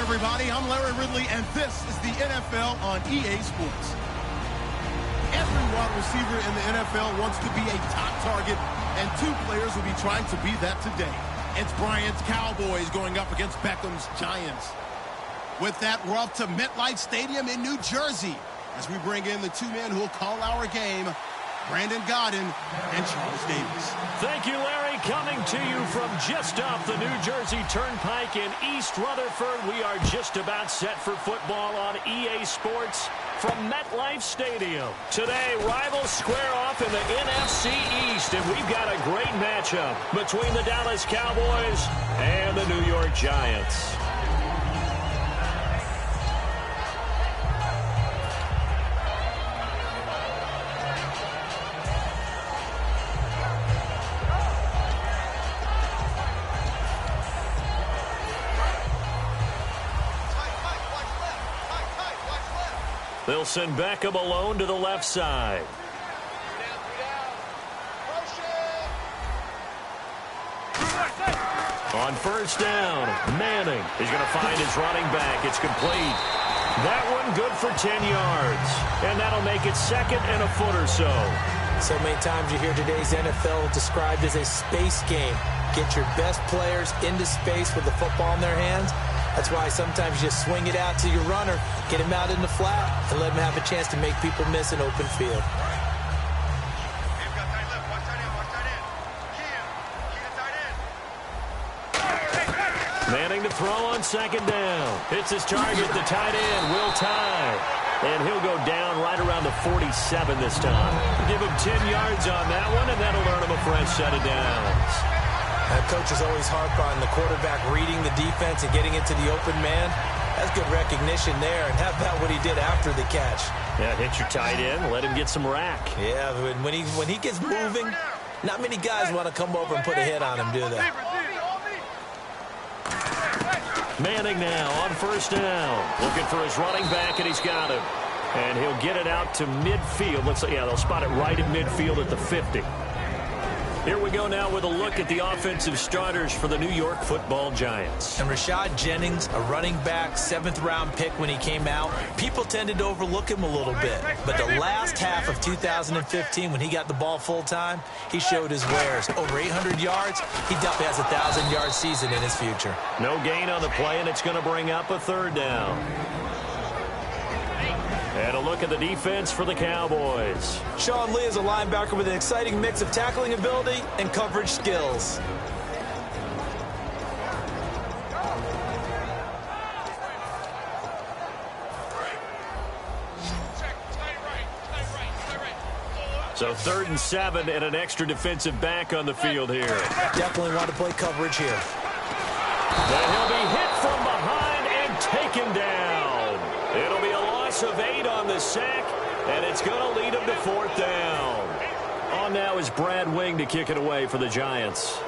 everybody. I'm Larry Ridley, and this is the NFL on EA Sports. Every wide receiver in the NFL wants to be a top target, and two players will be trying to be that today. It's Bryant's Cowboys going up against Beckham's Giants. With that, we're off to MetLife Stadium in New Jersey as we bring in the two men who will call our game, Brandon Godden and Charles Davis. Thank you, Larry. Coming to you from just off the New Jersey Turnpike in East Rutherford. We are just about set for football on EA Sports from MetLife Stadium. Today, rivals square off in the NFC East, and we've got a great matchup between the Dallas Cowboys and the New York Giants. They'll send Beckham alone to the left side. On first down, Manning is going to find his running back. It's complete. That one good for 10 yards. And that'll make it second and a foot or so. So many times you hear today's NFL described as a space game. Get your best players into space with the football in their hands. That's why sometimes you just swing it out to your runner, get him out in the flat, and let him have a chance to make people miss an open field. Manning to throw on second down. Hits his target, the tight end, Will Tye. And he'll go down right around the 47 this time. Give him 10 yards on that one, and that'll earn him a fresh set of downs. Coaches always harp on the quarterback reading the defense and getting into the open man. That's good recognition there. And how about what he did after the catch? Yeah, hit your tight end, let him get some rack. Yeah, when he gets moving, not many guys want to come over and put a hit on him, do they? Manning now on first down. Looking for his running back, and he's got him. And he'll get it out to midfield. Looks like, yeah, they'll spot it right at midfield at the 50. Here we go now with a look at the offensive starters for the New York Football Giants. And Rashad Jennings, a running back, 7th-round pick when he came out. People tended to overlook him a little bit. But the last half of 2015, when he got the ball full-time, he showed his wares. Over 800 yards, he definitely has a 1,000-yard season in his future. No gain on the play, and it's going to bring up a third down. And a look at the defense for the Cowboys. Sean Lee is a linebacker with an exciting mix of tackling ability and coverage skills. So 3rd and 7 and an extra defensive back on the field here. Definitely want to play coverage here. And he'll be hit from behind and taken down. It'll be a loss of 8 on the sack, and it's going to lead him to 4th down. On now is Brad Wing to kick it away for the Giants.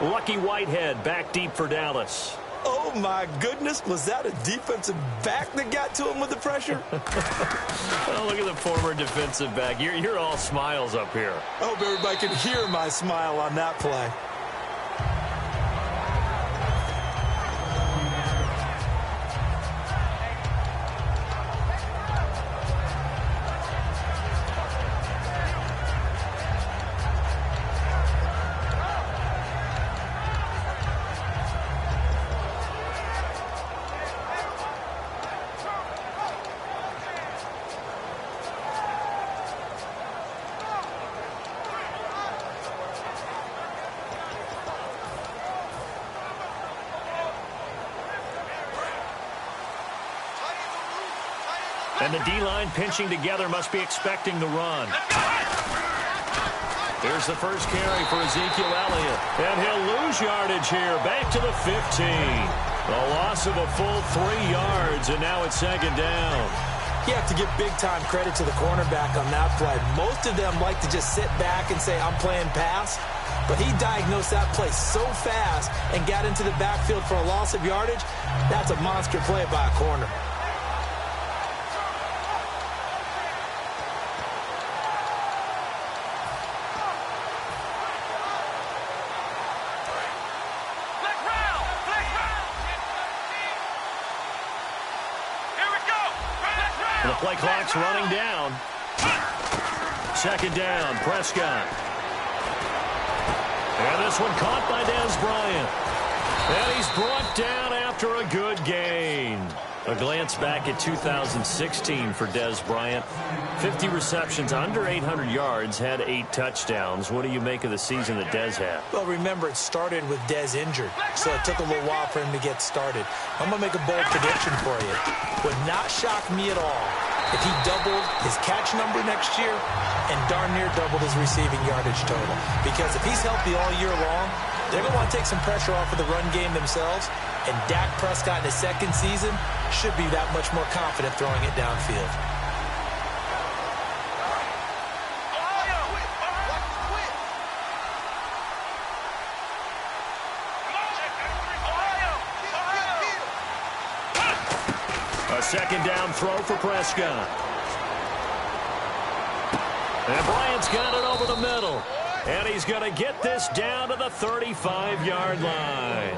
Lucky Whitehead back deep for Dallas. Oh, my goodness. Was that a defensive back that got to him with the pressure? Oh, look at the former defensive back. You're all smiles up here. I hope everybody can hear my smile on that play. And the D-line pinching together must be expecting the run. Here's the first carry for Ezekiel Elliott. And he'll lose yardage here. Back to the 15. A loss of a full 3 yards, and now it's 2nd down. You have to give big-time credit to the cornerback on that play. Most of them like to just sit back and say, I'm playing pass. But he diagnosed that play so fast and got into the backfield for a loss of yardage. That's a monster play by a corner. play clock's running down. Second down, Prescott. And this one caught by Dez Bryant. And he's brought down after a good gain. A glance back at 2016 for Dez Bryant. 50 receptions, under 800 yards, had 8 touchdowns. What do you make of the season that Dez had? Well, remember, it started with Dez injured, so it took a little while for him to get started. I'm going to make a bold prediction for you. Would not shock me at all if he doubled his catch number next year and darn near doubled his receiving yardage total. Because if he's healthy all year long, they're going to want to take some pressure off of the run game themselves, and Dak Prescott in his second season should be that much more confident throwing it downfield. A second down throw for Prescott. And Bryant's got it over the middle. And he's going to get this down to the 35-yard line.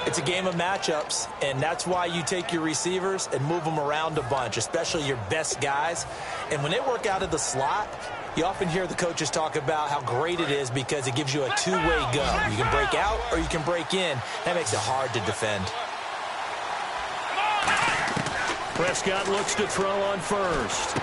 It's a game of matchups, and that's why you take your receivers and move them around a bunch, especially your best guys. And when they work out of the slot, you often hear the coaches talk about how great it is because it gives you a two-way go. You can break out or you can break in. That makes it hard to defend. Prescott looks to throw on first.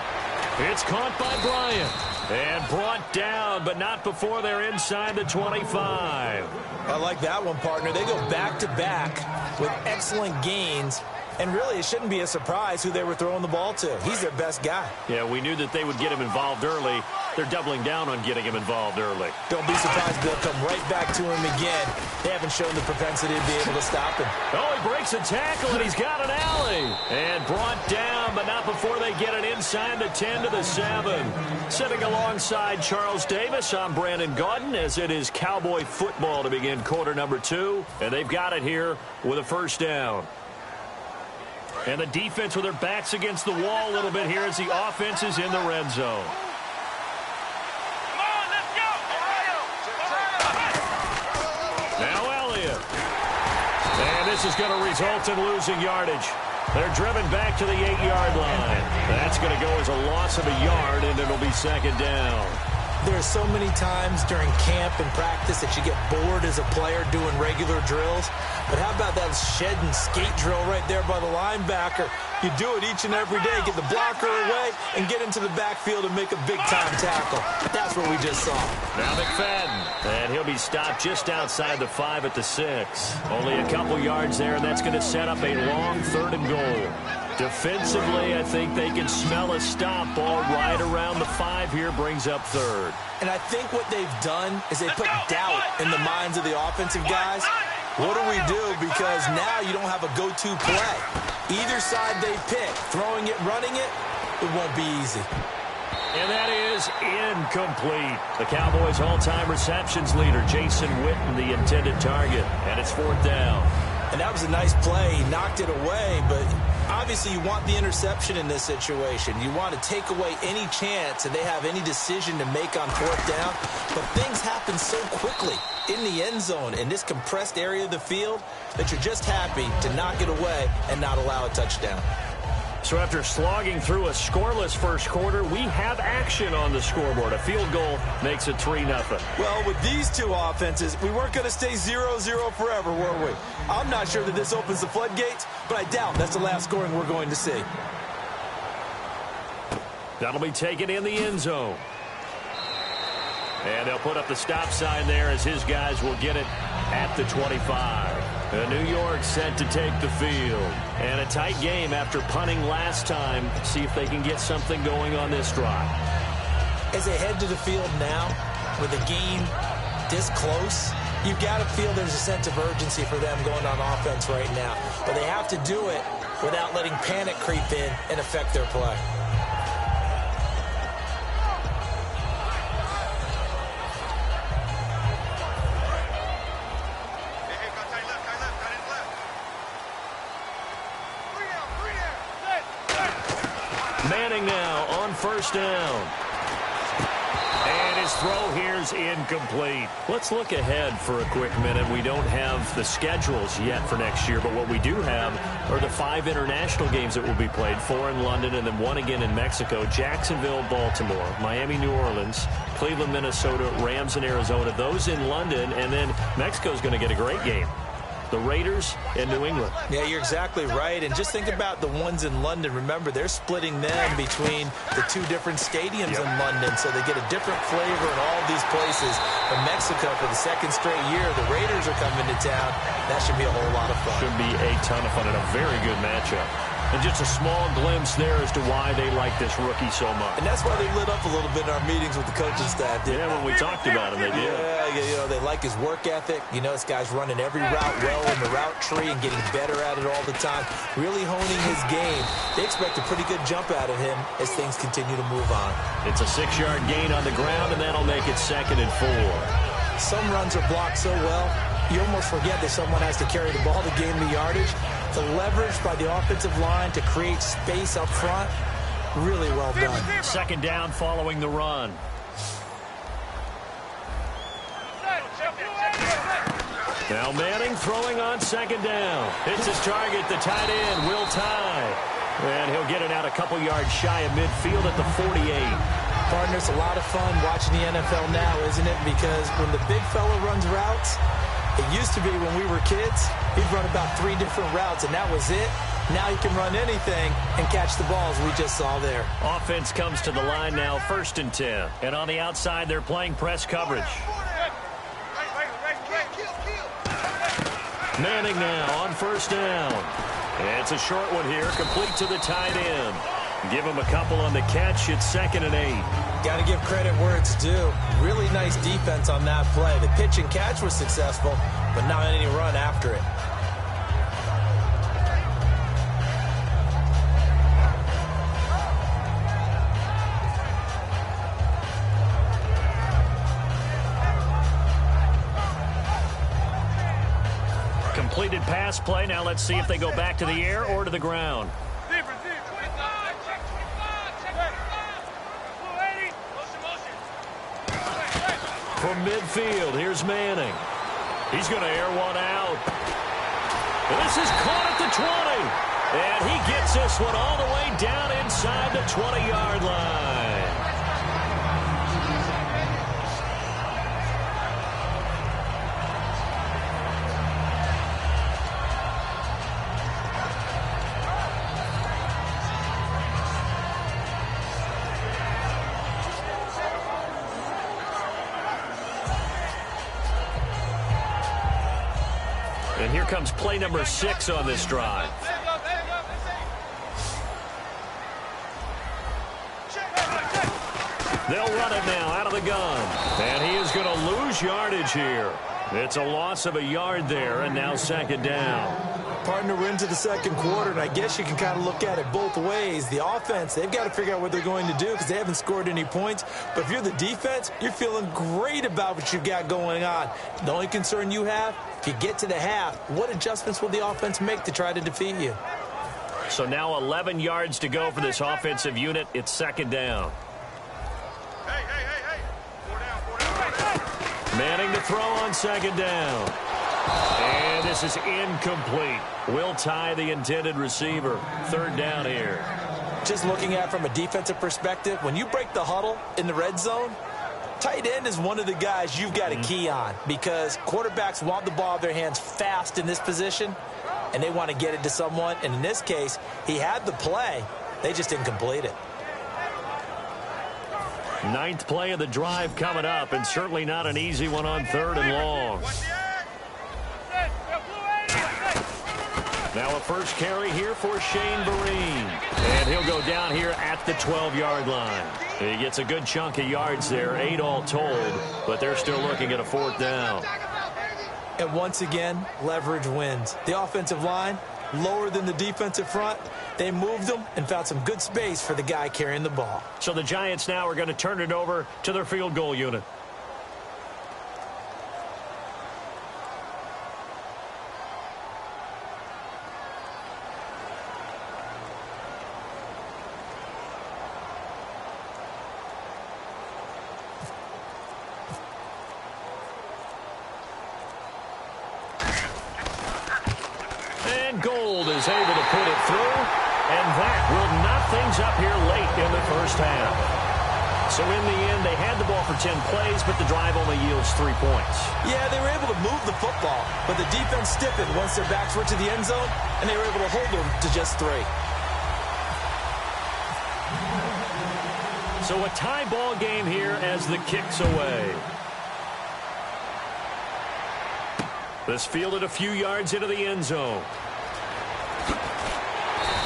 It's caught by Bryant. And brought down, but not before they're inside the 25. I like that one, partner. They go back-to-back with excellent gains. And really, it shouldn't be a surprise who they were throwing the ball to. He's their best guy. Yeah, we knew that they would get him involved early. They're doubling down on getting him involved early. Don't be surprised they'll come right back to him again. They haven't shown the propensity to be able to stop him. Oh, he breaks a tackle, and he's got an alley. And brought down, but not before they get it inside the 10 to the 7. Sitting alongside Charles Davis, I'm Brandon Gaudin, as it is Cowboy football to begin quarter number 2. And they've got it here with a first down. And the defense with their backs against the wall a little bit here as the offense is in the red zone. Now Elliott. And this is going to result in losing yardage. They're driven back to the 8-yard line. That's going to go as a loss of a yard, and it'll be second down. There are so many times during camp and practice that you get bored as a player doing regular drills. But how about that shed and skate drill right there by the linebacker? You do it each and every day. Get the blocker away and get into the backfield and make a big-time tackle. That's what we just saw. Now McFadden. And he'll be stopped just outside the 5 at the 6. Only a couple yards there, and that's going to set up a long 3rd and goal. Defensively, I think they can smell a stop. Ball right around the 5 here, brings up 3rd. And I think what they've done is they put doubt in the minds of the offensive guys. What do we do? Because now you don't have a go-to play. Either side they pick, throwing it, running it, it won't be easy. And that is incomplete. The Cowboys' all-time receptions leader, Jason Witten, the intended target. And it's 4th down. And that was a nice play. He knocked it away, but obviously you want the interception in this situation. You want to take away any chance that they have any decision to make on 4th down. But things happen so quickly in the end zone in this compressed area of the field that you're just happy to knock it away and not allow a touchdown. So after slogging through a scoreless first quarter, we have action on the scoreboard. A field goal makes it 3-0. Well, with these two offenses, we weren't going to stay 0-0 forever, were we? I'm not sure that this opens the floodgates, but I doubt that's the last scoring we're going to see. That'll be taken in the end zone. And they'll put up the stop sign there as his guys will get it at the 25. New York set to take the field. And a tight game after punting last time. See if they can get something going on this drive. As they head to the field now, with a game this close, you've got to feel there's a sense of urgency for them going on offense right now. But they have to do it without letting panic creep in and affect their play. Manning now on first down. And his his throw here's incomplete. Let's look ahead for a quick minute. We don't have the schedules yet for next year, but what we do have are the 5 international games that will be played, 4 in London and then 1 again in Mexico, Jacksonville, Baltimore, Miami, New Orleans, Cleveland, Minnesota, Rams, and Arizona. Those in London, and then Mexico's going to get a great game. The Raiders in New England. Yeah, you're exactly right. And just think about the ones in London. Remember, they're splitting them between the 2 different stadiums in London, so they get a different flavor in all these places. In Mexico, for the 2nd straight year, the Raiders are coming to town. That should be a whole lot of fun. Should be a ton of fun and a very good matchup. And just a small glimpse there as to why they like this rookie so much. And that's why they lit up a little bit in our meetings with the coaching staff. Yeah, when we talked about him, they did. Yeah, you know, they like his work ethic. You know, this guy's running every route well in the route tree and getting better at it all the time, really honing his game. They expect a pretty good jump out of him as things continue to move on. It's a 6-yard gain on the ground, and that'll make it 2nd and 4. Some runs are blocked so well, you almost forget that someone has to carry the ball to gain the yardage. The leverage by the offensive line to create space up front, really well done. 2nd down following the run. Now Manning throwing on 2nd down. It's his target, the tight end, Will Tye. And he'll get it out a couple yards shy of midfield at the 48. Partner, it's a lot of fun watching the NFL now, isn't it? Because when the big fella runs routes, it used to be when we were kids, he'd run about 3 different routes, and that was it. Now he can run anything and catch the balls we just saw there. Offense comes to the line now, 1st and 10. And on the outside, they're playing press coverage. Manning now on 1st down. And it's a short one here, complete to the tight end. Give him a couple on the catch. It's 2nd and 8. Got to give credit where it's due. Really nice defense on that play. The pitch and catch was successful, but not any run after it. Completed pass play. Now let's see if they go back to the air or to the ground. From midfield, here's Manning. He's going to air one out. And this is caught at the 20. And he gets this one all the way down inside the 20-yard line. And here comes play number 6 on this drive. They'll run it now out of the gun. And he is going to lose yardage here. It's a loss of a yard there, and now 2nd down. Partner, we're into the 2nd quarter, and I guess you can kind of look at it both ways. The offense, they've got to figure out what they're going to do because they haven't scored any points. But if you're the defense, you're feeling great about what you've got going on. The only concern you have, if you get to the half, what adjustments will the offense make to try to defeat you? So now 11 yards to go for this offensive unit. It's 2nd down. Manning to throw on 2nd down. And this is incomplete. Will Tye, the intended receiver. 3rd down here. Just looking at it from a defensive perspective, when you break the huddle in the red zone, tight end is one of the guys you've got to key on because quarterbacks want the ball in their hands fast in this position, and they want to get it to someone. And in this case, he had the play. They just didn't complete it. 9th play of the drive coming up, and certainly not an easy one on 3rd and long. Now a first carry here for Shane Vereen. And he'll go down here at the 12-yard line. He gets a good chunk of yards there, 8 all told, but they're still looking at a 4th down. And once again, leverage wins. The offensive line, lower than the defensive front. They moved them and found some good space for the guy carrying the ball. So the Giants now are going to turn it over to their field goal unit. And Gold is able to put it through, and that will knock things up here late in the first half. So in the end, they had the ball for 10 plays, but the drive only yields 3 points. Yeah, they were able to move the football, but the defense stiffened once their backs were to the end zone, and they were able to hold them to just 3. So a tie ball game here as the kick's away. This fielded a few yards into the end zone.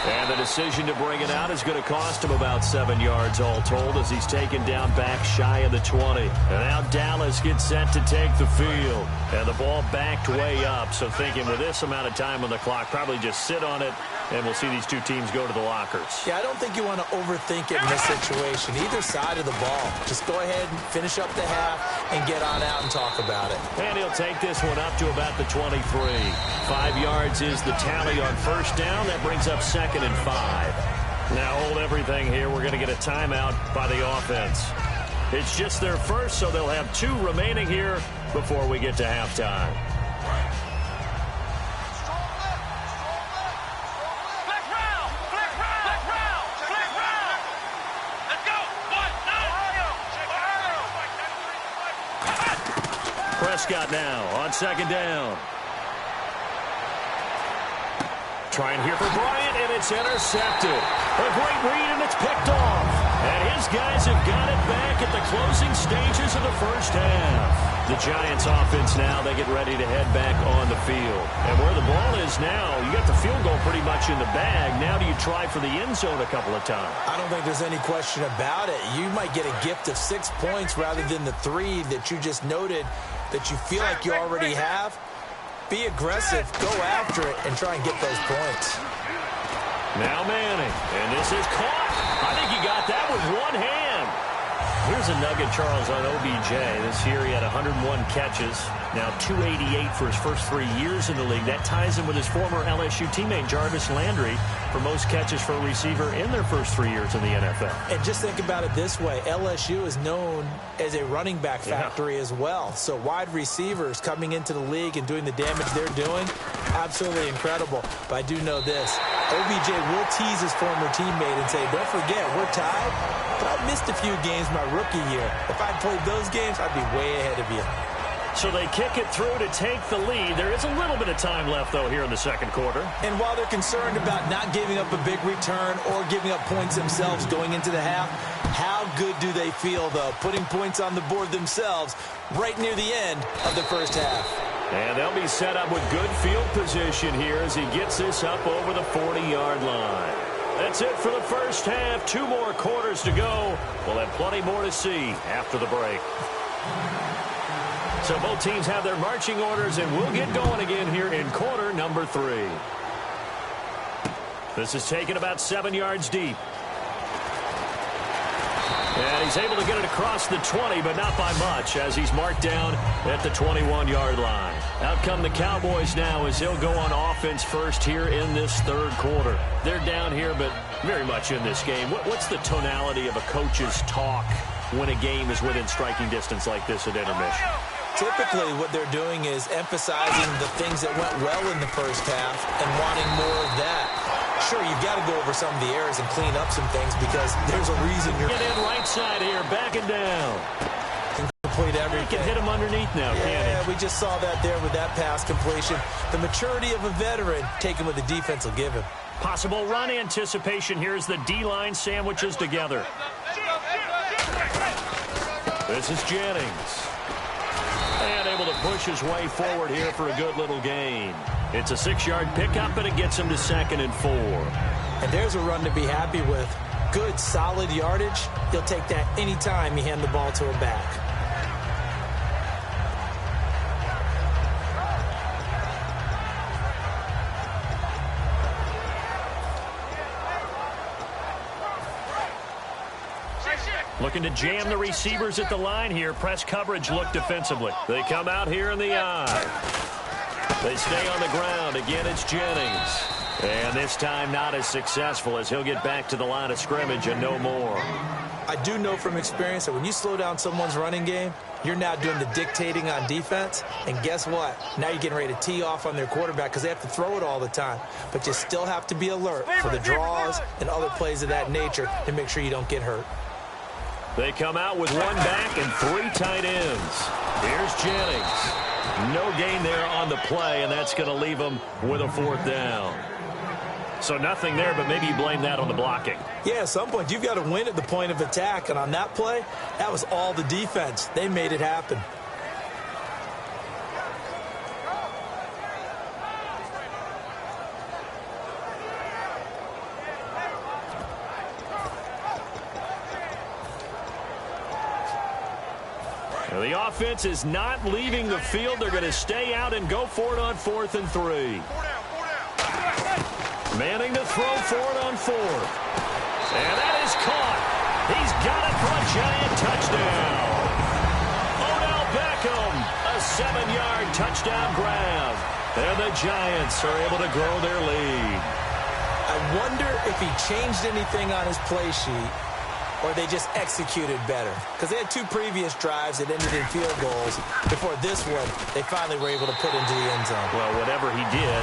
And the decision to bring it out is going to cost him about 7 yards all told as he's taken down back shy of the 20. And now Dallas gets set to take the field. And the ball backed way up. So thinking with this amount of time on the clock, probably just sit on it, and we'll see these two teams go to the lockers. Yeah, I don't think you want to overthink it in this situation. Either side of the ball. Just go ahead and finish up the half and get on out and talk about it. And he'll take this one up to about the 23. 5 yards is the tally on first down. That brings up 2nd and 5. Now hold everything here. We're going to get a timeout by the offense. It's just their first, so they'll have 2 remaining here before we get to halftime. Prescott now on 2nd down. Trying here for Bryant, and it's intercepted. A great read, and it's picked off. And his guys have got it back at the closing stages of the first half. The Giants offense now, they get ready to head back on the field. And where the ball is now, you got the field goal pretty much in the bag. Now do you try for the end zone a couple of times? I don't think there's any question about it. You might get a gift of 6 points rather than the 3 that you just noted that you feel like you already have. Be aggressive, go after it, and try and get those points. Now Manning, and this is caught. I think he got that with one hand. Here's a nugget, Charles, on OBJ. This year he had 101 catches. Now 288 for his first 3 years in the league. That ties him with his former LSU teammate Jarvis Landry for most catches for a receiver in their first 3 years in the NFL. And just think about it this way. LSU is known as a running back factory as well. So wide receivers coming into the league and doing the damage they're doing, absolutely incredible. But I do know this. OBJ will tease his former teammate and say, don't forget, we're tied, but I missed a few games my rookie year. If I played those games, I'd be way ahead of you. So they kick it through to take the lead. There is a little bit of time left, though, here in the second quarter. And while they're concerned about not giving up a big return or giving up points themselves going into the half, how good do they feel, though, putting points on the board themselves right near the end of the first half? And they'll be set up with good field position here as he gets this up over the 40-yard line. That's it for the first half. 2 more quarters to go. We'll have plenty more to see after the break. So both teams have their marching orders, and we'll get going again here in quarter number 3. This is taken about 7 yards deep. And he's able to get it across the 20, but not by much, as he's marked down at the 21-yard line. Out come the Cowboys now as he'll go on offense first here in this third quarter. They're down here, but very much in this game. What's the tonality of a coach's talk when a game is within striking distance like this at intermission? Typically, what they're doing is emphasizing the things that went well in the first half and wanting more of that. Sure, you've got to go over some of the errors and clean up some things because there's a reason you're... Get in right side here, backing down. Complete everything. He can hit him underneath now, can't he? Yeah, we just saw that there with that pass completion. The maturity of a veteran taken what the defense will give him. Possible run anticipation here as the D-line sandwiches together. This is Jennings. And able to push his way forward here for a good little gain. It's a 6-yard pickup, and it gets him to 2nd and 4. And there's a run to be happy with. Good, solid yardage. He'll take that anytime you hand the ball to him back. Looking to jam the receivers at the line here. Press coverage look defensively. They come out here in the eye. They stay on the ground. Again, it's Jennings. And this time not as successful as he'll get back to the line of scrimmage and no more. I do know from experience that when you slow down someone's running game, you're now doing the dictating on defense. And guess what? Now you're getting ready to tee off on their quarterback because they have to throw it all the time. But you still have to be alert for the draws and other plays of that nature to make sure you don't get hurt. They come out with one back and 3 tight ends. Here's Jennings. No gain there on the play, and that's going to leave them with a 4th down. So nothing there, but maybe you blame that on the blocking. Yeah, at some point, you've got to win at the point of attack. And on that play, that was all the defense. They made it happen. Now, the offense is not leaving the field. They're going to stay out and go for it on 4th and 3. Manning to throw for it on 4th. And that is caught. He's got it for a giant touchdown. Odell Beckham, a 7-yard touchdown grab. And the Giants are able to grow their lead. I wonder if he changed anything on his play sheet or they just executed better. Because they had 2 previous drives that ended in field goals. Before this one, they finally were able to put into the end zone. Well, whatever he did,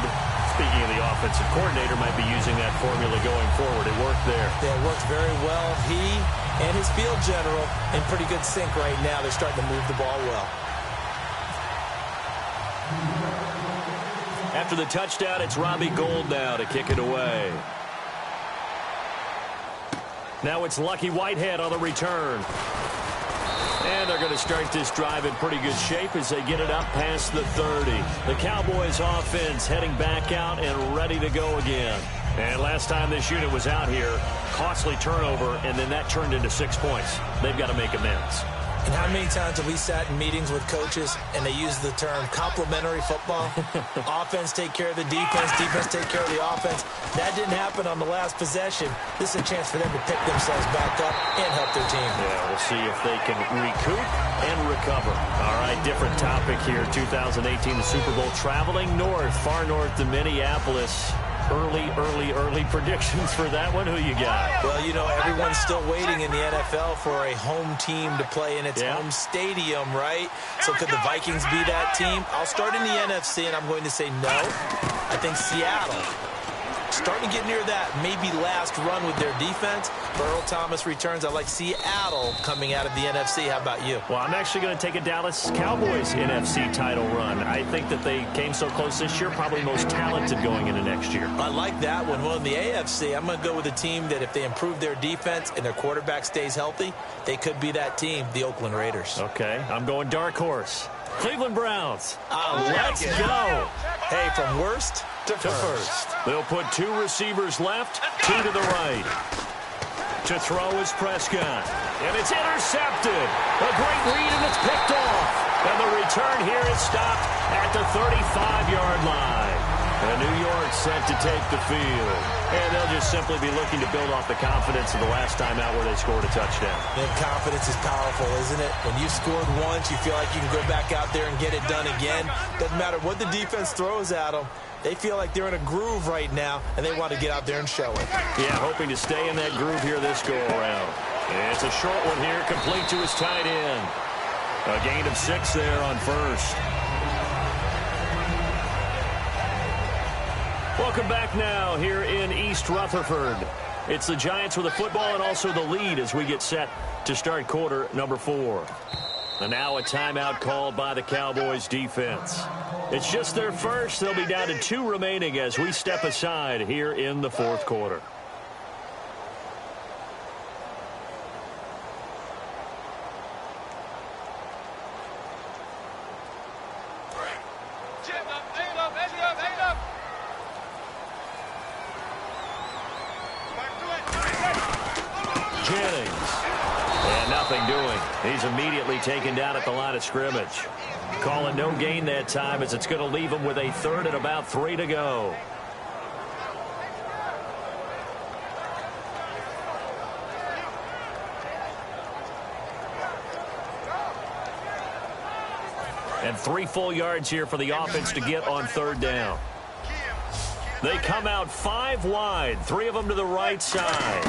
speaking of the offensive coordinator, might be using that formula going forward. It worked there. Yeah, it works very well. He and his field general in pretty good sync right now. They're starting to move the ball well. After the touchdown, it's Robbie Gould now to kick it away. Now it's Lucky Whitehead on the return. And they're going to start this drive in pretty good shape as they get it up past the 30. The Cowboys offense heading back out and ready to go again. And last time this unit was out here, costly turnover, and then that turned into 6 points. They've got to make amends. And how many times have we sat in meetings with coaches and they use the term complementary football? Offense take care of the defense, defense take care of the offense. That didn't happen on the last possession. This is a chance for them to pick themselves back up and help their team. Yeah, we'll see if they can recoup and recover. All right, different topic here. 2018, the Super Bowl, traveling north, far north to Minneapolis. Early predictions for that one. Who you got? Well, you know, everyone's still waiting in the NFL for a home team to play in its home stadium, right? So could the Vikings be that team? I'll start in the NFC, and I'm going to say no. I think Seattle, starting to get near that maybe last run with their defense. Earl Thomas returns. I like Seattle coming out of the NFC. How about you? Well, I'm actually going to take a Dallas Cowboys NFC title run. I think that they came so close this year, probably most talented going into next year. I like that one. Well, in the AFC, I'm going to go with a team that if they improve their defense and their quarterback stays healthy, they could be that team, the Oakland Raiders. Okay, I'm going dark horse. Cleveland Browns. Let's go. Hey, from worst to first. They'll put 2 receivers left, 2 to the right. To throw is Prescott. And it's intercepted. A great read, and it's picked off. And the return here is stopped at the 35-yard line. And New York set to take the field. And they'll just simply be looking to build off the confidence of the last time out where they scored a touchdown. And confidence is powerful, isn't it? When you scored once, you feel like you can go back out there and get it done again. Doesn't matter what the defense throws at them. They feel like they're in a groove right now, and they want to get out there and show it. Yeah, hoping to stay in that groove here this go-around. And it's a short one here, complete to his tight end. A gain of 6 there on first. Welcome back now here in East Rutherford. It's the Giants with the football and also the lead as we get set to start quarter number 4. And now a timeout called by the Cowboys defense. It's just their first. They'll be down to 2 remaining as we step aside here in the 4th quarter. He's immediately taken down at the line of scrimmage. Calling no gain that time as it's going to leave him with a 3rd and about 3 to go. And 3 full yards here for the offense to get on 3rd down. They come out 5 wide, 3 of them to the right side.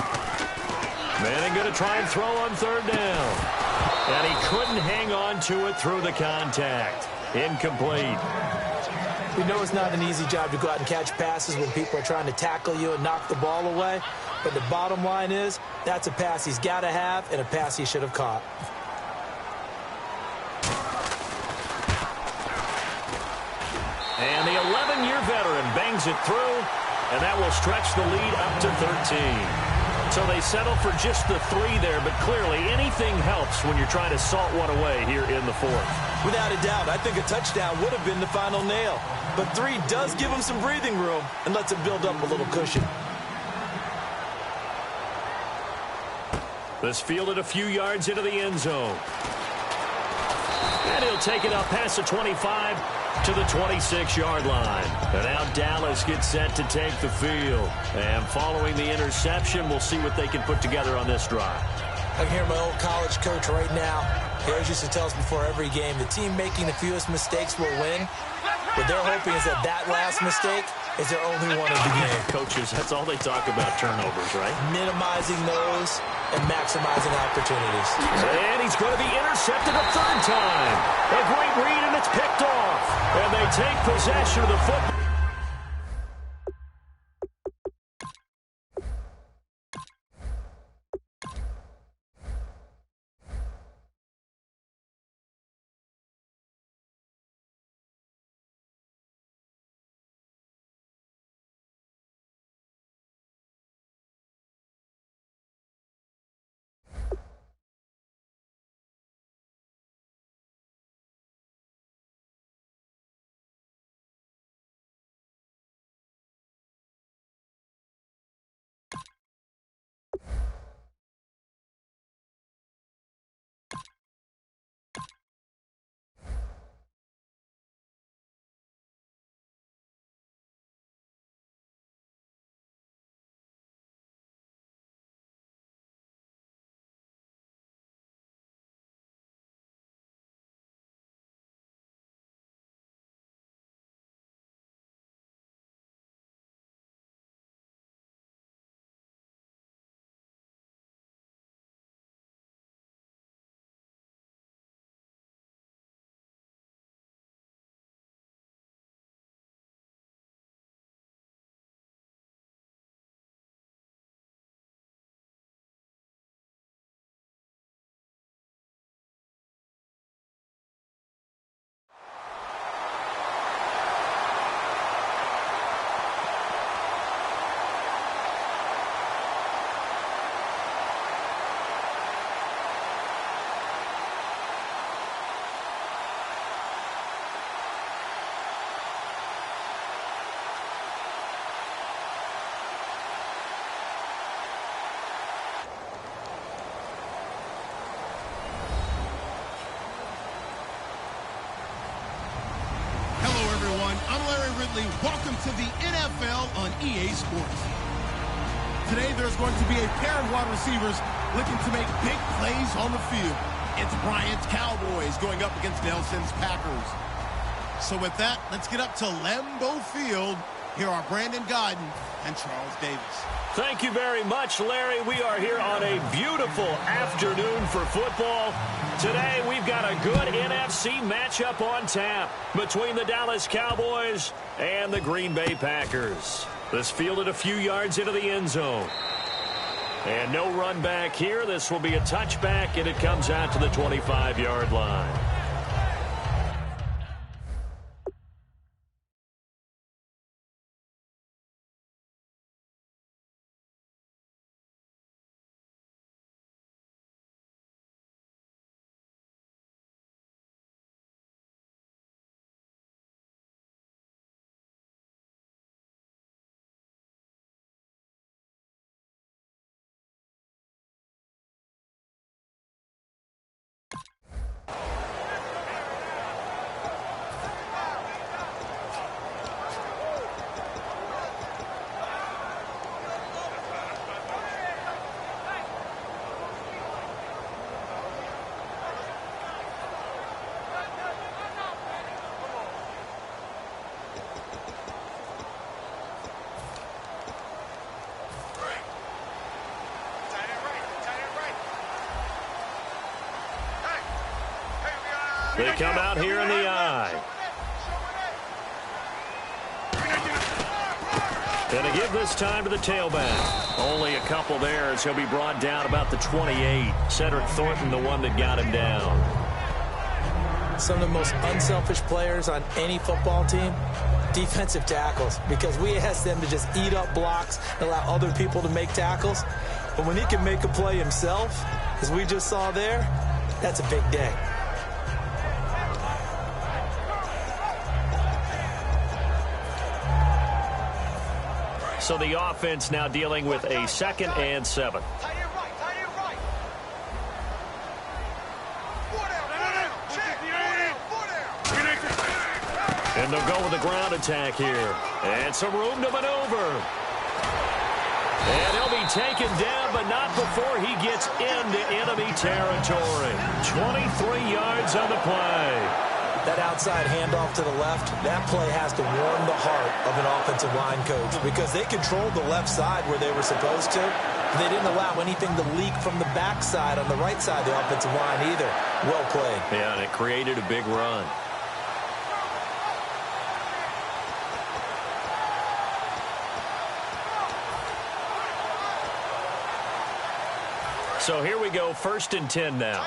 Manning going to try and throw on 3rd down. And he couldn't hang on to it through the contact. Incomplete. We know it's not an easy job to go out and catch passes when people are trying to tackle you and knock the ball away. But the bottom line is, that's a pass he's got to have and a pass he should have caught. And the 11-year veteran bangs it through, and that will stretch the lead up to 13. So they settle for just the 3 there, but clearly anything helps when you're trying to salt one away here in the 4th. Without a doubt, I think a touchdown would have been the final nail. But 3 does give him some breathing room and lets him build up a little cushion. This fielded a few yards into the end zone. And he'll take it up past the 25 to the 26-yard line. And now Dallas gets set to take the field. And following the interception, we'll see what they can put together on this drive. I can hear my old college coach right now. He always used to tell us before every game, the team making the fewest mistakes will win. What they're hoping is that last mistake is their only one of the game. Coaches, that's all they talk about, turnovers, right? Minimizing those and maximizing opportunities. And he's going to be intercepted a 3rd time. A great read, and it's picked off. And they take possession of the football. Welcome to the NFL on EA Sports. Today there's going to be a pair of wide receivers looking to make big plays on the field. It's Bryant's Cowboys going up against Nelson's Packers. So with that, let's get up to Lambeau Field. Here are Brandon Godden and Charles Davis. Thank you very much, Larry. We are here on a beautiful afternoon for football. Today, we've got a good NFC matchup on tap between the Dallas Cowboys and the Green Bay Packers. This fielded a few yards into the end zone. And no run back here. This will be a touchback, and it comes out to the 25-yard line. They come out here in the I. And to give this time to the tailback. Only a couple there as he'll be brought down about the 28. Cedric Thornton, the one that got him down. Some of the most unselfish players on any football team, defensive tackles, because we ask them to just eat up blocks and allow other people to make tackles. But when he can make a play himself, as we just saw there, that's a big day. So the offense now dealing with a 2nd and 7. And they'll go with the ground attack here. And some room to maneuver. And he'll be taken down, but not before he gets into enemy territory. 23 yards on the play. That outside handoff to the left, that play has to warm the heart of an offensive line coach because they controlled the left side where they were supposed to. They didn't allow anything to leak from the backside on the right side of the offensive line either. Well played. Yeah, and it created a big run. So here we go, 1st and 10 now.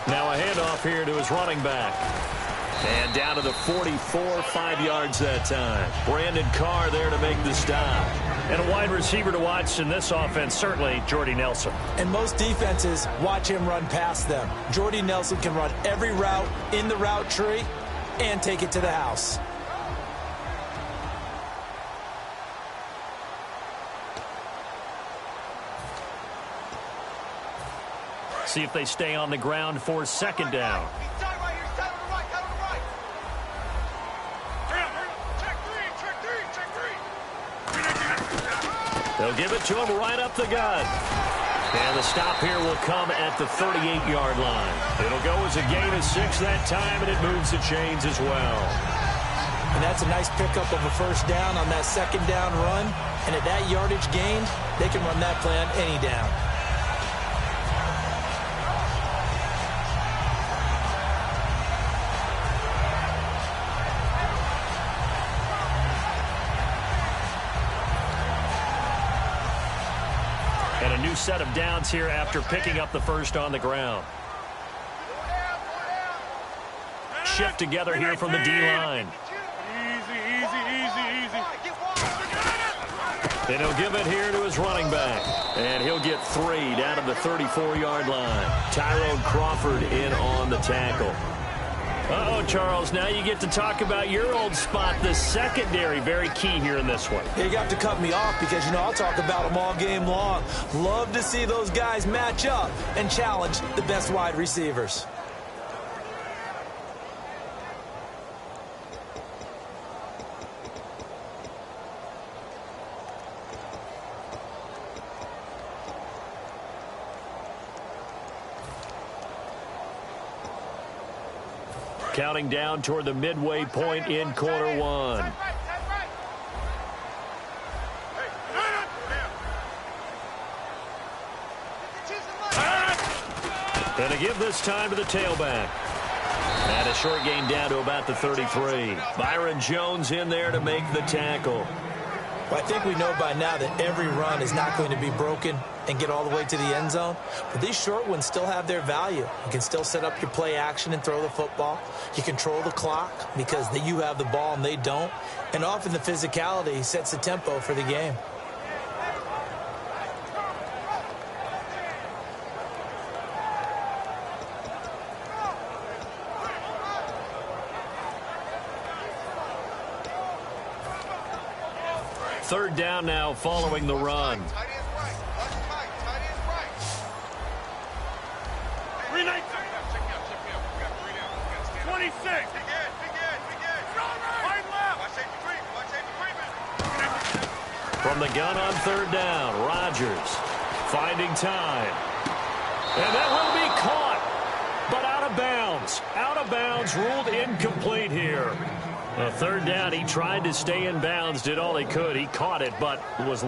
Now a handoff here to his running back. And down to the 44, 5 yards that time. Brandon Carr there to make the stop. And a wide receiver to watch in this offense, certainly Jordy Nelson. And most defenses watch him run past them. Jordy Nelson can run every route in the route tree and take it to the house. See if they stay on the ground for 2nd down. They'll give it to him right up the gut. And the stop here will come at the 38-yard line. It'll go as a gain of 6 that time, and it moves the chains as well. And that's a nice pickup of a 1st down on that 2nd down run. And at that yardage gained, they can run that play on any down. And a new set of downs here after picking up the 1st on the ground. Shift together here from the D-line. And he'll give it here to his running back. And he'll get 3 down to the 34-yard line. Tyrone Crawford in on the tackle. Uh-oh, Charles, now you get to talk about your old spot, the secondary. Very key here in this one. You have to cut me off because, you know, I'll talk about them all game long. Love to see those guys match up and challenge the best wide receivers. Counting down toward the midway point in quarter 1. And to give this time to the tailback. And a short gain down to about the 33. Byron Jones in there to make the tackle. Well, I think we know by now that every run is not going to be broken and get all the way to the end zone. But these short ones still have their value. You can still set up your play action and throw the football. You control the clock because you have the ball and they don't. And often the physicality sets the tempo for the game. Third down now following the run. From the gun on third down, Rodgers finding time. And that will be caught, but out of bounds. Out of bounds, ruled incomplete here. Well, third down, he tried to stay in bounds, did all he could. He caught it, but was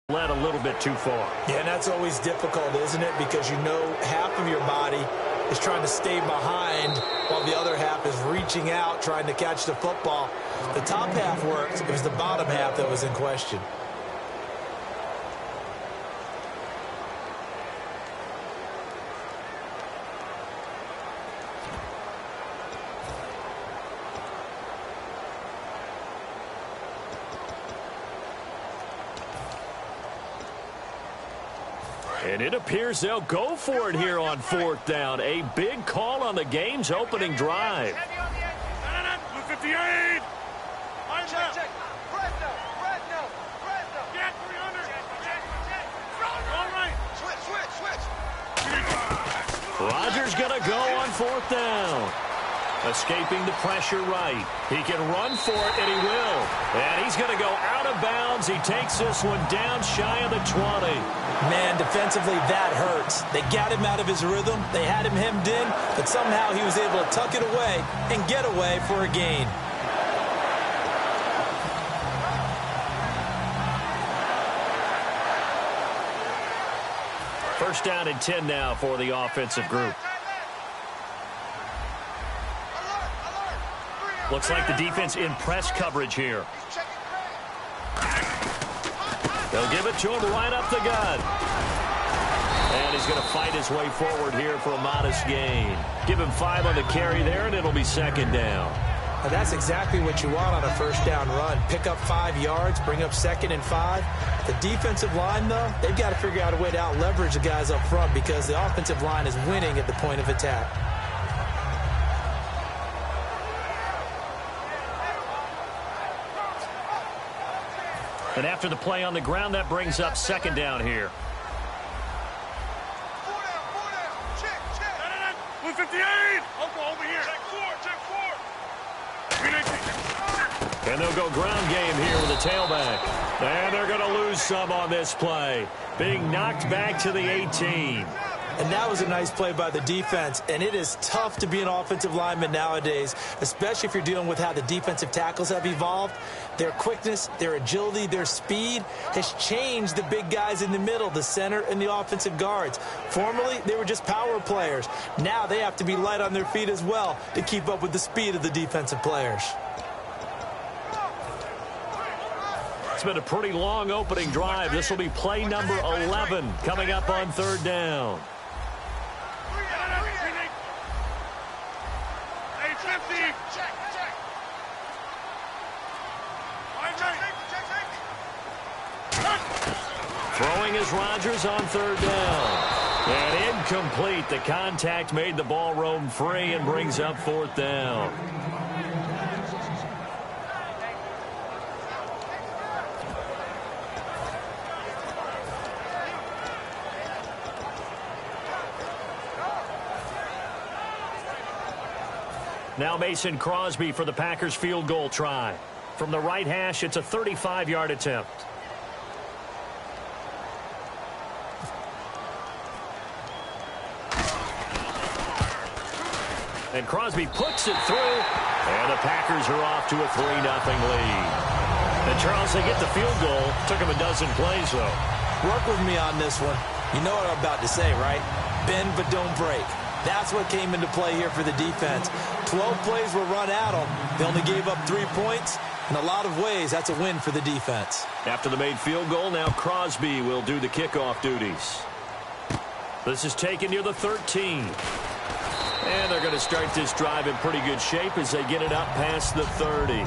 led a little bit too far. Yeah, and that's always difficult, isn't it? Because you know half of your body is trying to stay behind while the other half is reaching out, trying to catch the football. The top half works. It was the bottom half that was in question. And it appears they'll go for it here on fourth down. A big call on the game's opening drive. 58. Check. Fresno. Get 300. All right. Switch. Rodgers going to go on fourth down. Escaping the pressure right. He can run for it, and he will. And he's going to go out of bounds. He takes this one down shy of the 20. Man, defensively, that hurts. They got him out of his rhythm. They had him hemmed in, but somehow he was able to tuck it away and get away for a gain. First down and 10 now for the offensive group. Looks like the defense in press coverage here. They'll give it to him right up the gut. And he's going to fight his way forward here for a modest gain. Give him 5 on the carry there, and it'll be second down. Now, that's exactly what you want on a first down run. Pick up 5 yards, bring up 2nd and 5. The defensive line, though, they've got to figure out a way to out-leverage the guys up front because the offensive line is winning at the point of attack. And after the play on the ground, that brings up second down here. 58. Over here. Check 4. And they'll go ground game here with a tailback. And they're going to lose some on this play. Being knocked back to the 18. And that was a nice play by the defense. And it is tough to be an offensive lineman nowadays, especially if you're dealing with how the defensive tackles have evolved. Their quickness, their agility, their speed has changed the big guys in the middle, the center and the offensive guards. Formerly, they were just power players. Now they have to be light on their feet as well to keep up with the speed of the defensive players. It's been a pretty long opening drive. This will be play number 11 coming up on third down. Throwing is Rodgers on third down. And incomplete. The contact made the ball roam free and brings up fourth down. Now Mason Crosby for the Packers field goal try. From the right hash, it's a 35-yard attempt. And Crosby puts it through, and the Packers are off to a 3-0 lead. And Charles, they get the field goal. Took him a dozen plays, though. Work with me on this one. You know what I'm about to say, right? Bend but don't break. That's what came into play here for the defense. 12 plays were run at them. They only gave up 3 points. In a lot of ways, that's a win for the defense. After the made field goal, now Crosby will do the kickoff duties. This is taken near the 13. And they're going to start this drive in pretty good shape as they get it up past the 30.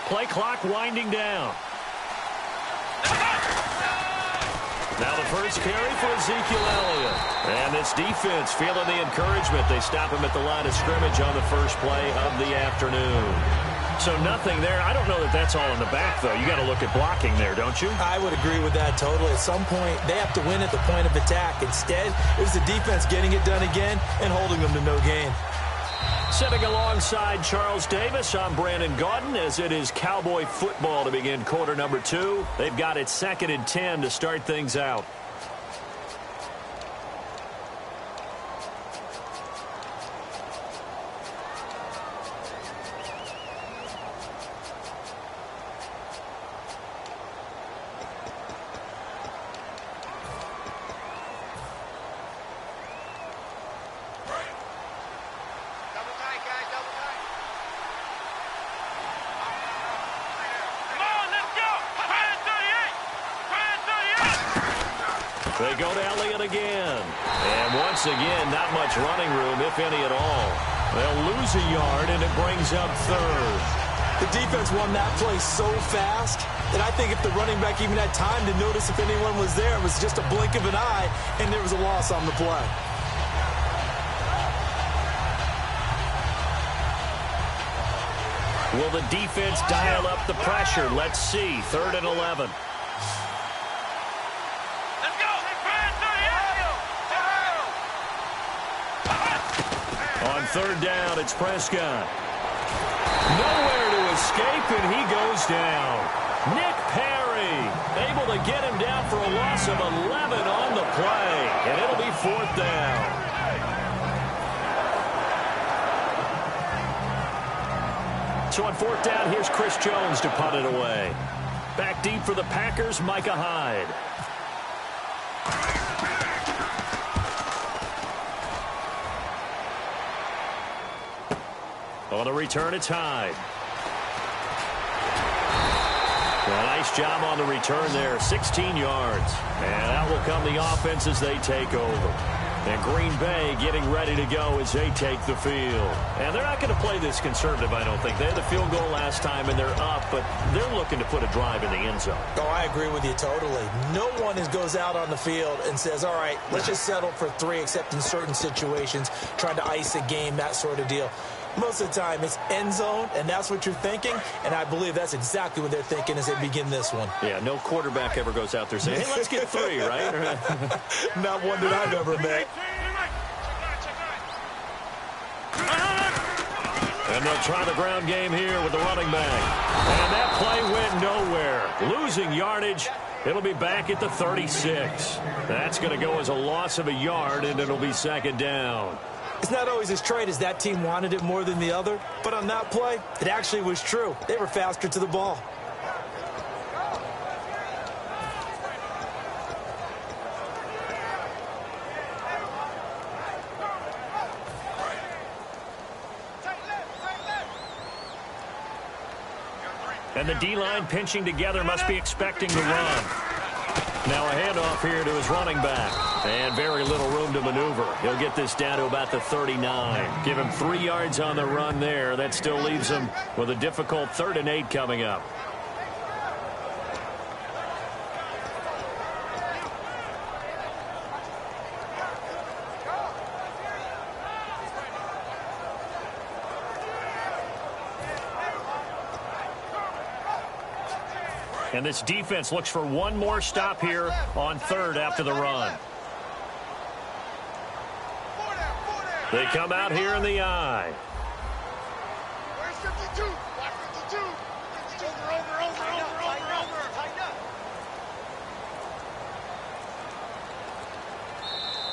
Play clock winding down. Now the first carry for Ezekiel Elliott. And this defense feeling the encouragement. They stop him at the line of scrimmage on the first play of the afternoon. So nothing there. I don't know that that's all in the back, though. You got to look at blocking there, don't you? I would agree with that totally. At some point, they have to win at the point of attack. Instead, it was the defense getting it done again and holding them to no gain. Sitting alongside Charles Davis, I'm Brandon Gaudin, as it is Cowboy football to begin quarter number 2. They've got it 2nd and 10 to start things out. They go to Elliott again. And once again, not much running room, if any at all. They'll lose a yard, and it brings up 3rd. The defense won that play so fast that I think if the running back even had time to notice if anyone was there, it was just a blink of an eye, and there was a loss on the play. Will the defense dial up the pressure? Let's see. 3rd and 11. On 3rd down, it's Prescott. Nowhere to escape, and he goes down. Nick Perry able to get him down for a loss of 11 on the play, and it'll be 4th down. So on 4th down, here's Chris Jones to punt it away. Back deep for the Packers, Micah Hyde. On the return, it's Hyde. Well, nice job on the return there. 16 yards. And out will come the offense as they take over. And Green Bay getting ready to go as they take the field. And they're not going to play this conservative, I don't think. They had the field goal last time, and they're up, but they're looking to put a drive in the end zone. Oh, I agree with you totally. No one goes out on the field and says, all right, let's just settle for 3, except in certain situations, trying to ice a game, that sort of deal. Most of the time, it's end zone, and that's what you're thinking, and I believe that's exactly what they're thinking as they begin this one. Yeah, no quarterback ever goes out there saying, hey, let's get 3, right? Not one that I've ever met. And they'll try the ground game here with the running back. And that play went nowhere. Losing yardage. It'll be back at the 36. That's going to go as a loss of a yard, and it'll be 2nd down. It's not always as straight as that team wanted it more than the other, but on that play, it actually was true. They were faster to the ball. And the D-line pinching together, must be expecting to run. Now a handoff here to his running back. And very little room to maneuver. He'll get this down to about the 39. Give him 3 yards on the run there. That still leaves him with a difficult 3rd and 8 coming up. And this defense looks for one more stop here on 3rd after the run. They come out here in the eye. Where's 52? Watch 52. 52. Over. Tighten up.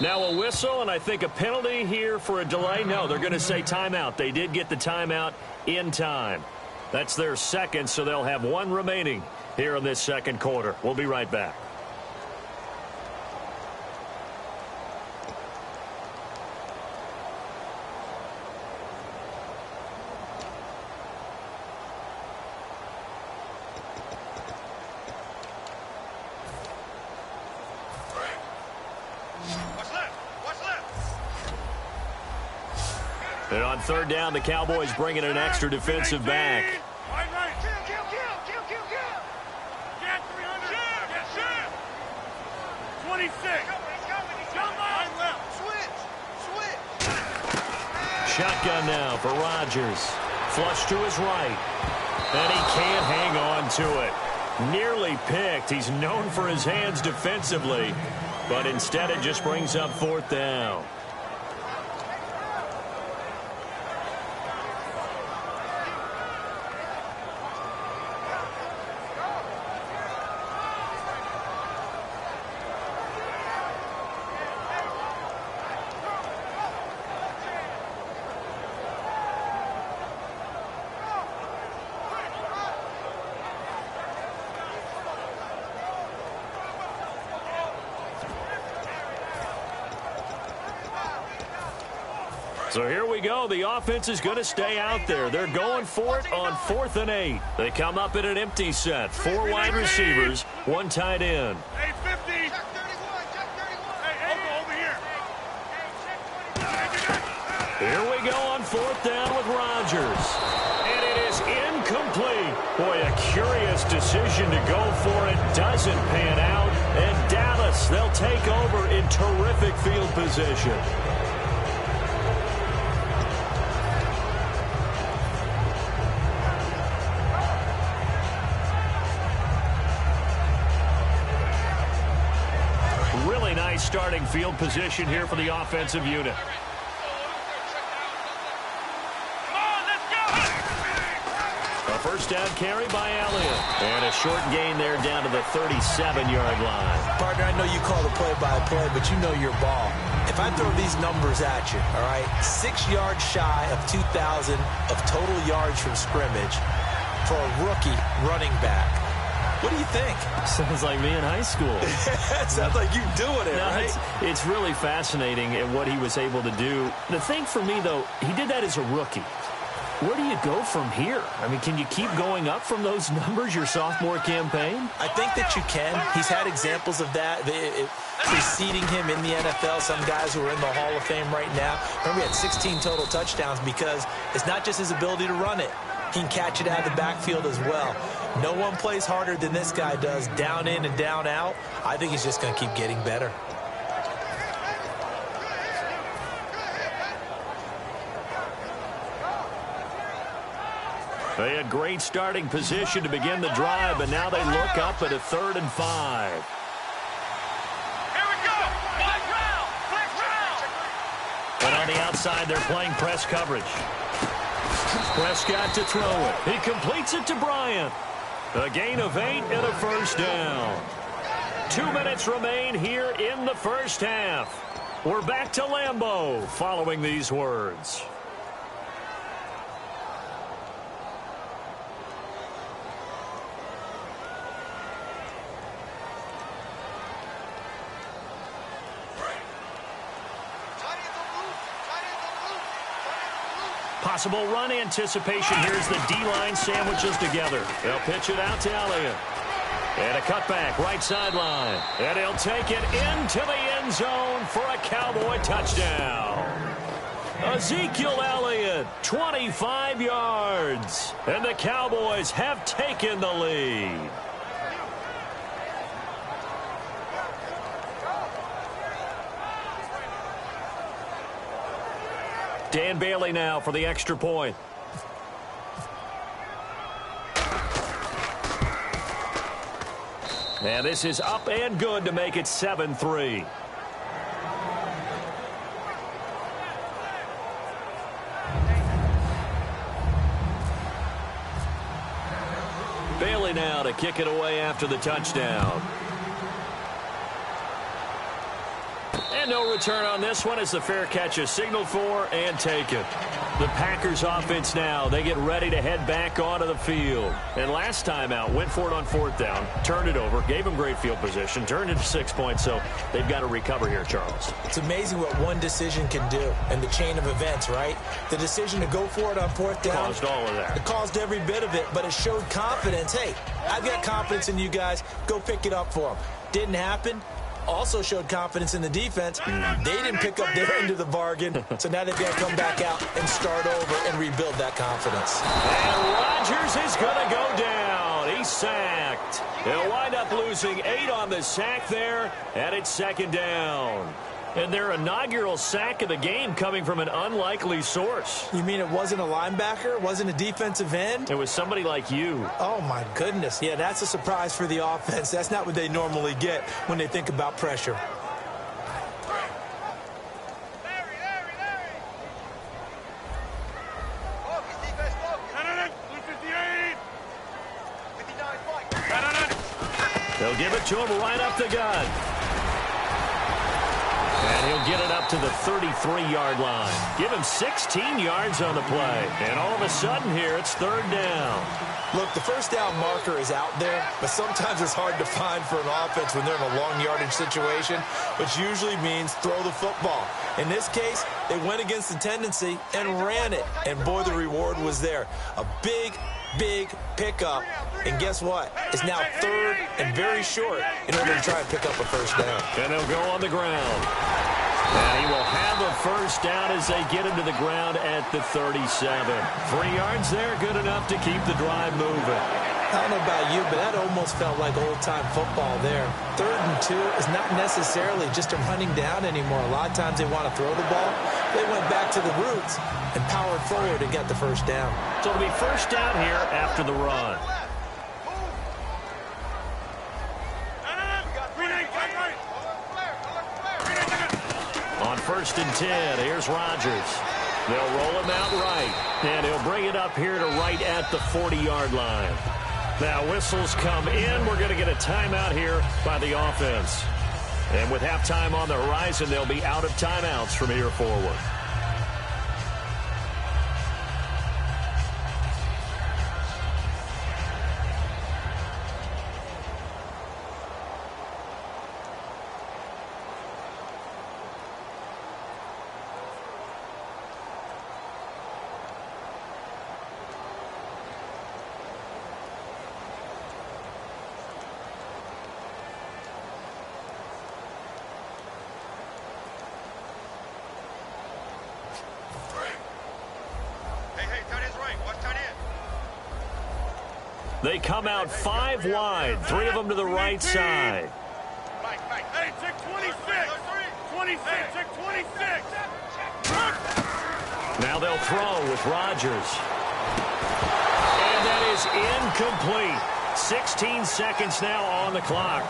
Now a whistle, and I think a penalty here for a delay. No, they're going to say timeout. They did get the timeout in time. That's their 2nd, so they'll have 1 remaining here in this 2nd quarter. We'll be right back. And on 3rd down, the Cowboys bringing an extra defensive back. 26. Jump on left. Switch. Shotgun now for Rodgers. Flush to his right. And he can't hang on to it. Nearly picked. He's known for his hands defensively. But instead it just brings up 4th down. So here we go. The offense is going to stay out there. They're going for it on 4th and 8. They come up in an empty set. 4 wide receivers, 1 tight end. Hey, 50. Check 31. Check 31. Hey, over here. Here we go on 4th down with Rodgers. And it is incomplete. Boy, a curious decision to go for it. Doesn't pan out. And Dallas, they'll take over in terrific field position. Starting field position here for the offensive unit. Come on, let's go. A first down carry by Elliott. And a short gain there down to the 37-yard line. Partner, I know you call the play-by-play, but you know your ball. If I throw these numbers at you, all right, 6 yards shy of 2,000 of total yards from scrimmage for a rookie running back. What do you think? Sounds like me in high school. Sounds like you doing it, no, right? It's really fascinating at what he was able to do. The thing for me, though, he did that as a rookie. Where do you go from here? I mean, can you keep going up from those numbers your sophomore campaign? I think that you can. He's had examples of that preceding him in the NFL. Some guys who are in the Hall of Fame right now. Remember, he had 16 total touchdowns because it's not just his ability to run it. He can catch it out of the backfield as well. No one plays harder than this guy does, down in and down out. I think he's just going to keep getting better. They had great starting position to begin the drive, but now they look up at a 3rd and 5. Here we go. Flex round. And on the outside, they're playing press coverage. Prescott to throw it. He completes it to Bryant. A gain of 8 and a first down. 2 minutes remain here in the first half. We're back to Lambeau following these words. Possible run anticipation. Here's the D-line sandwiches together. They'll pitch it out to Elliott. And a cutback, right sideline. And he'll take it into the end zone for a Cowboy touchdown. Ezekiel Elliott, 25 yards. And the Cowboys have taken the lead. Dan Bailey now for the extra point. And this is up and good to make it 7-3. Bailey now to kick it away after the touchdown. And no return on this one as the fair catch is signaled for and taken. The Packers offense now, they get ready to head back onto the field. And last time out, went for it on 4th down, turned it over, gave them great field position, turned it to 6 points, so they've got to recover here, Charles. It's amazing what one decision can do in the chain of events, right? The decision to go for it on 4th down. Caused all of that. It caused every bit of it, but it showed confidence. Hey, I've got confidence in you guys. Go pick it up for them. Didn't happen. Also showed confidence in the defense. They didn't pick up their end of the bargain, so now they've got to come back out and start over and rebuild that confidence. And Rodgers is going to go down. He he's sacked. They'll wind up losing 8 on the sack there, and it's second down. And their inaugural sack of the game coming from an unlikely source. You mean it wasn't a linebacker? It wasn't a defensive end? It was somebody like you. Oh, my goodness. Yeah, that's a surprise for the offense. That's not what they normally get when they think about pressure. They'll give it to him right up the gut. And he'll get it up to the 33-yard line. Give him 16 yards on the play. And all of a sudden here, it's third down. Look, the first down marker is out there, but sometimes it's hard to find for an offense when they're in a long yardage situation, which usually means throw the football. In this case, they went against the tendency and ran it. And, boy, the reward was there. A big pickup. And guess what? It's now third and very short in order to try and pick up a first down. And they'll go on the ground. And he will have a first down as they get him to the ground at the 37. 3 yards there, good enough to keep the drive moving. I don't know about you, but that almost felt like old-time football there. 3rd and 2 is not necessarily just a running down anymore. A lot of times they want to throw the ball. They went back to the roots and powered forward and got the first down. So it'll be first down here after the run. On 1st and 10, here's Rodgers. They'll roll him out right, and he'll bring it up here to right at the 40-yard line. Now whistles come in. We're going to get a timeout here by the offense. And with halftime on the horizon, they'll be out of timeouts from here forward. They come out 5 wide, 3 of them to the right side. Hey, check 26. 26, check 26. Now they'll throw with Rodgers. And that is incomplete. 16 seconds now on the clock.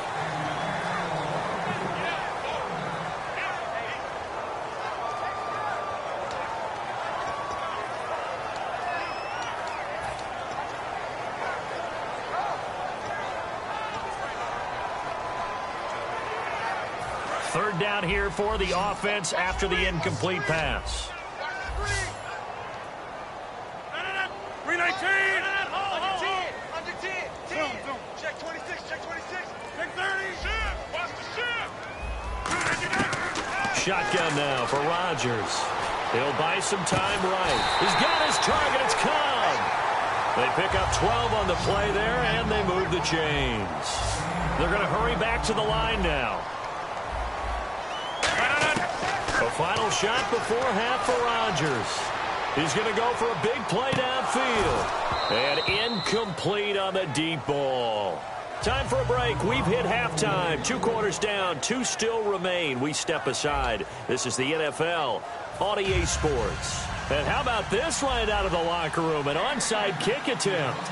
Third down here for the offense after the incomplete pass. 319. Under 10. Check 26. Check 26. Check 30. Shift. Watch the shift. Shotgun now for Rodgers. He'll buy some time right. He's got his target. It's Cobb. They pick up 12 on the play there, and they move the chains. They're going to hurry back to the line now. A final shot before half for Rodgers. He's going to go for a big play downfield. And incomplete on the deep ball. Time for a break. We've hit halftime. 2 quarters down. 2 still remain. We step aside. This is the NFL on EA Sports. And how about this right out of the locker room? An onside kick attempt.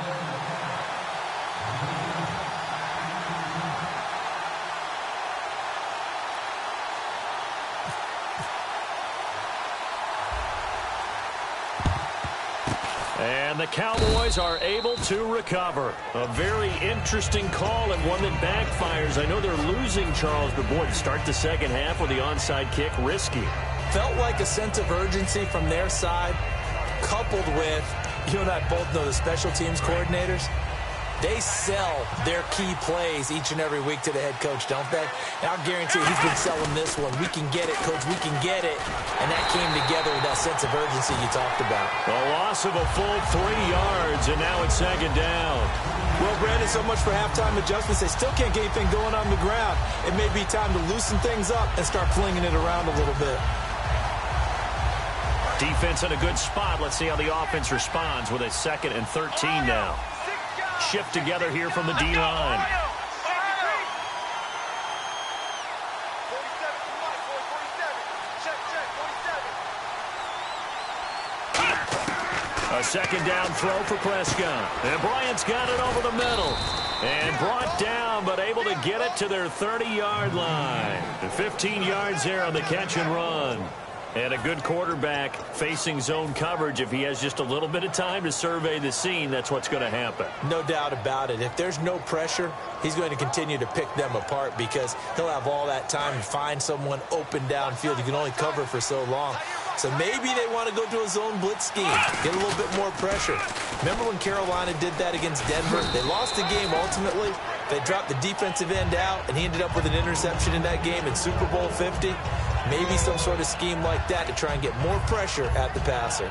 And the Cowboys are able to recover. A very interesting call and one that backfires. I know they're losing, Charles, but boy, to start the second half with the onside kick, risky. Felt like a sense of urgency from their side, coupled with, you and I both know the special teams coordinators. They sell their key plays each and every week to the head coach, don't they? And I'll guarantee you he's been selling this one. We can get it, coach, we can get it. And that came together with that sense of urgency you talked about. A loss of a full 3 yards, and now it's second down. Well, Brandon, so much for halftime adjustments. They still can't get anything going on the ground. It may be time to loosen things up and start flinging it around a little bit. Defense in a good spot. Let's see how the offense responds with a 2nd and 13 now. shift together here from the D-line. A second down throw for Prescott. And Bryant's got it over the middle. And brought down, but able to get it to their 30-yard line. And 15 yards there on the catch and run. And a good quarterback facing zone coverage. If he has just a little bit of time to survey the scene, that's what's going to happen. No doubt about it. If there's no pressure, he's going to continue to pick them apart because he'll have all that time to find someone open downfield. You can only cover for so long. So maybe they want to go to a zone blitz scheme, get a little bit more pressure. Remember when Carolina did that against Denver? They lost the game ultimately. They dropped the defensive end out, and he ended up with an interception in that game in Super Bowl 50. Maybe some sort of scheme like that to try and get more pressure at the passer.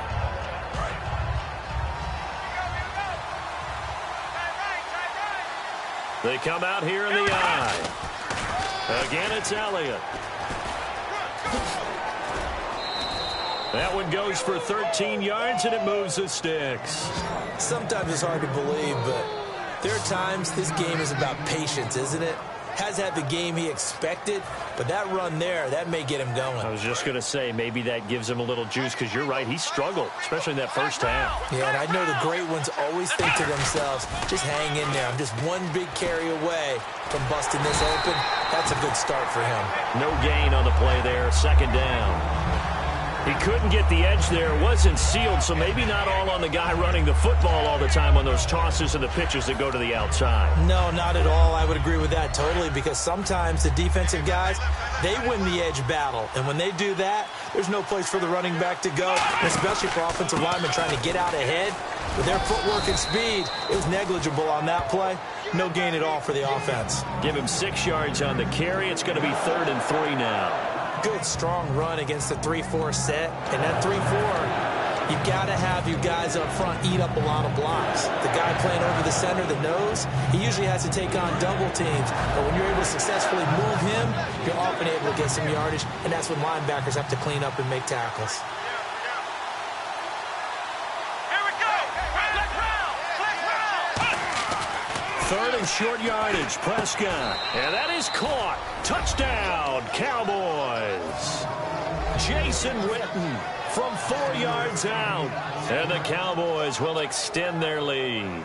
They come out here in the eye. Again, it's Elliott. That one goes for 13 yards, and it moves the sticks. Sometimes it's hard to believe, but there are times this game is about patience, isn't it? Has had the game he expected, but that run there, that may get him going. I was just going to say, maybe that gives him a little juice, because you're right, he struggled, especially in that first half. Yeah, and I know the great ones always think to themselves, just hang in there. I'm just one big carry away from busting this open. That's a good start for him. No gain on the play there, second down. He couldn't get the edge there. It wasn't sealed, so maybe not all on the guy running the football all the time on those tosses and the pitches that go to the outside. No, not at all. I would agree with that totally, because sometimes the defensive guys, they win the edge battle. And when they do that, there's no place for the running back to go, especially for offensive linemen trying to get out ahead. With their footwork and speed, it was negligible on that play. No gain at all for the offense. Give him 6 yards on the carry. It's going to be 3rd and 3 now. Good, strong run against the 3-4 set. And that 3-4, you've got to have you guys up front eat up a lot of blocks. The guy playing over the center, the nose, he usually has to take on double teams. But when you're able to successfully move him, you're often able to get some yardage. And that's when linebackers have to clean up and make tackles. Third and short yardage, Prescott. And that is caught. Touchdown, Cowboys. Jason Witten from 4 yards out. And the Cowboys will extend their lead.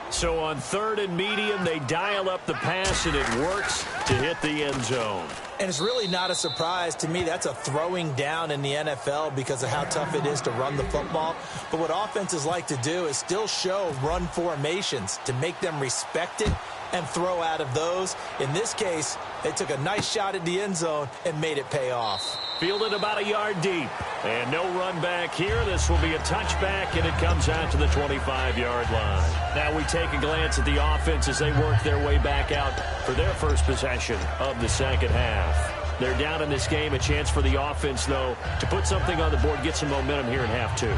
So on 3rd and medium, they dial up the pass, and it works to hit the end zone. And it's really not a surprise to me. That's a throwing down in the NFL because of how tough it is to run the football. But what offenses like to do is still show run formations to make them respect it and throw out of those. In this case, they took a nice shot at the end zone and made it pay off. Fielded about a yard deep. And no run back here. This will be a touchback, and it comes out to the 25-yard line. Now we take a glance at the offense as they work their way back out for their first possession of the second half. They're down in this game. A chance for the offense, though, to put something on the board, get some momentum here in half 2.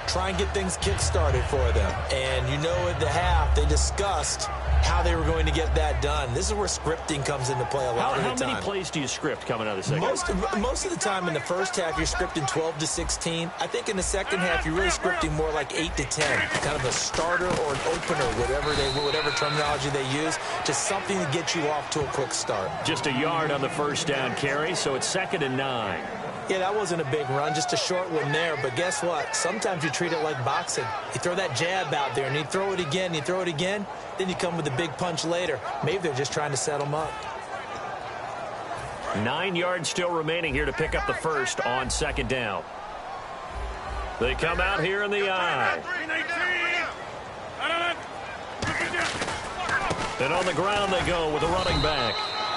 Try and get things kick-started for them. And you know at the half, they discussed how they were going to get that done. This is where scripting comes into play a lot of the time. How many plays do you script coming out of the second half? Most of the time in the first half, you're scripting 12 to 16. I think in the second half, you're really scripting more like 8 to 10. Kind of a starter or an opener, whatever terminology they use. Just something to get you off to a quick start. Just a yard on the first down carry, so it's 2nd and 9. Yeah, that wasn't a big run, just a short one there. But guess what? Sometimes you treat it like boxing. You throw that jab out there, and you throw it again, then you come with a big punch later. Maybe they're just trying to set them up. 9 yards still remaining here to pick up the first on 2nd down. They come out here in the eye. And on the ground they go with a running back.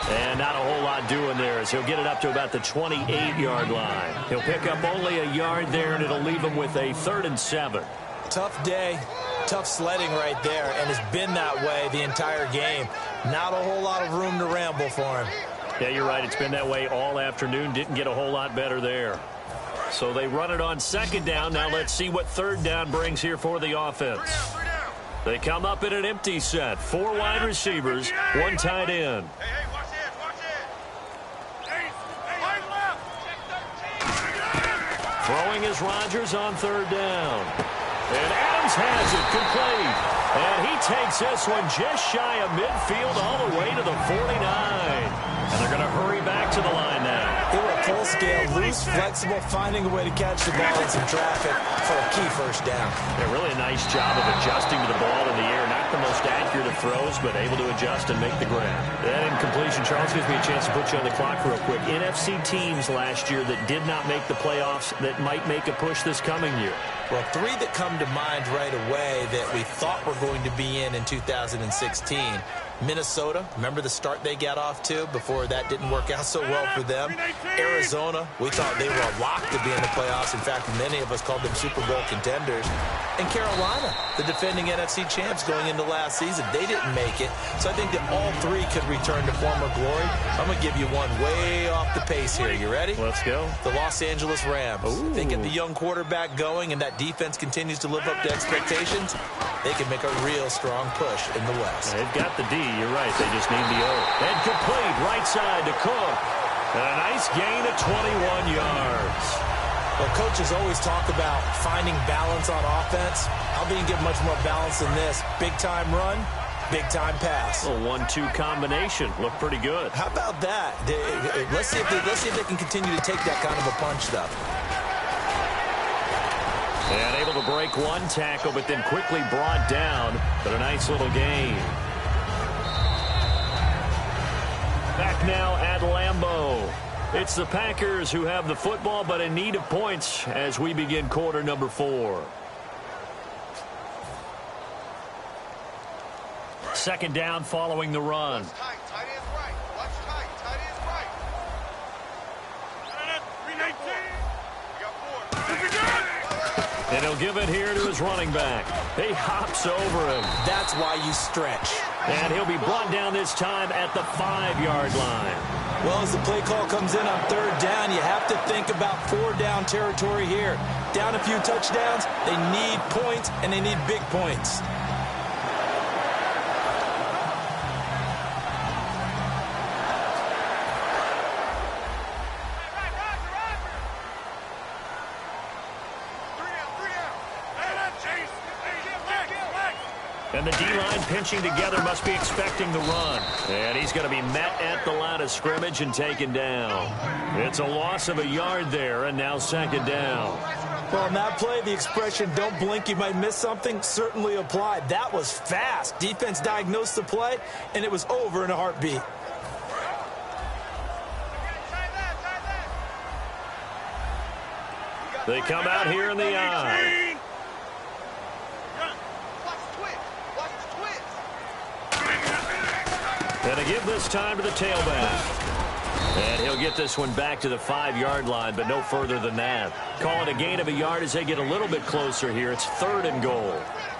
And not a whole lot doing there as he'll get it up to about the 28-yard line. He'll pick up only a yard there, and it'll leave him with a 3rd and 7. Tough day, tough sledding right there, and it's been that way the entire game. Not a whole lot of room to ramble for him. Yeah, you're right. It's been that way all afternoon. Didn't get a whole lot better there. So they run it on 2nd down. Now let's see what 3rd down brings here for the offense. They come up in an empty set. 4 wide receivers, 1 tight end. Throwing is Rodgers on 3rd down. And Adams has it, complete. And he takes this one just shy of midfield all the way to the 49. And they're going to hurry back to the line now. They were full scale, loose, flexible, finding a way to catch the ball in some traffic for a key first down. Yeah, really a nice job of adjusting to the ball in the air. Not the most accurate of throws, but able to adjust and make the grab. That incompletion, Charles, gives me a chance to put you on the clock real quick. NFC teams last year that did not make the playoffs that might make a push this coming year. Well, three that come to mind right away that we thought were going to be in 2016. Minnesota, remember the start they got off to before that didn't work out so well for them. Arizona, we thought they were a lock to be in the playoffs. In fact, many of us called them Super Bowl contenders. And Carolina, the defending NFC champs going into last season, they didn't make it. So I think that all three could return to former glory. I'm going to give you one way off the pace here. You ready? Let's go. The Los Angeles Rams. Ooh. They get the young quarterback going, and that defense continues to live up to expectations. They can make a real strong push in the West. They've got the D. You're right. They just need the O. And complete right side to Cook. And a nice gain of 21 yards. Well, coaches always talk about finding balance on offense. I'll be give much more balance than this. Big-time run, big-time pass. A 1-2 combination. Looked pretty good. How about that? Let's see if they can continue to take that kind of a punch, though. And able to break one tackle, but then quickly brought down. But a nice little gain. Back now at Lambeau. It's the Packers who have the football, but in need of points as we begin quarter number 4. Second down following the run. Watch tight, tight ends right. Watch tight, tight ends right. 319. We got 4. And he'll give it here to his running back. He hops over him. That's why you stretch. And he'll be brought down this time at the 5-yard line. Well, as the play call comes in on third down, you have to think about 4-down territory here. Down a few touchdowns, they need points, and they need big points. And the D-line pinching together must be expecting the run. And he's going to be met at the line of scrimmage and taken down. It's a loss of a yard there, and now second down. Well, in that play, the expression, don't blink, you might miss something, certainly applied. That was fast. Defense diagnosed the play, and it was over in a heartbeat. They come out here in the eye. And they give this time to the tailback. And he'll get this one back to the 5-yard line, but no further than that. Call it a gain of a yard as they get a little bit closer here. It's 3rd and goal.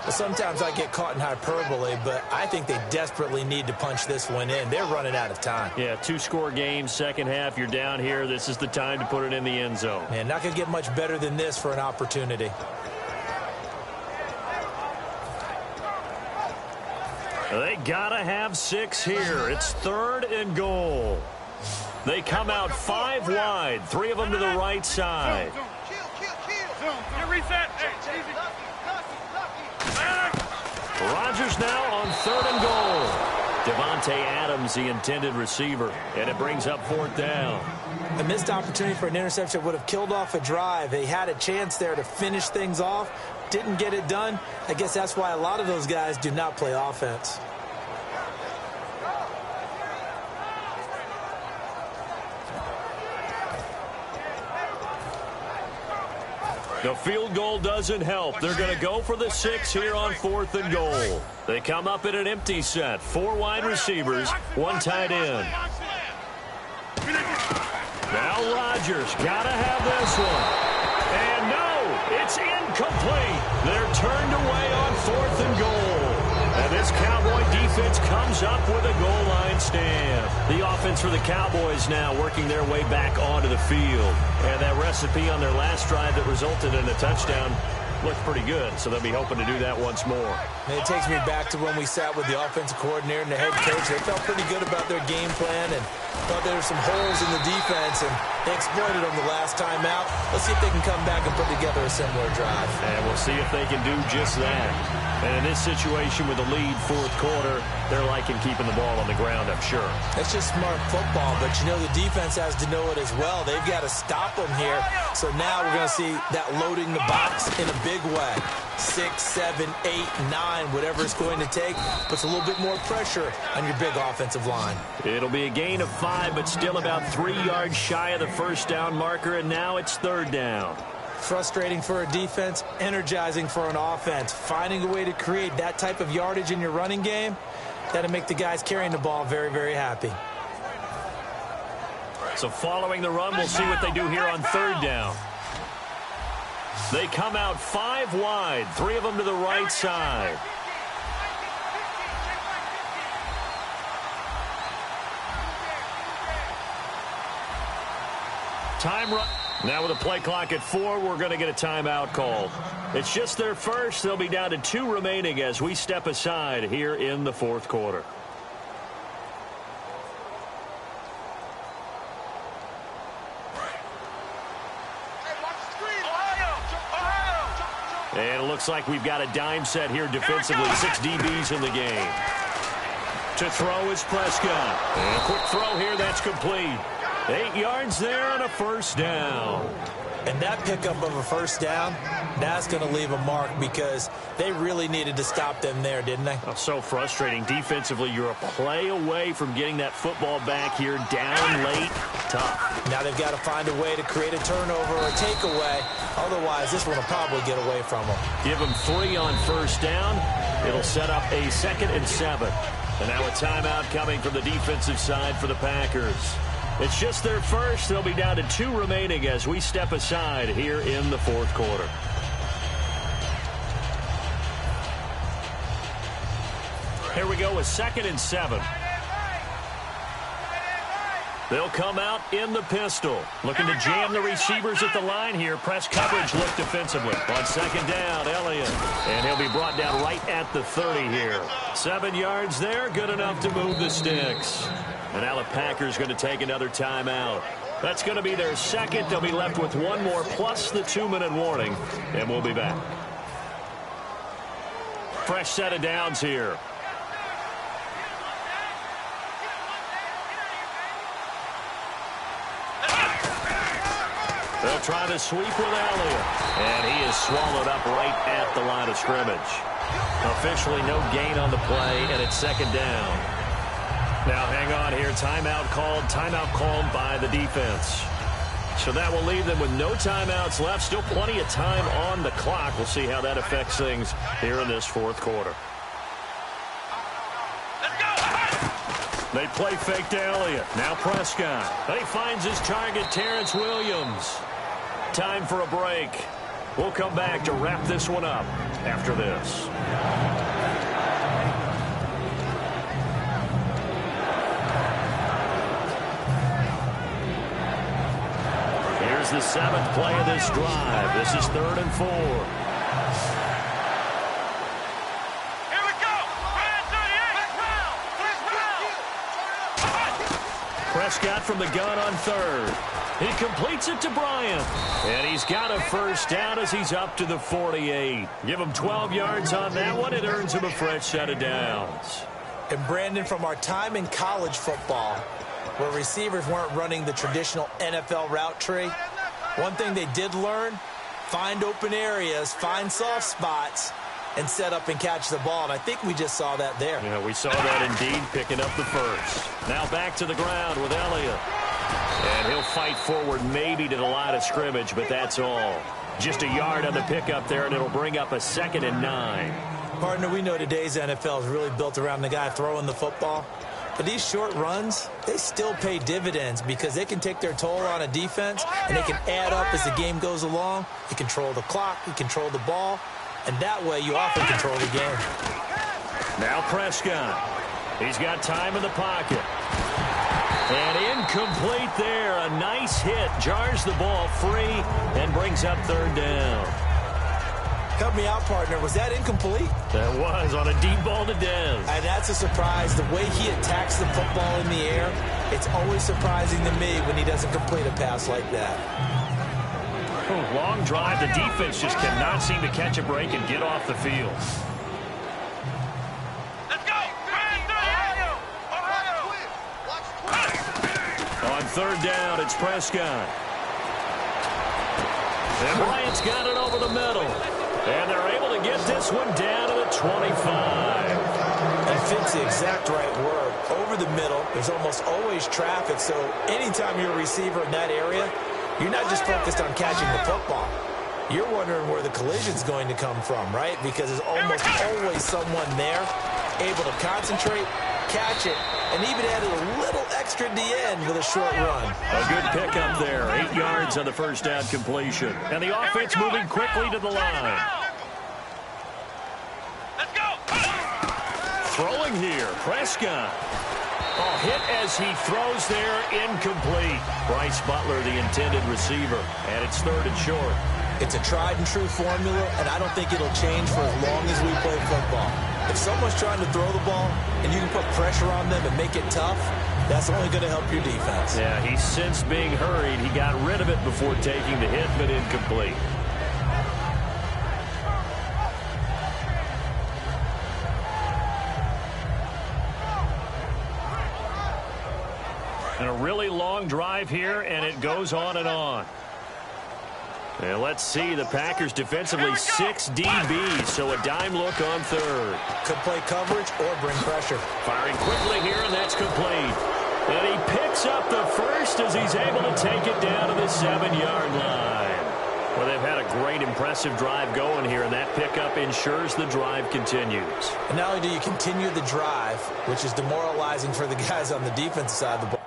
Well, sometimes I get caught in hyperbole, but I think they desperately need to punch this one in. They're running out of time. Yeah, 2-score game, second half, you're down here. This is the time to put it in the end zone. Man, not going to get much better than this for an opportunity. They gotta have 6 here. It's 3rd and goal. They come out 5 wide, 3 of them to the right side. Get reset. Rodgers now on 3rd and goal. Devontae Adams, the intended receiver, and it brings up 4th down. A missed opportunity for an interception would have killed off a drive. They had a chance there to finish things off. Didn't get it done. I guess that's why a lot of those guys do not play offense. The field goal doesn't help. They're going to go for the 6 here on 4th and goal. They come up in an empty set. 4 wide receivers, 1 tight end. Now Rodgers got to have this one. And no, it's incomplete. They're turned away on 4th and goal. And this Cowboy defense comes up with a goal line stand. The offense for the Cowboys now working their way back onto the field. And that recipe on their last drive that resulted in a touchdown looked pretty good, so they'll be hoping to do that once more. And it takes me back to when we sat with the offensive coordinator and the head coach. They felt pretty good about their game plan, and Thought there were some holes in the defense, and they exploited them the last time out. Let's see if they can come back and put together a similar drive. And we'll see if they can do just that. And in this situation with the lead fourth quarter, they're liking keeping the ball on the ground, I'm sure. It's just smart football, but you know the defense has to know it as well. They've got to stop them here. So now we're going to see that loading the box in a big way. 6, 7, 8, 9, whatever it's going to take, puts a little bit more pressure on your big offensive line. It'll be a gain of 5, but still about 3 yards shy of the first down marker, and now it's third down. Frustrating for a defense, energizing for an offense. Finding a way to create that type of yardage in your running game, that'll make the guys carrying the ball very, very happy. So following the run, we'll see what they do here on third down. They come out 5 wide, 3 of them to the right side. Time run. Now with a play clock at 4, we're going to get a timeout called. It's just their first. They'll be down to 2 remaining as we step aside here in the fourth quarter. And it looks like we've got a dime set here defensively. 6 DBs in the game. To throw is Prescott. And a quick throw here, that's complete. 8 yards there and a first down. And that pickup of a first down, that's going to leave a mark because they really needed to stop them there, didn't they? Oh, so frustrating. Defensively, you're a play away from getting that football back here. Down late, tough. Now they've got to find a way to create a turnover or a takeaway. Otherwise, this one will probably get away from them. Give them 3 on first down. It'll set up a 2nd and 7. And now a timeout coming from the defensive side for the Packers. It's just their first. They'll be down to 2 remaining as we step aside here in the fourth quarter. Here we go with 2nd and 7. They'll come out in the pistol. Looking to jam the receivers at the line here. Press coverage look defensively. On 2nd down, Elliott. And he'll be brought down right at the 30 here. 7 yards there. Good enough to move the sticks. And now the Packers going to take another timeout. That's going to be their 2nd. They'll be left with 1 more plus the 2-minute warning. And we'll be back. Fresh set of downs here. They'll try to sweep with Elliott. And he is swallowed up right at the line of scrimmage. Officially no gain on the play, and it's 2nd down. Now hang on here. Timeout called by the defense. So that will leave them with no timeouts left. Still plenty of time on the clock. We'll see how that affects things here in this fourth quarter. They play fake to Elliott. Now Prescott. He finds his target, Terrence Williams. Time for a break. We'll come back to wrap this one up after this. Here's the 7th play of this drive. This is 3rd and 4. Here we go. Prescott from the gun on 3rd. He completes it to Bryant. And he's got a first down as he's up to the 48. Give him 12 yards on that one. It earns him a fresh set of downs. And Brandon, from our time in college football, where receivers weren't running the traditional NFL route tree, one thing they did learn, find open areas, find soft spots, and set up and catch the ball. And I think we just saw that there. Yeah, we saw that indeed, picking up the first. Now back to the ground with Elliott. And he'll fight forward maybe to the line of scrimmage, but that's all. Just a yard on the pickup there, and it'll bring up a 2nd and 9. Partner, we know today's NFL is really built around the guy throwing the football. But these short runs, they still pay dividends because they can take their toll on a defense, and they can add up as the game goes along. You control the clock, you control the ball, and that way you often control the game. Now Prescott. He's got time in the pocket. And incomplete there. A nice hit. Jars the ball free and brings up 3rd down. Help me out, partner. Was that incomplete? That was on a deep ball to Dez. And that's a surprise. The way he attacks the football in the air, it's always surprising to me when he doesn't complete a pass like that. Ooh, long drive. The defense just cannot seem to catch a break and get off the field. Let's go! Ohio! On third down, it's Prescott. And Bryant's got it over the middle. And they're able to get this one down to the 25. And fits the exact right word. Over the middle, there's almost always traffic, so anytime you're a receiver in that area, you're not just focused on catching the football. You're wondering where the collision's going to come from, right? Because there's almost always someone there able to concentrate, catch it, and even added a little extra at the end with a short run. A good pickup there. 8 yards on the first down completion. And the offense moving quickly to the line. Let's go! Throwing here, Prescott. Oh, hit as he throws there, incomplete. Bryce Butler, the intended receiver. And it's third and short. It's a tried-and-true formula, and I don't think it'll change for as long as we play football. If someone's trying to throw the ball and you can put pressure on them and make it tough, that's only going to help your defense. Yeah, he sensed being hurried. He got rid of it before taking the hit, but incomplete. And a really long drive here, and it goes on and on. And let's see, the Packers defensively 6 DBs, so a dime look on third. Could play coverage or bring pressure. Firing quickly here, and that's complete. And he picks up the first as he's able to take it down to the 7-yard line. Well, they've had a great, impressive drive going here, and that pickup ensures the drive continues. And not only do you continue the drive, which is demoralizing for the guys on the defensive side of the ball,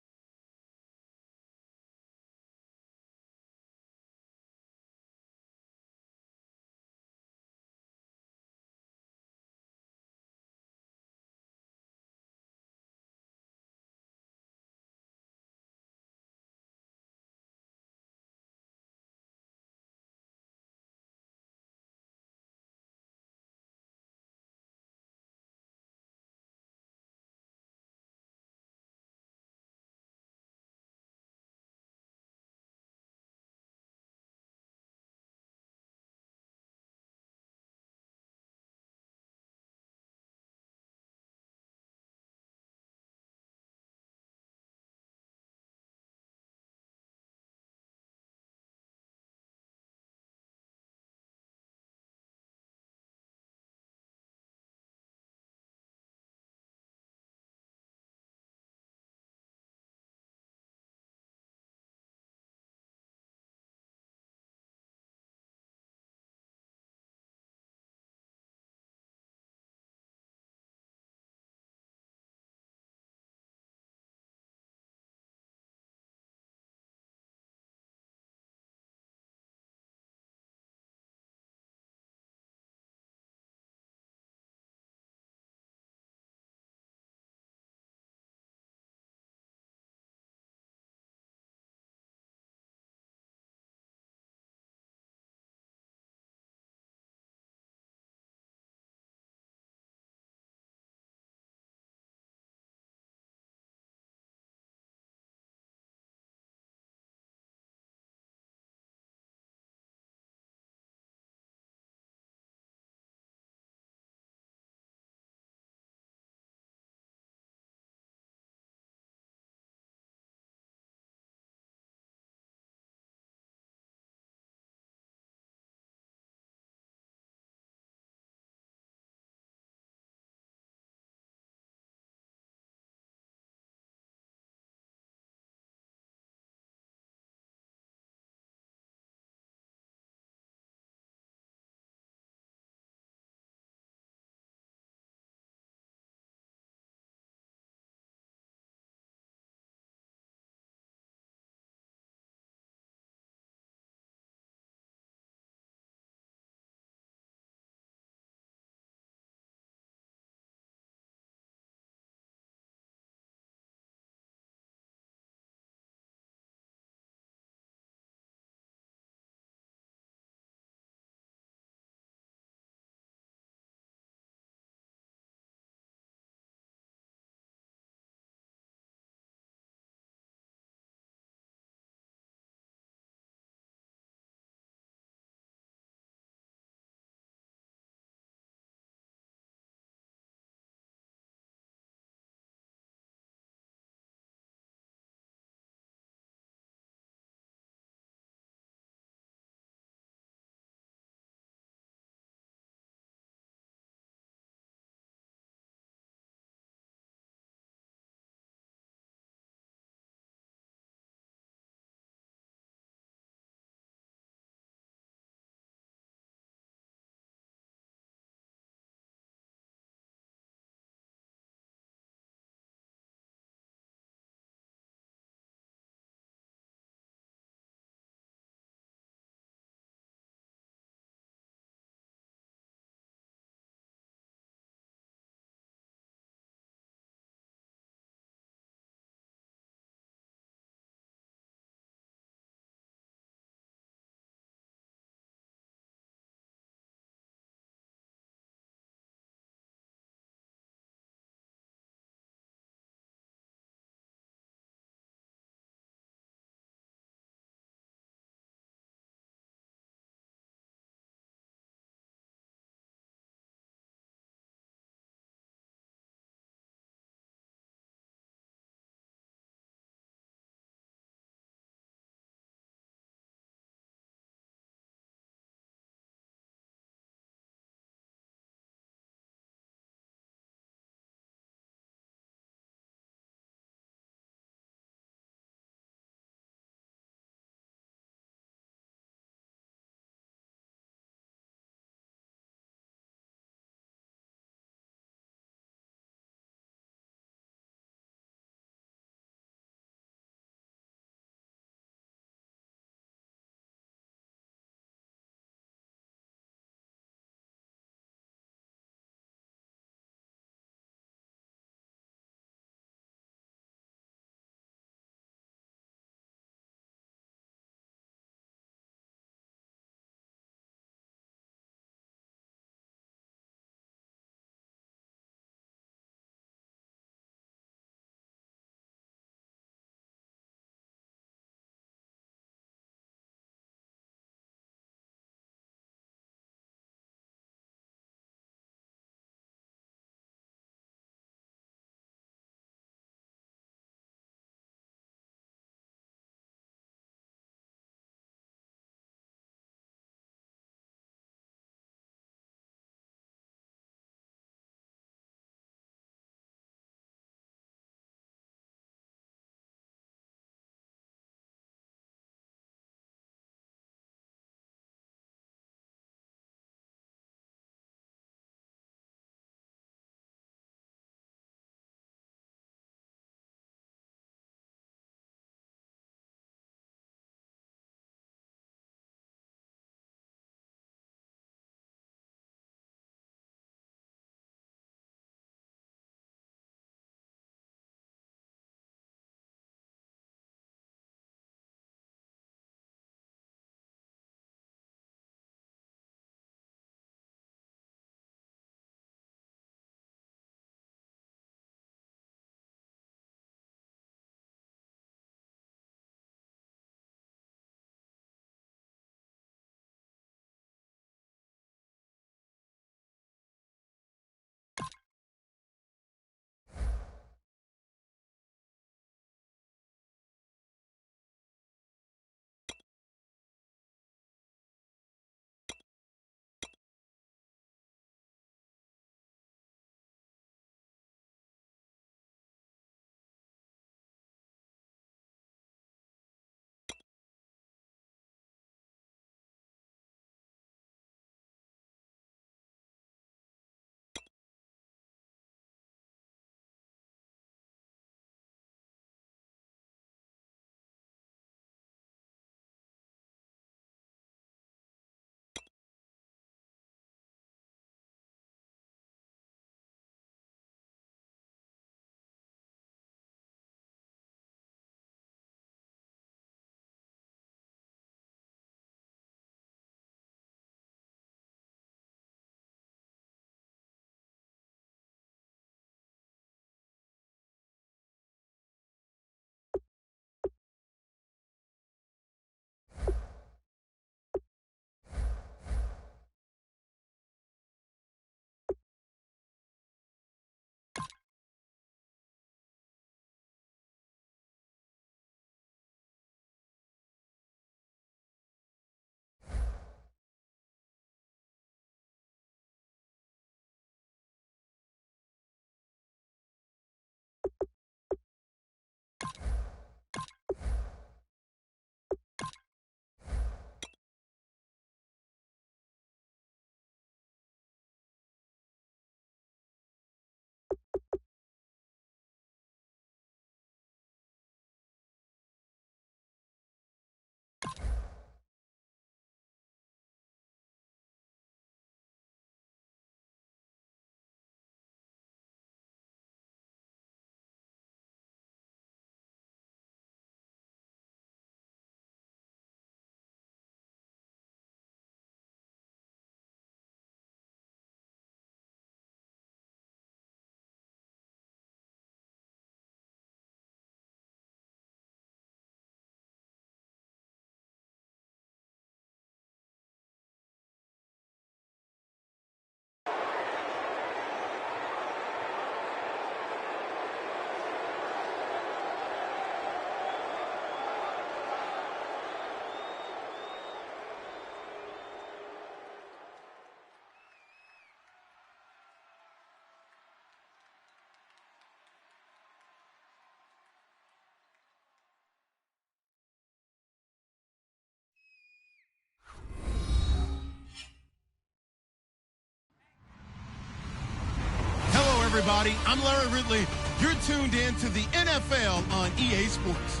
everybody. I'm Larry Ridley. You're tuned in to the NFL on EA Sports.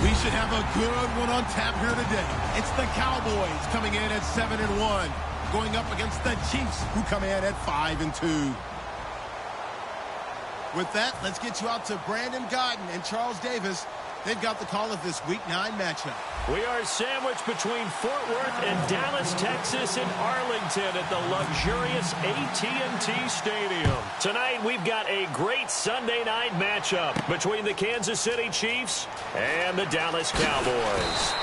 We should have a good one on tap here today. It's the Cowboys coming in at 7-1, going up against the Chiefs, who come in at 5-2. With that, let's get you out to Brandon Godden and Charles Davis. They've got the call of this Week 9 matchup. We are sandwiched between Fort Worth and Dallas, Texas, and Arlington at the luxurious AT&T Stadium. Tonight, we've got a great Sunday night matchup between the Kansas City Chiefs and the Dallas Cowboys.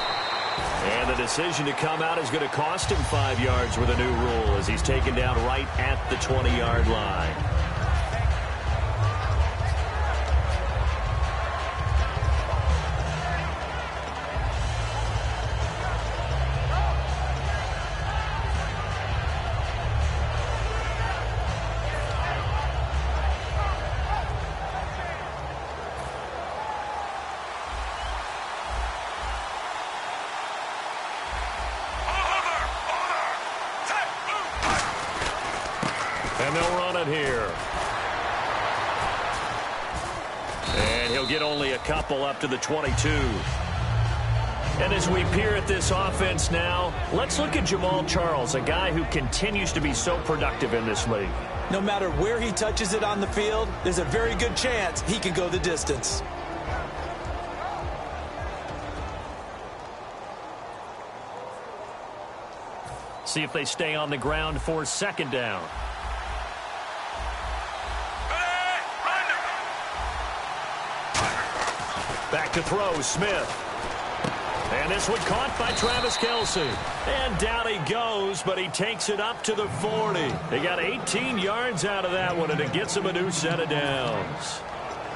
And the decision to come out is going to cost him 5 yards with a new rule as he's taken down right at the 20-yard line. And they'll run it here. And he'll get only a couple up to the 22. And as we peer at this offense now, let's look at Jamal Charles, a guy who continues to be so productive in this league. No matter where he touches it on the field, there's a very good chance he can go the distance. See if they stay on the ground for second down. Back to throw, Smith. And this one caught by Travis Kelce. And down he goes, but he takes it up to the 40. They got 18 yards out of that one, and it gets him a new set of downs.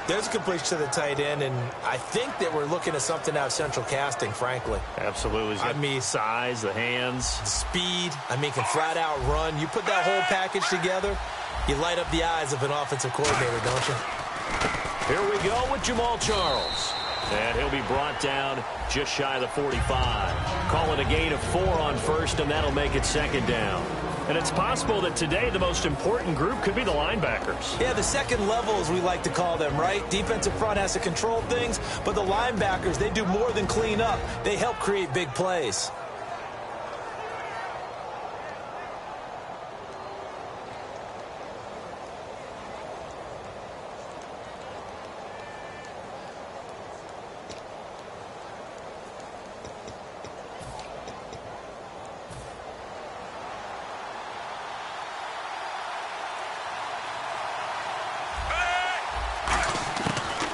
There's a completion to the tight end, and I think that we're looking at something out of central casting, frankly. Absolutely. He's got I mean, size, the hands. Speed. I mean, can flat out run. You put that whole package together, you light up the eyes of an offensive coordinator, don't you? Here we go with Jamal Charles. And he'll be brought down just shy of the 45. Call it a gain of 4 on first, and that'll make it second down. And it's possible that today the most important group could be the linebackers. Yeah, the second level, as we like to call them, right? Defensive front has to control things, but the linebackers, they do more than clean up. They help create big plays.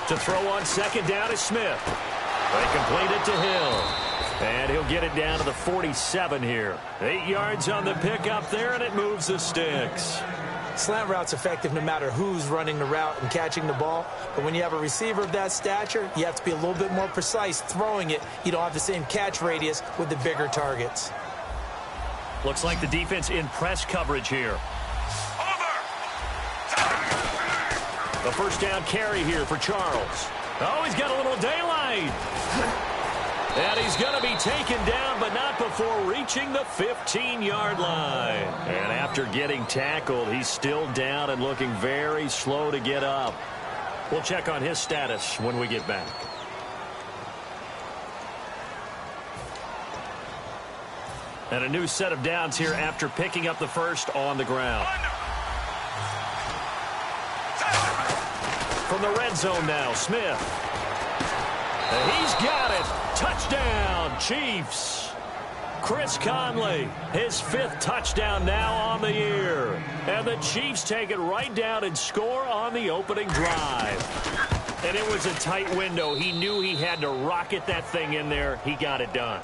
To throw on second down is Smith. They complete it to Hill. And he'll get it down to the 47 here. 8 yards on the pickup there, and it moves the sticks. Slant route's effective no matter who's running the route and catching the ball. But when you have a receiver of that stature, you have to be a little bit more precise throwing it. You don't have the same catch radius with the bigger targets. Looks like the defense in press coverage here. The first down carry here for Charles. Oh, he's got a little daylight. And he's going to be taken down, but not before reaching the 15-yard line. And after getting tackled, he's still down and looking very slow to get up. We'll check on his status when we get back. And a new set of downs here after picking up the first on the ground. From the red zone now, Smith. And he's got it. Touchdown, Chiefs. Chris Conley, his 5th touchdown now on the year. And the Chiefs take it right down and score on the opening drive. And it was a tight window. He knew he had to rocket that thing in there. He got it done.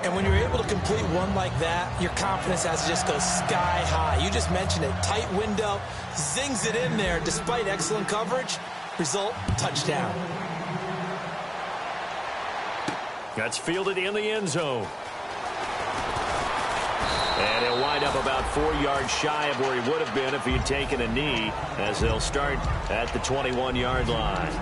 And when you're able to complete one like that, your confidence has to just go sky high. You just mentioned it. Tight window, zings it in there despite excellent coverage. Result, touchdown. That's fielded in the end zone. And he'll wind up about 4 yards shy of where he would have been if he had taken a knee, as they'll start at the 21-yard line.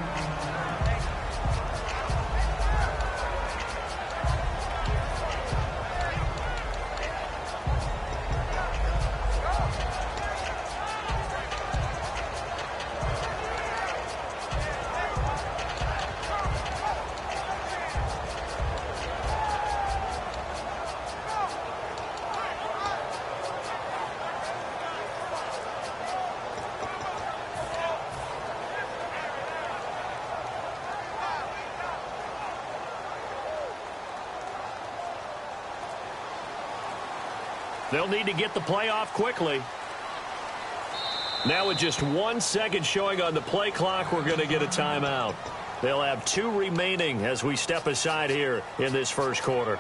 They'll need to get the play off quickly. Now with just 1 second showing on the play clock, we're going to get a timeout. They'll have 2 remaining as we step aside here in this first quarter.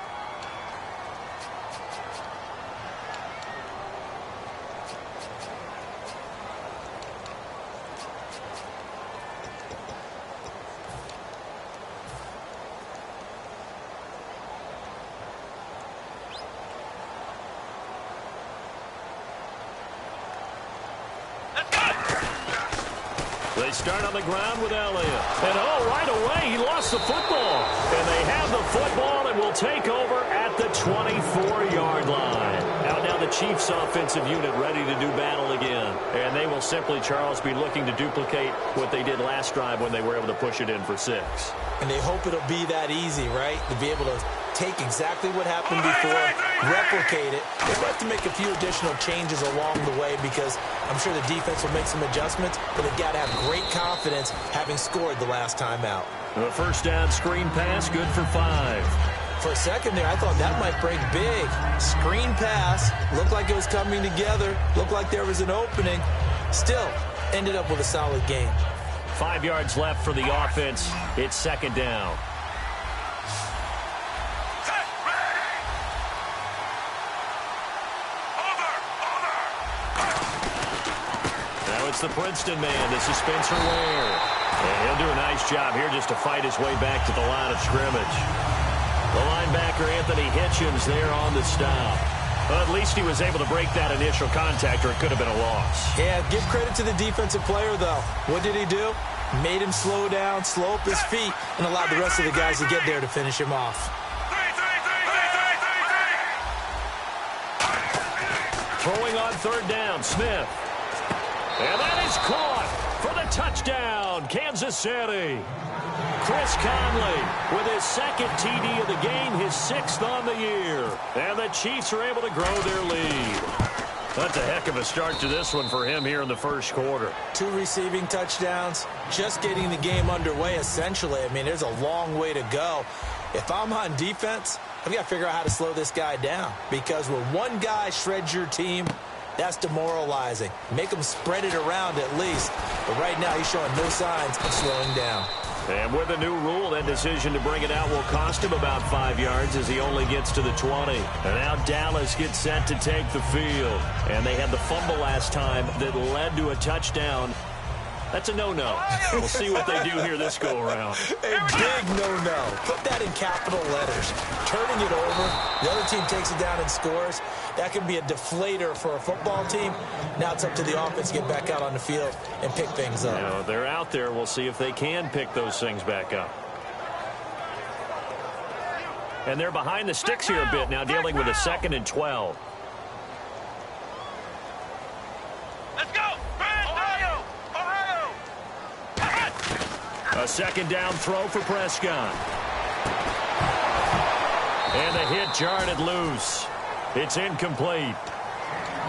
They start on the ground with Elliott. And, right away, he lost the football. And they have the football and will take over at the 24-yard line. Now the Chiefs offensive unit ready to do battle again. And they will simply, Charles, be looking to duplicate what they did last drive when they were able to push it in for 6. And they hope it'll be that easy, right? To be able to take exactly what happened before, replicate it. They'll have to make a few additional changes along the way because I'm sure the defense will make some adjustments, but they've got to have great confidence having scored the last time out. The first down screen pass, good for 5. For a second there, I thought that might break big. Screen pass, looked like it was coming together, looked like there was an opening. Still, ended up with a solid game. 5 yards left for the offense. It's second down. Now it's the Princeton man. This is Spencer Ware. And he'll do a nice job here just to fight his way back to the line of scrimmage. The linebacker, Anthony Hitchens, there on the stop. Well, at least he was able to break that initial contact, or it could have been a loss. Yeah, give credit to the defensive player, though. What did he do? Made him slow down, slow up his feet, and allowed the rest of the guys to get there to finish him off. Throwing on third down, Smith. And that is caught for the touchdown, Kansas City. Chris Conley with his second TD of the game, his 6th on the year. And the Chiefs are able to grow their lead. That's a heck of a start to this one for him here in the first quarter. 2 receiving touchdowns, just getting the game underway, essentially. I mean, there's a long way to go. If I'm on defense, I've got to figure out how to slow this guy down. Because when one guy shreds your team, that's demoralizing. Make him spread it around at least. But right now, he's showing no signs of slowing down. And with the new rule, that decision to bring it out will cost him about 5 yards as he only gets to the 20. And now Dallas gets set to take the field. And they had the fumble last time that led to a touchdown. That's a no-no. We'll see what they do here this go-around. A big no-no. Put that in capital letters. Turning it over, the other team takes it down and scores. That can be a deflator for a football team. Now it's up to the offense to get back out on the field and pick things up. You know, they're out there. We'll see if they can pick those things back up. And they're behind the sticks here a bit now, dealing with a 2nd and 12. Let's go! Ohio! A second down throw for Prescott. And the hit jarred it loose. It's incomplete.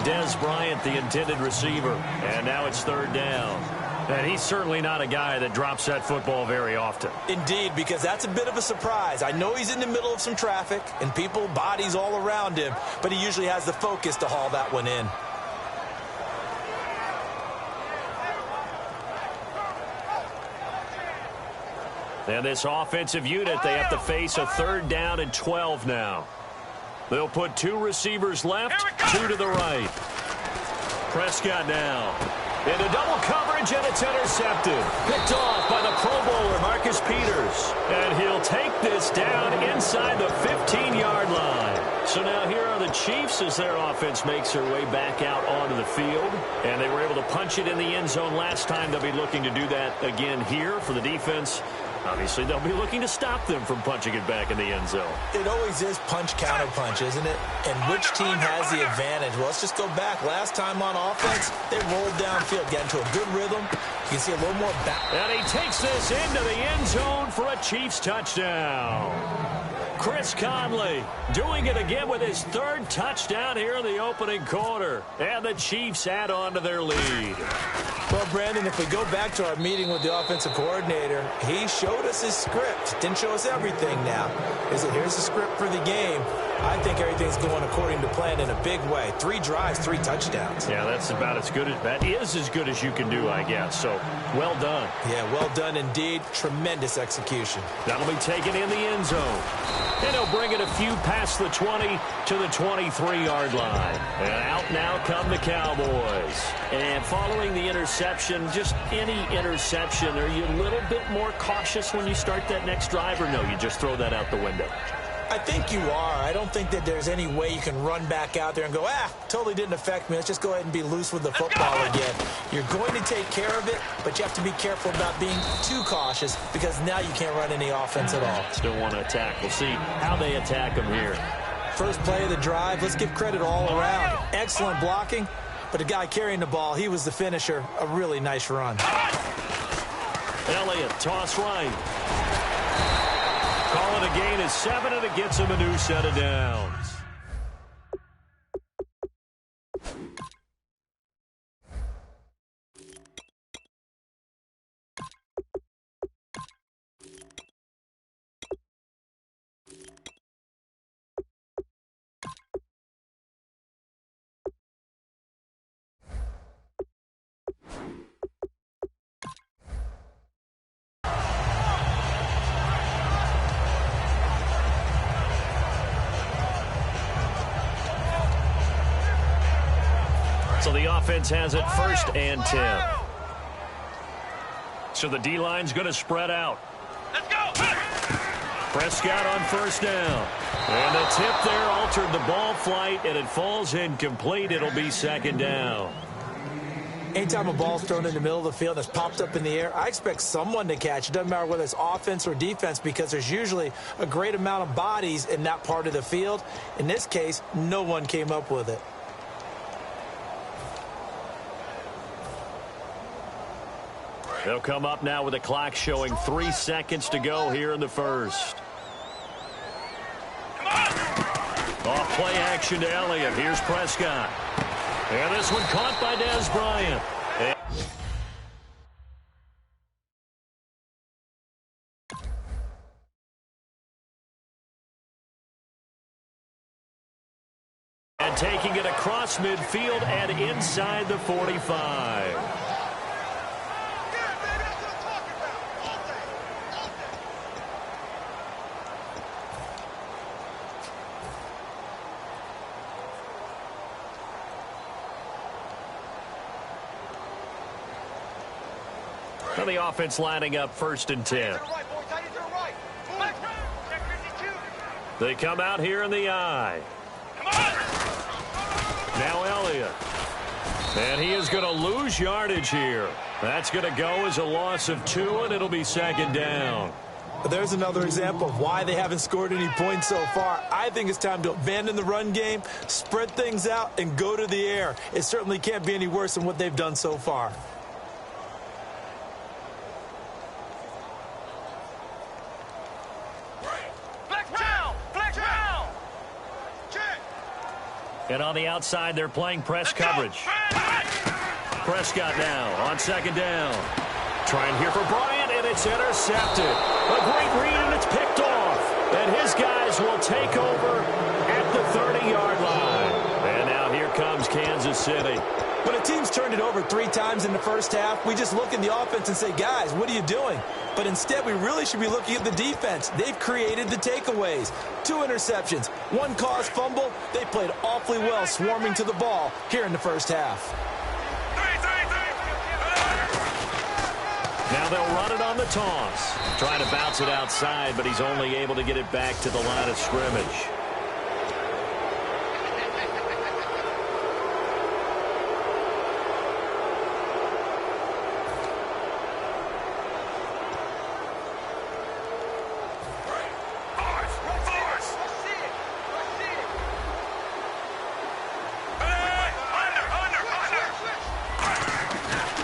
Dez Bryant, the intended receiver. And now it's third down. And he's certainly not a guy that drops that football very often. Indeed, because that's a bit of a surprise. I know he's in the middle of some traffic and people, bodies all around him, but he usually has the focus to haul that one in. And this offensive unit, they have to face a 3rd down and 12 now. They'll put 2 receivers left, 2 to the right. Prescott now. Into double coverage, and it's intercepted. Picked off by the Pro Bowler, Marcus Peters. And he'll take this down inside the 15-yard line. So now here are the Chiefs as their offense makes their way back out onto the field. And they were able to punch it in the end zone last time. They'll be looking to do that again here for the defense. Obviously, they'll be looking to stop them from punching it back in the end zone. It always is punch-counter-punch, isn't it? And which team has the advantage? Well, let's just go back. Last time on offense, they rolled downfield, got into a good rhythm. You can see a little more back. And he takes this into the end zone for a Chiefs touchdown. Chris Conley doing it again with his 3rd touchdown here in the opening quarter. And the Chiefs add on to their lead. Well, Brandon, if we go back to our meeting with the offensive coordinator, he showed us his script. Didn't show us everything now. He said, here's the script for the game. I think everything's going according to plan in a big way. 3 drives, 3 touchdowns. Yeah, that's about as good as that is as good as you can do, I guess. So, well done. Yeah, well done indeed. Tremendous execution. That'll be taken in the end zone. And he'll bring it a few past the 20 to the 23-yard line. And out now come the Cowboys. And following the interception, just any interception, are you a little bit more cautious when you start that next drive, or no, you just throw that out the window? I think you are. I don't think that there's any way you can run back out there and go, totally didn't affect me. Let's just go ahead and be loose with the football again. You're going to take care of it, but you have to be careful about being too cautious because now you can't run any offense at all. Still want to attack. We'll see how they attack them here. First play of the drive, let's give credit all around. Excellent blocking, but the guy carrying the ball, he was the finisher. A really nice run. Elliott, toss right. Call it a gain of 7, and it gets him a new set of downs. So the offense has it 1st and 10. So the D-line's going to spread out. Let's go. Prescott on 1st down. And the tip there altered the ball flight, and it falls incomplete. It'll be 2nd down. Anytime a ball's thrown in the middle of the field and it's popped up in the air, I expect someone to catch. It doesn't matter whether it's offense or defense because there's usually a great amount of bodies in that part of the field. In this case, no one came up with it. They'll come up now with the clock showing 3 seconds to go here in the first. Off play action to Elliott. Here's Prescott. And this one caught by Dez Bryant. And taking it across midfield and inside the 45. The offense lining up 1st and 10. They come out here in the I. Now Elliott. And he is going to lose yardage here. That's going to go as a loss of 2, and it'll be 2nd down. There's another example of why they haven't scored any points so far. I think it's time to abandon the run game, spread things out, and go to the air. It certainly can't be any worse than what they've done so far. And on the outside, they're playing press coverage. Prescott now on 2nd down. Trying here for Bryant, and it's intercepted. A great read, and it's picked off. And his guys will take over at the 30-yard line. And now here comes Kansas City. When a team's turned it over 3 times in the first half, we just look at the offense and say, guys, what are you doing? But instead, we really should be looking at the defense. They've created the takeaways. 2 interceptions, 1 caused fumble. They played awfully well swarming to the ball here in the first half. Now they'll run it on the toss. Trying to bounce it outside, but he's only able to get it back to the line of scrimmage.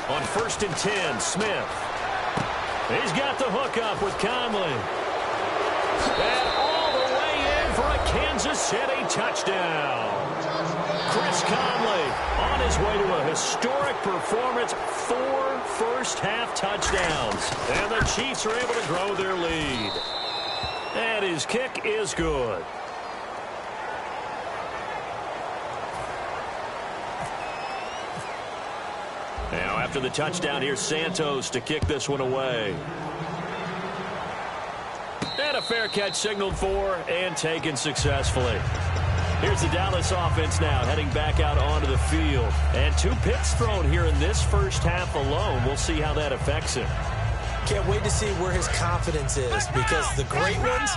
On 1st and 10, Smith. He's got the hook up with Conley. And all the way in for a Kansas City touchdown. Chris Conley on his way to a historic performance. 4 first-half touchdowns. And the Chiefs are able to grow their lead. And his kick is good. Now after the touchdown, here's Santos to kick this one away. And a fair catch signaled for and taken successfully. Here's the Dallas offense now heading back out onto the field. And 2 picks thrown here in this first half alone. We'll see how that affects him. Can't wait to see where his confidence is, because the great ones,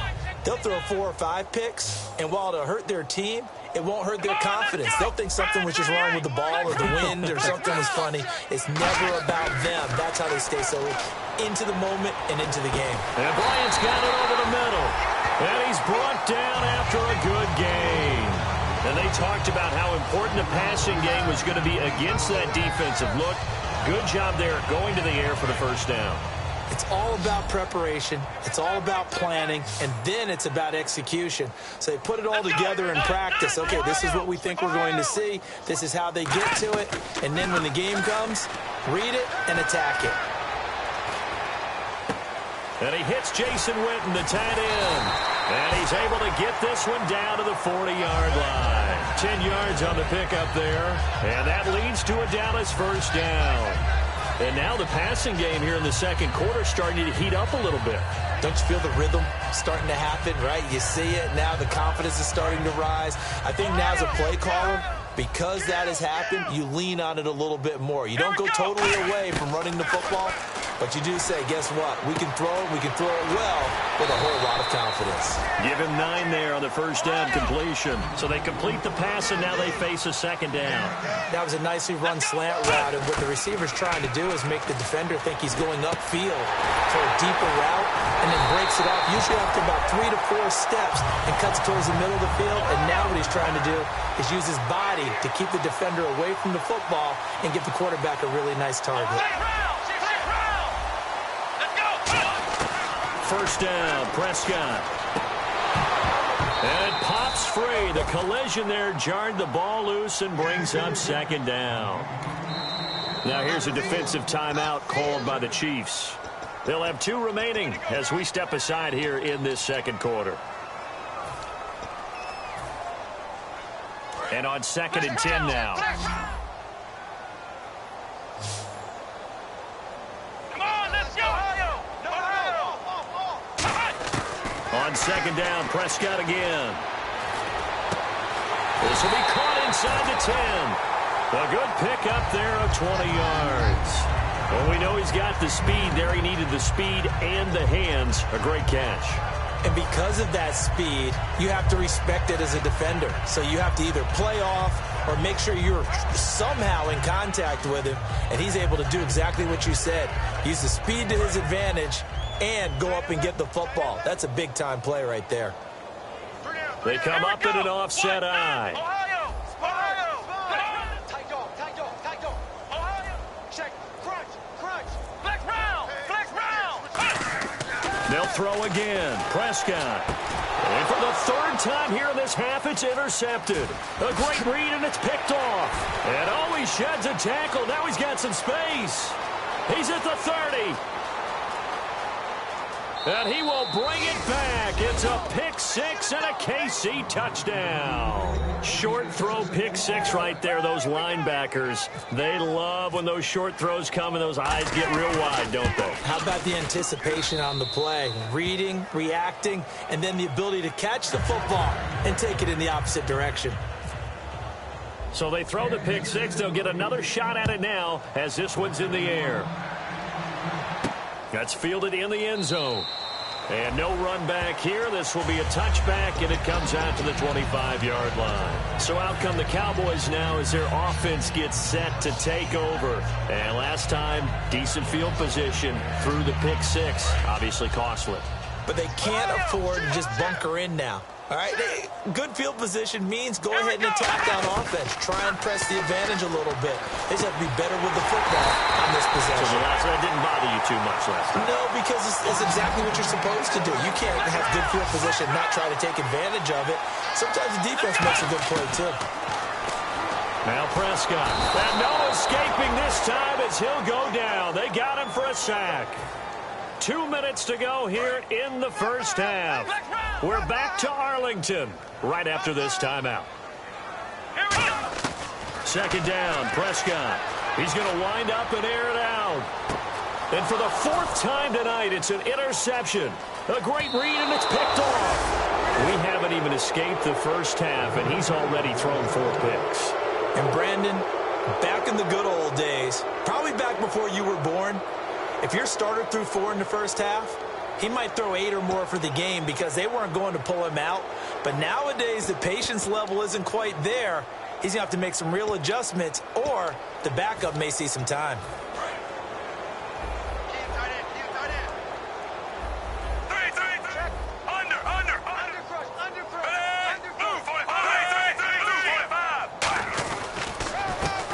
they'll throw 4 or 5 picks, and while it'll hurt their team, it won't hurt their confidence. They'll think something was just wrong with the ball or the wind or something was funny. It's never about them. That's how they stay so into the moment and into the game. And Bryant's got it over the middle. And he's brought down after a good gain. And they talked about how important the passing game was going to be against that defensive look. Good job there going to the air for the first down. It's all about preparation. It's all about planning. And then it's about execution. So they put it all together in practice. Okay, this is what we think we're going to see. This is how they get to it. And then when the game comes, read it and attack it. And he hits Jason Witten, the tight end. And he's able to get this one down to the 40-yard line. 10 yards on the pickup there. And that leads to a Dallas first down. And now the passing game here in the second quarter starting to heat up a little bit. Don't you feel the rhythm starting to happen, right? You see it. Now the confidence is starting to rise. I think now as a play caller, because that has happened, you lean on it a little bit more. You don't go totally away from running the football, but you do say, guess what? We can throw it. We can throw it well with a whole lot of confidence. Give him 9 there on the first down completion. So they complete the pass, and now they face a second down. That was a nicely run slant route, and what the receiver's trying to do is make the defender think he's going upfield for a deeper route, and then breaks it off, usually after about 3 to 4 steps, and cuts towards the middle of the field. And now what he's trying to do is use his body to keep the defender away from the football and give the quarterback a really nice target. First down, Prescott. And it pops free. The collision there jarred the ball loose and brings up second down. Now here's a defensive timeout called by the Chiefs. They'll have 2 remaining as we step aside here in this second quarter. And on 2nd and 10 now. Come on, let's go. On 2nd down, Prescott again. This will be caught inside the 10. A good pick up there of 20 yards. Well, we know he's got the speed there. He needed the speed and the hands. A great catch. And because of that speed, you have to respect it as a defender. So you have to either play off or make sure you're somehow in contact with him, and he's able to do exactly what you said. Use the speed to his advantage and go up and get the football. That's a big-time play right there. They come up in an offset eye. Tight dog. Check. Crunch. Flex round. They'll throw again. Prescott. And for the 3rd time here in this half, it's intercepted. A great read, and it's picked off. And always sheds a tackle. Now he's got some space. He's at the 30. And he will bring it back. It's a pick 6 and a KC touchdown. Short throw pick 6 right there. Those linebackers, they love when those short throws come and those eyes get real wide, don't they? How about the anticipation on the play? Reading, reacting, and then the ability to catch the football and take it in the opposite direction. So they throw the pick 6. They'll get another shot at it now as this one's in the air. That's fielded in the end zone. And no run back here. This will be a touchback, and it comes out to the 25-yard line. So out come the Cowboys now as their offense gets set to take over. And last time, decent field position through the pick 6. Obviously costly. But they can't afford to just bunker in now. All right, good field position means go ahead and attack on offense. Try and press the advantage a little bit. They just have to be better with the football on this possession. So that didn't bother you too much last time? No, because it's exactly what you're supposed to do. You can't have good field position and not try to take advantage of it. Sometimes the defense makes a good play, too. Now Prescott. And no escaping this time as he'll go down. They got him for a sack. 2 minutes to go here in the first half. We're back to Arlington right after this timeout. Second down, Prescott. He's going to wind up and air it out. And for the fourth time tonight, it's an interception. A great read, and it's picked off. We haven't even escaped the first half, and he's already thrown 4 picks. And Brandon, back in the good old days, probably back before you were born, if your starter threw 4 in the first half, he might throw 8 or more for the game because they weren't going to pull him out. But nowadays, the patience level isn't quite there. He's going to have to make some real adjustments, or the backup may see some time.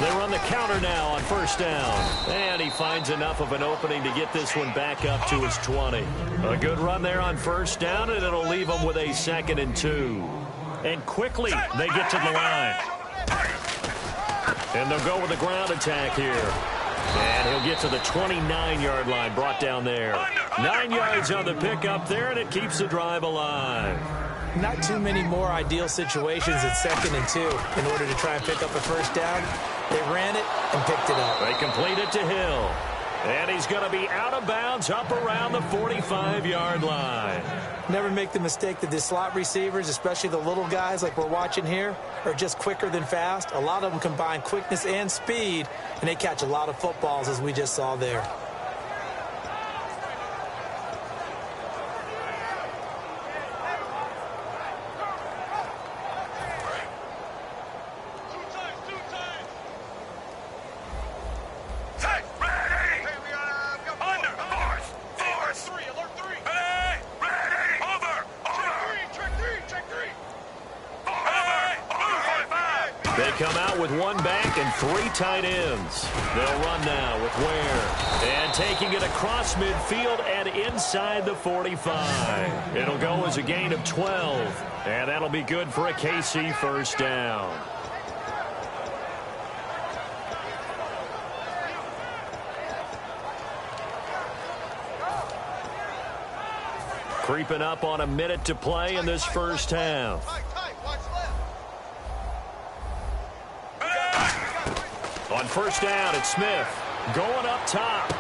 They run the counter now on first down. And he finds enough of an opening to get this one back up to his 20. A good run there on first down, and it'll leave him with a 2nd and 2. And quickly, they get to the line. And they'll go with the ground attack here. And he'll get to the 29-yard line, brought down there. 9 yards on the pickup there, and it keeps the drive alive. Not too many more ideal situations at 2nd and 2 in order to try and pick up a first down. They ran it and picked it up. They complete it to Hill. And he's going to be out of bounds up around the 45-yard line. Never make the mistake that the slot receivers, especially the little guys like we're watching here, are just quicker than fast. A lot of them combine quickness and speed, and they catch a lot of footballs, as we just saw there. They come out with 1 back and 3 tight ends. They'll run now with Ware. And taking it across midfield and inside the 45. It'll go as a gain of 12. And that'll be good for a KC first down. Creeping up on a minute to play in this first half. On first down, it's Smith going up top.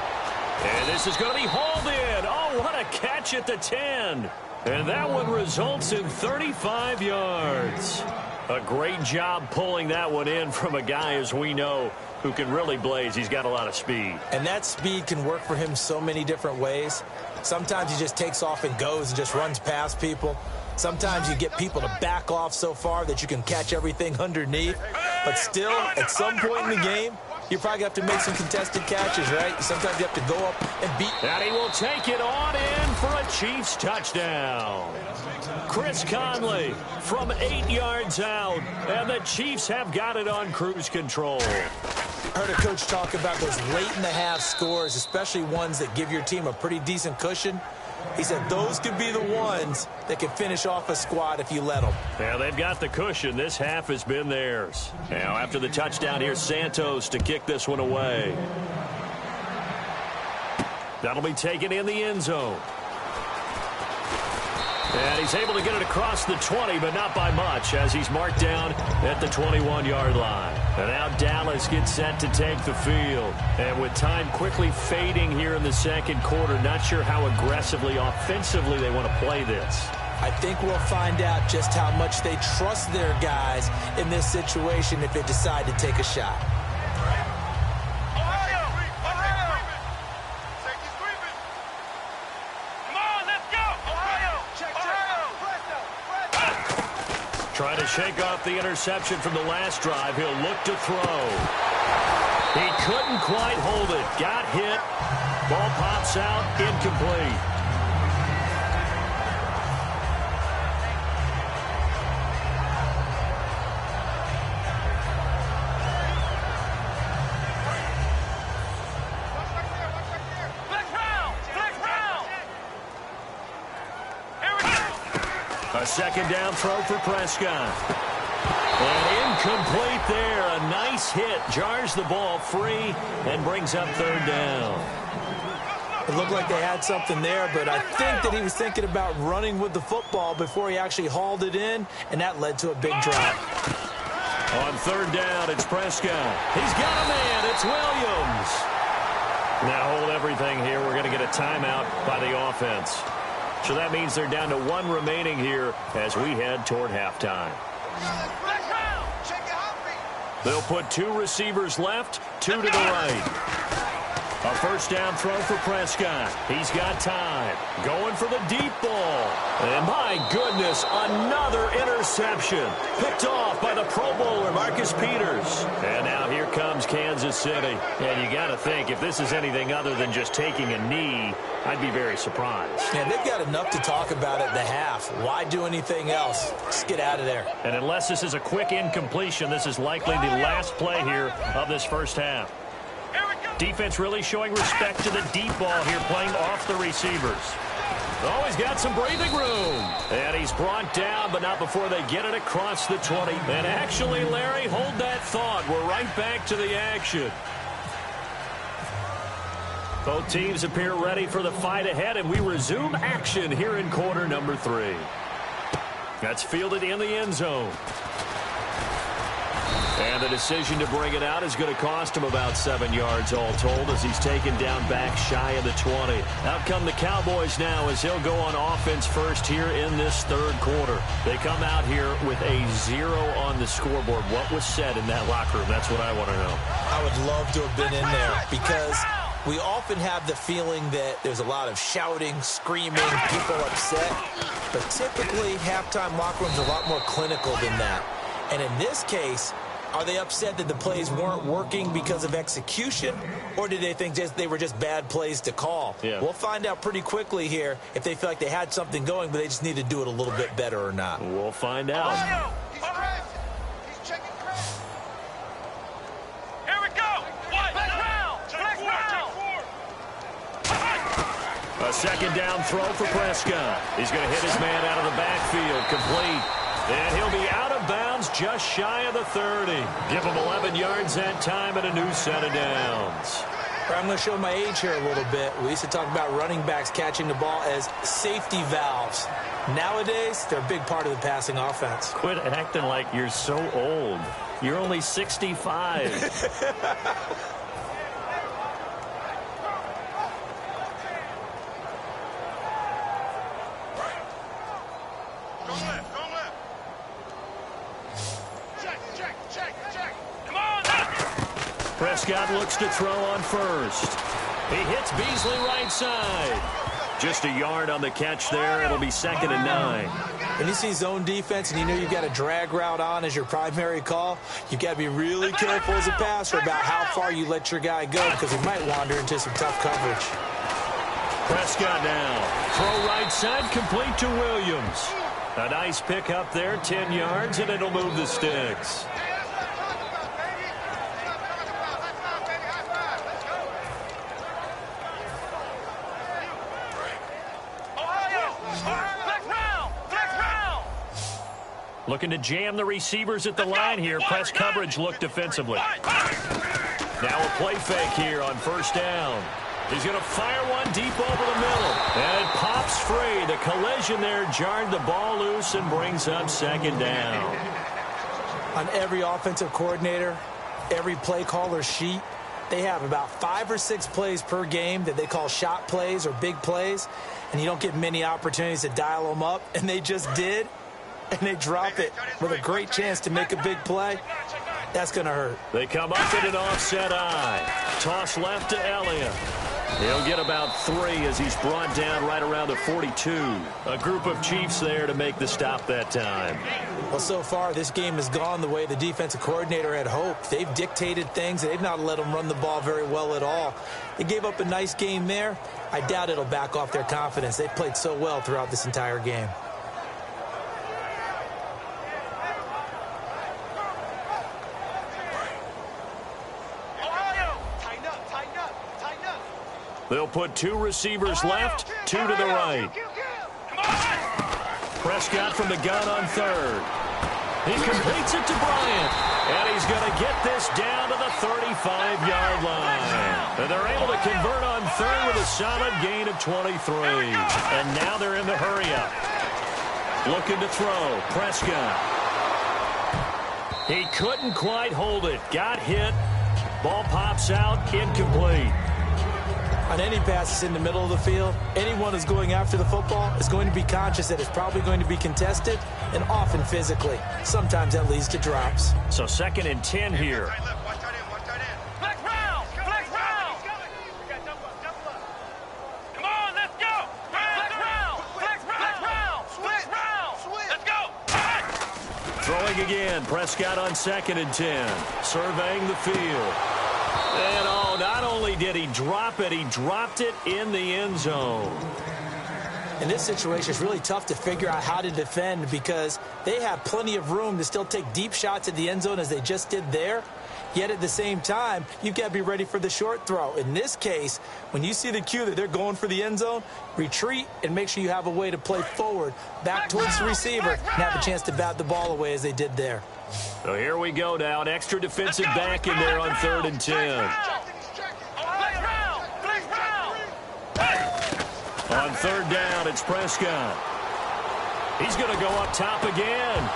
And this is going to be hauled in. Oh, what a catch at the 10. And that one results in 35 yards. A great job pulling that one in from a guy, as we know, who can really blaze. He's got a lot of speed. And that speed can work for him so many different ways. Sometimes he just takes off and goes and just runs past people. Sometimes you get people to back off so far that you can catch everything underneath. But still, at some point in the game, you probably have to make some contested catches, right? Sometimes you have to go up and beat. And he will take it on in for a Chiefs touchdown. Chris Conley from 8 yards out. And the Chiefs have got it on cruise control. I heard a coach talk about those late-in-the-half scores, especially ones that give your team a pretty decent cushion. He said those could be the ones that can finish off a squad if you let them. Yeah, they've got the cushion. This half has been theirs. Now, after the touchdown, here's Santos to kick this one away. That'll be taken in the end zone. And he's able to get it across the 20, but not by much, as he's marked down at the 21-yard line. And now Dallas gets set to take the field. And with time quickly fading here in the second quarter, not sure how aggressively, offensively they want to play this. I think we'll find out just how much they trust their guys in this situation if they decide to take a shot. Trying to shake off the interception from the last drive. He'll look to throw. He couldn't quite hold it. Got hit. Ball pops out. Incomplete. A second down throw for Prescott. And incomplete there. A nice hit. Jars the ball free and brings up third down. It looked like they had something there, but I think that he was thinking about running with the football before he actually hauled it in, and that led to a big drop. On third down, it's Prescott. He's got a man. It's Williams. Now hold everything here. We're going to get a timeout by the offense. So that means they're down to 1 remaining here as we head toward halftime. They'll put 2 receivers left, 2 to the right. A first down throw for Prescott. He's got time. Going for the deep ball. And my goodness, another interception. Picked off by the Pro Bowler, Marcus Peters. And now here comes Kansas City. And you got to think, if this is anything other than just taking a knee, I'd be very surprised. Yeah, they've got enough to talk about at the half. Why do anything else? Just get out of there. And unless this is a quick incompletion, this is likely the last play here of this first half. Defense really showing respect to the deep ball here, playing off the receivers. Oh, he's got some breathing room. And he's brought down, but not before they get it across the 20. And actually, Larry, hold that thought. We're right back to the action. Both teams appear ready for the fight ahead, and we resume action here in quarter number 3. That's fielded in the end zone. And the decision to bring it out is going to cost him about 7 yards all told as he's taken down back shy of the 20. Out come the Cowboys now as he'll go on offense first here in this third quarter. They come out here with a 0 on the scoreboard. What was said in that locker room? That's what I want to know. I would love to have been in there because we often have the feeling that there's a lot of shouting, screaming, people upset. But typically, halftime locker rooms are a lot more clinical than that. And in this case, are they upset that the plays weren't working because of execution, or did they think they were just bad plays to call? Yeah. We'll find out pretty quickly here if they feel like they had something going, but they just need to do it a little bit better or not. We'll find out. He's checking crash. Here we go. Next round. A second down throw for Prescott. He's going to hit his man out of the backfield, complete. And he'll be out of bounds just shy of the 30. Give him 11 yards that time and a new set of downs. I'm going to show my age here a little bit. We used to talk about running backs catching the ball as safety valves. Nowadays, they're a big part of the passing offense. Quit acting like you're so old. You're only 65. Prescott looks to throw on first. He hits Beasley right side. Just a yard on the catch there. It'll be 2nd and 9. When you see zone defense and you know you've got a drag route on as your primary call, you've got to be really careful as a passer about how far you let your guy go because he might wander into some tough coverage. Prescott now. Throw right side, complete to Williams. A nice pick up there, 10 yards, and it'll move the sticks. Looking to jam the receivers at the line here. Press coverage look defensively. Now a play fake here on first down. He's going to fire one deep over the middle. And it pops free. The collision there jarred the ball loose and brings up 2nd down. On every offensive coordinator, every play caller sheet, they have about 5 or 6 plays per game that they call shot plays or big plays. And you don't get many opportunities to dial them up. And they just did. And they drop it with a great chance to make a big play. That's going to hurt. They come up in an offset eye. Toss left to Elliott. He'll get about 3 as he's brought down right around the 42. A group of Chiefs there to make the stop that time. Well, so far, this game has gone the way the defensive coordinator had hoped. They've dictated things. They've not let them run the ball very well at all. They gave up a nice game there. I doubt it'll back off their confidence. They've played so well throughout this entire game. They'll put 2 receivers left, 2 to the right. Prescott from the gun on third. He completes it to Bryant. And he's going to get this down to the 35-yard line. And they're able to convert on third with a solid gain of 23. And now they're in the hurry-up. Looking to throw. Prescott. He couldn't quite hold it. Got hit. Ball pops out, incomplete. On any passes in the middle of the field, anyone who's going after the football is going to be conscious that it's probably going to be contested and often physically. Sometimes that leads to drops. So 2nd and 10 here. Flex round! Flex round! Come on, let's go! Flex round! Flex round! Flex round! Let's go! Throwing again. Prescott on 2nd and 10. Surveying the field. And oh, not only did he drop it, he dropped it in the end zone. In this situation, it's really tough to figure out how to defend because they have plenty of room to still take deep shots at the end zone as they just did there. Yet at the same time, you've got to be ready for the short throw. In this case, when you see the cue that they're going for the end zone, retreat and make sure you have a way to play forward, back towards the receiver, and have a chance to bat the ball away as they did there. So here we go now. An extra defensive back in there on 3rd and 10. On 3rd down, it's Prescott. He's going to go up top again.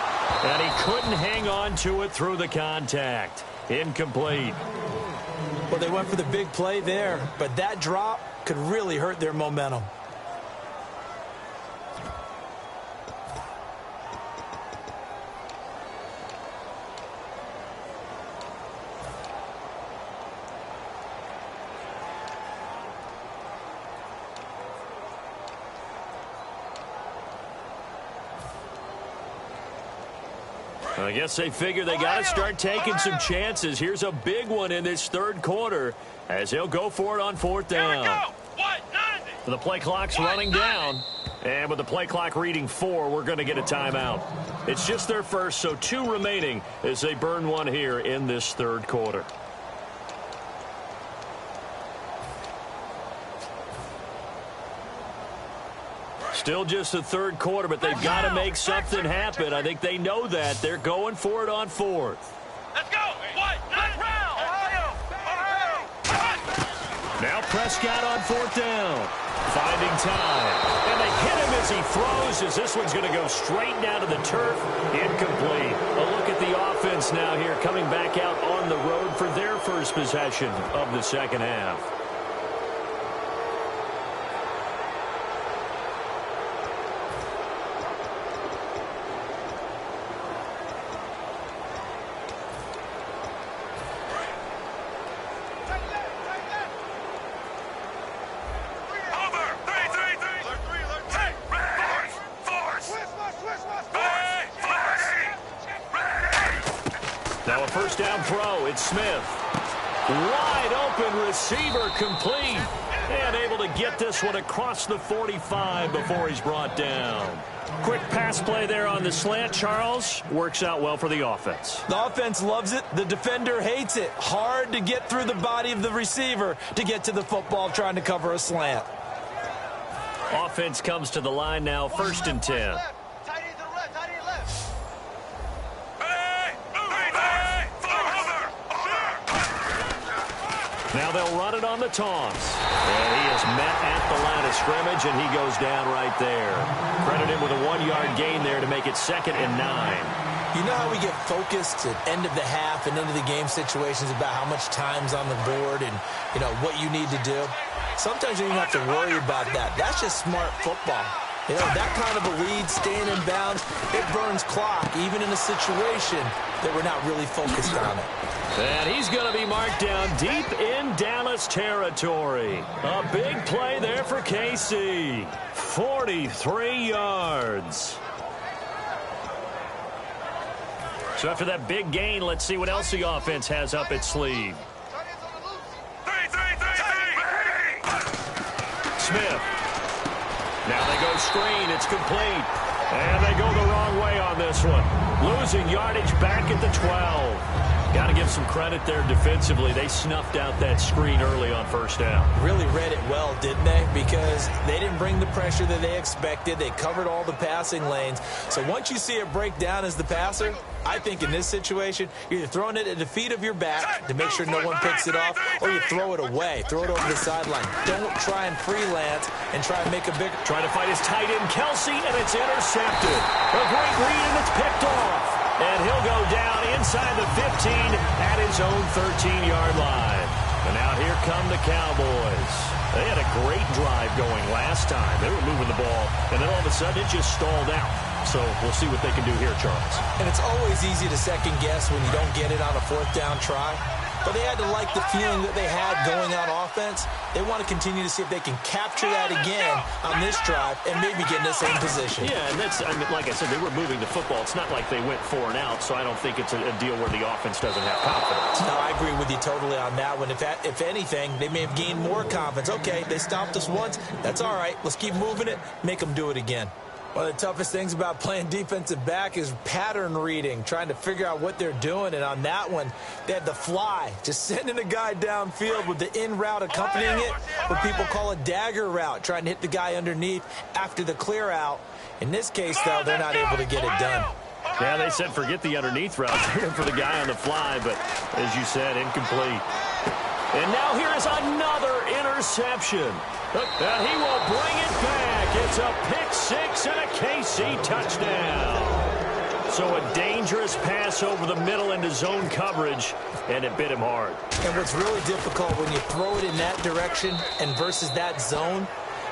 And he couldn't hang on to it through the contact. Incomplete. Well, they went for the big play there, but that drop could really hurt their momentum. I guess they figure they got to start taking some chances. Here's a big one in this 3rd quarter as he'll go for it on 4th down. The play clock's running down. And with the play clock reading 4, we're going to get a timeout. It's just their first, so 2 remaining as they burn one here in this 3rd quarter. Still just the 3rd quarter, but they've got to make something happen. I think they know that. They're going for it on 4th. Let's go! Now Prescott on 4th down. Finding time. And they hit him as he throws, as this one's going to go straight down to the turf. Incomplete. A look at the offense now here, coming back out on the road for their first possession of the 2nd half. Now a 1st down throw. It's Smith. Wide open receiver, complete. And able to get this one across the 45 before he's brought down. Quick pass play there on the slant, Charles. Works out well for the offense. The offense loves it. The defender hates it. Hard to get through the body of the receiver to get to the football trying to cover a slant. Offense comes to the line now, 1st and 10. Now they'll run it on the toss. And he is met at the line of scrimmage, and he goes down right there. Credit him with a 1-yard gain there to make it 2nd and 9. You know how we get focused at end of the half and into the game situations about how much time's on the board and, you know, what you need to do? Sometimes you don't have to worry about that. That's just smart football. You know, that kind of a lead, staying in bounds, it burns clock, even in a situation that we're not really focused on it. And he's going to be marked down deep in Dallas territory. A big play there for KC. 43 yards. So after that big gain, let's see what else the offense has up its sleeve. Smith. Now they go screen. It's complete. And they go the wrong way on this one. Losing yardage back at the 12. Got to give some credit there defensively. They snuffed out that screen early on 1st down. Really read it well, didn't they? Because they didn't bring the pressure that they expected. They covered all the passing lanes. So once you see it break down as the passer, I think in this situation, you're either throwing it at the feet of your back to make sure no one picks it off, or you throw it away. Throw it over the sideline. Don't try and freelance and try and make a big... Trying to fight his tight end, Kelsey, and it's intercepted. A great read, and it's picked off. And he'll go down inside the 15 at his own 13-yard line. And now here come the Cowboys. They had a great drive going last time. They were moving the ball, and then all of a sudden it just stalled out. So we'll see what they can do here, Charles. And it's always easy to second guess when you don't get it on a fourth down try. But they had to like the feeling that they had going on offense. They want to continue to see if they can capture that again on this drive and maybe get in the same position. Yeah, and that's, I mean, like I said, they were moving the football. It's not like they went 4 and out, so I don't think it's a deal where the offense doesn't have confidence. No, I agree with you totally on that one. If anything, they may have gained more confidence. Okay, they stopped us once. That's all right. Let's keep moving it, make them do it again. One of the toughest things about playing defensive back is pattern reading, trying to figure out what they're doing. And on that one, they had the fly, just sending a guy downfield with the in route accompanying it, what people call a dagger route, trying to hit the guy underneath after the clear out. In this case, though, they're not able to get it done. Yeah, they said forget the underneath route for the guy on the fly, but as you said, incomplete. And now here is another interception. And he will bring it back. It's a pick-6 and a KC touchdown. So a dangerous pass over the middle into zone coverage, and it bit him hard. And what's really difficult when you throw it in that direction and versus that zone,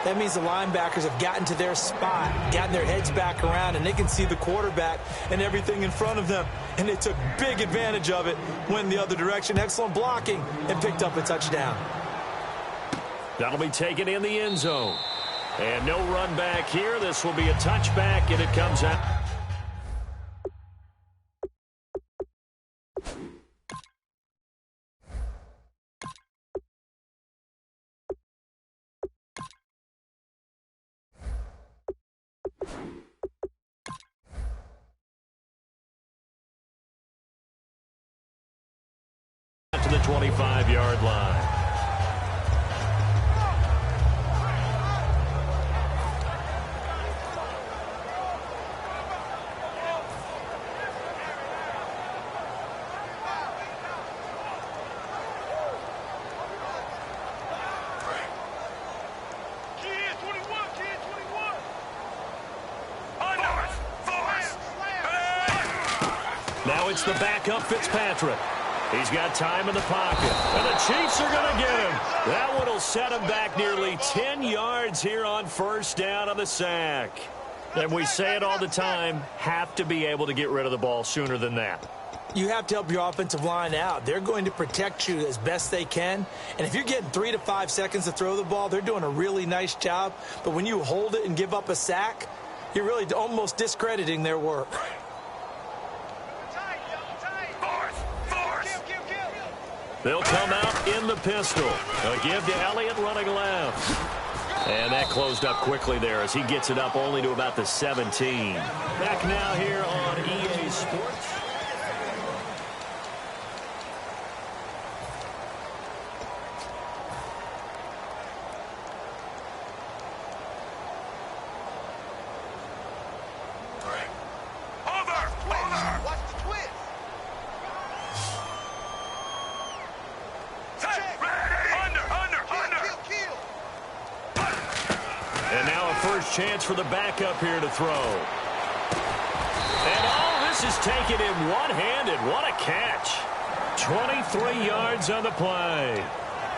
that means the linebackers have gotten to their spot, gotten their heads back around, and they can see the quarterback and everything in front of them. And they took big advantage of it, went the other direction. Excellent blocking, and picked up a touchdown. That'll be taken in the end zone. And no run back here. This will be a touchback, and it comes out. To the 25-yard line. Now it's the backup Fitzpatrick. He's got time in the pocket, and the Chiefs are going to get him. That one will set him back nearly 10 yards here on first down on the sack. And we say it all the time, have to be able to get rid of the ball sooner than that. You have to help your offensive line out. They're going to protect you as best they can. And if you're getting 3 to 5 seconds to throw the ball, they're doing a really nice job. But when you hold it and give up a sack, you're really almost discrediting their work. They'll come out in the pistol. A give to Elliott running left. And that closed up quickly there as he gets it up only to about the 17. Back now here on EA Sports. Chance for the backup here to throw. And all this is taken in one-handed. What a catch. 23 yards on the play.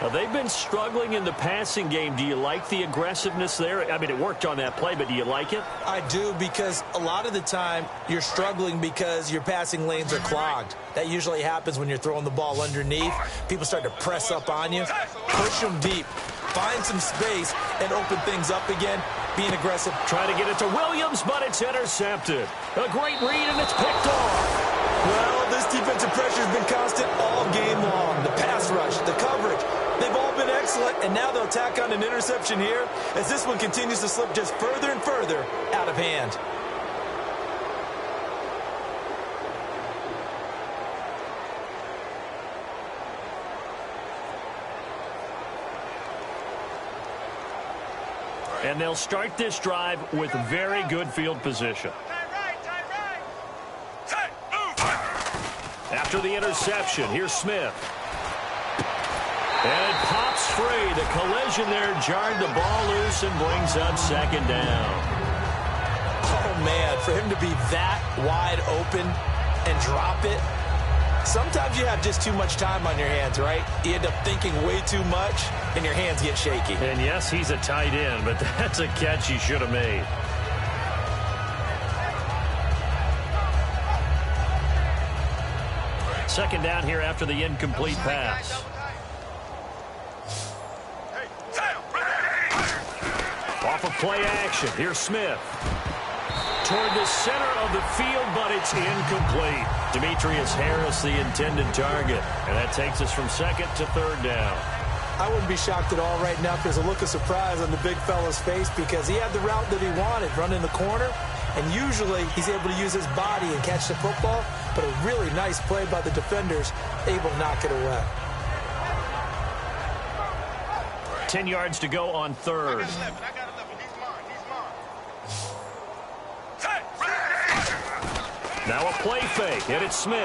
Now, they've been struggling in the passing game. Do you like the aggressiveness there? I mean, it worked on that play, but do you like it? I do, because a lot of the time you're struggling because your passing lanes are clogged. That usually happens when you're throwing the ball underneath. People start to press up on you. Push them deep. Find some space and open things up again. Being aggressive. Trying to get it to Williams, but it's intercepted. A great read, and it's picked off. Well, this defensive pressure has been constant all game long. The pass rush, the coverage, they've all been excellent, and now they'll tack on an interception here as this one continues to slip just further and further out of hand. And they'll start this drive with very good field position. After the interception, here's Smith. And it pops free. The collision there jarred the ball loose and brings up second down. Oh, man, for him to be that wide open and drop it, Sometimes you have just too much time on your hands, right? You end up thinking way too much, and your hands get shaky. And yes, he's a tight end, but that's a catch he should have made. Second down here after the incomplete pass. Off of play action, here's Smith. Toward the center of the field, but it's incomplete. Demetrius Harris, the intended target. And that takes us from second to third down. I wouldn't be shocked at all right now if there's a look of surprise on the big fella's face because he had the route that he wanted, running the corner. And usually he's able to use his body and catch the football, but a really nice play by the defenders, able to knock it away. 10 yards to go on third. Now a play fake, and it's Smith.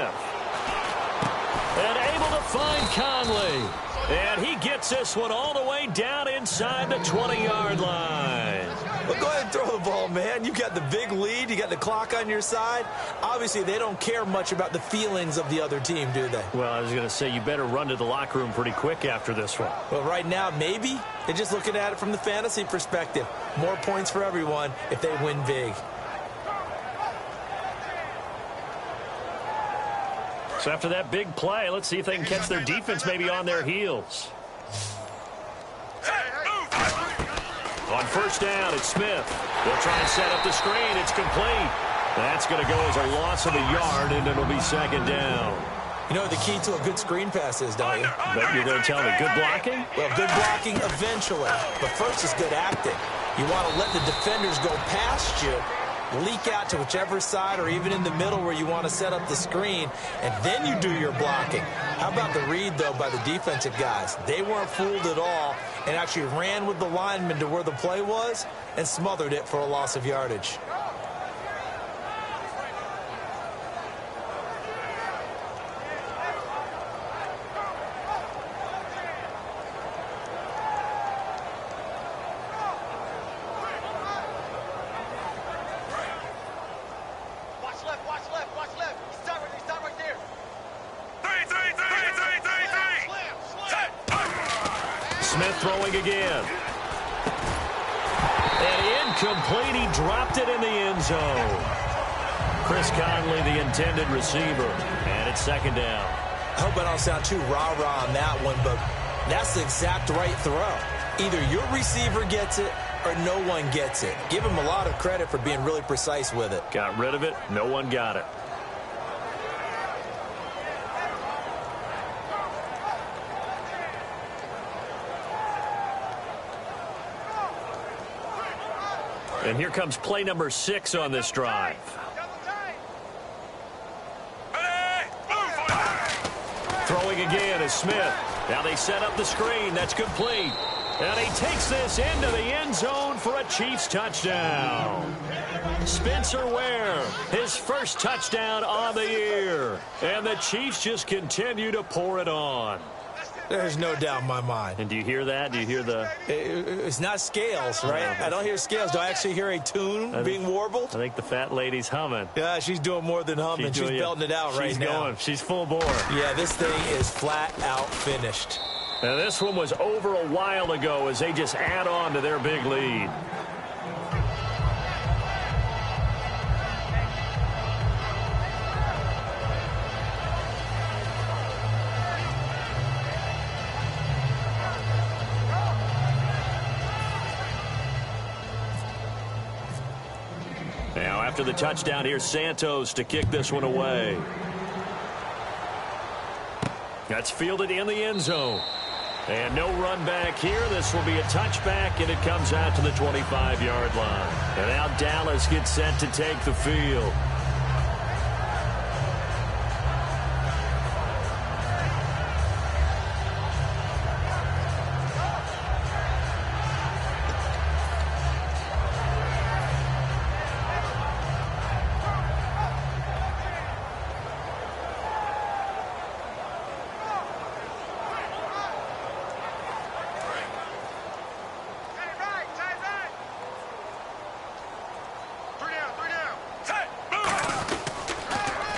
And able to find Conley. And he gets this one all the way down inside the 20-yard line. Well, go ahead and throw the ball, man. You got the big lead. You got the clock on your side. Obviously, they don't care much about the feelings of the other team, do they? Well, I was going to say, you better run to the locker room pretty quick after this one. Well, right now, maybe. They're just looking at it from the fantasy perspective. More points for everyone if they win big. So after that big play, let's see if they can catch their defense maybe on their heels. On first down, it's Smith. They'll try and set up the screen. It's complete. That's going to go as a loss of a yard, and it'll be second down. You know what the key to a good screen pass is, don't you? But you're going to tell me good blocking? Well, good blocking eventually. But first is good acting. You want to let the defenders go past you, leak out to whichever side or even in the middle where you want to set up the screen, and then you do your blocking. How about the read, though, by the defensive guys? They weren't fooled at all and actually ran with the lineman to where the play was and smothered it for a loss of yardage. Smith throwing again. And incomplete. He dropped it in the end zone. Chris Conley, the intended receiver. And it's second down. I hope I don't sound too rah-rah on that one, but that's the exact right throw. Either your receiver gets it or no one gets it. Give him a lot of credit for being really precise with it. Got rid of it. No one got it. And here comes play number 6 on this drive. Throwing again is Smith. Now they set up the screen. That's complete. And he takes this into the end zone for a Chiefs touchdown. Spencer Ware, his first touchdown on the year. And the Chiefs just continue to pour it on. There's no doubt in my mind. And do you hear that? Do you hear the... It's not scales, right? I don't hear scales. Do I actually hear a tune being warbled? I think the fat lady's humming. Yeah, she's doing more than humming. She's belting it out right now. She's going. She's full bore. Yeah, this thing is flat out finished. Now, this one was over a while ago as they just add on to their big lead. Now, after the touchdown, here's Santos to kick this one away. That's fielded in the end zone. And no run back here. This will be a touchback, and it comes out to the 25-yard line. And now Dallas gets set to take the field.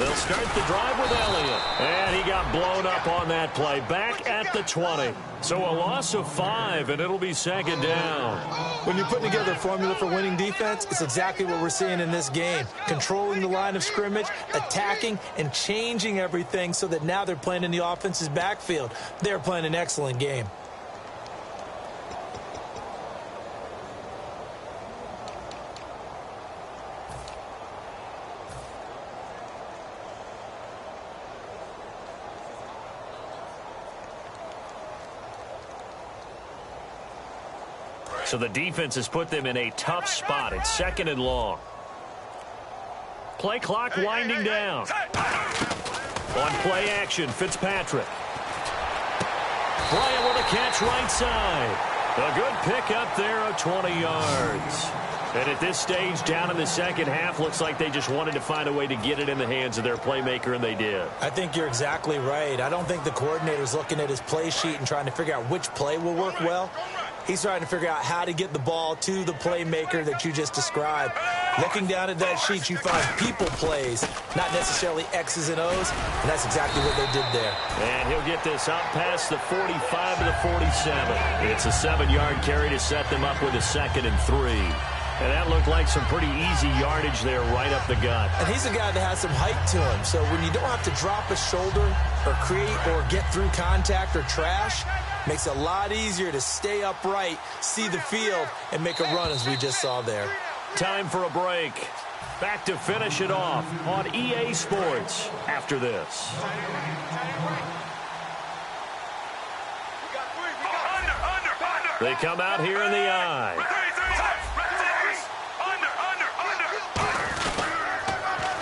They'll start the drive with Elliott. And he got blown up on that play. Back at the 20. So a loss of 5, and it'll be second down. When you're putting together a formula for winning defense, it's exactly what we're seeing in this game. Controlling the line of scrimmage, attacking, and changing everything so that now they're playing in the offense's backfield. They're playing an excellent game. So the defense has put them in a tough spot. It's 2nd and long. Play clock winding down. On play action, Fitzpatrick. Bryant with a catch right side. A good pickup there of 20 yards. And at this stage, down in the second half, looks like they just wanted to find a way to get it in the hands of their playmaker, and they did. I think you're exactly right. I don't think the coordinator's looking at his play sheet and trying to figure out which play will work well. He's trying to figure out how to get the ball to the playmaker that you just described. Looking down at that sheet, you find people plays, not necessarily X's and O's, and that's exactly what they did there. And he'll get this up past the 45 to the 47. It's a 7-yard carry to set them up with a 2nd and 3. And that looked like some pretty easy yardage there right up the gut. And he's a guy that has some height to him, so when you don't have to drop a shoulder or create or get through contact or trash, makes it a lot easier to stay upright, see the field, and make a run as we just saw there. Time for a break. Back to finish it off on EA Sports after this. They come out here in the eye.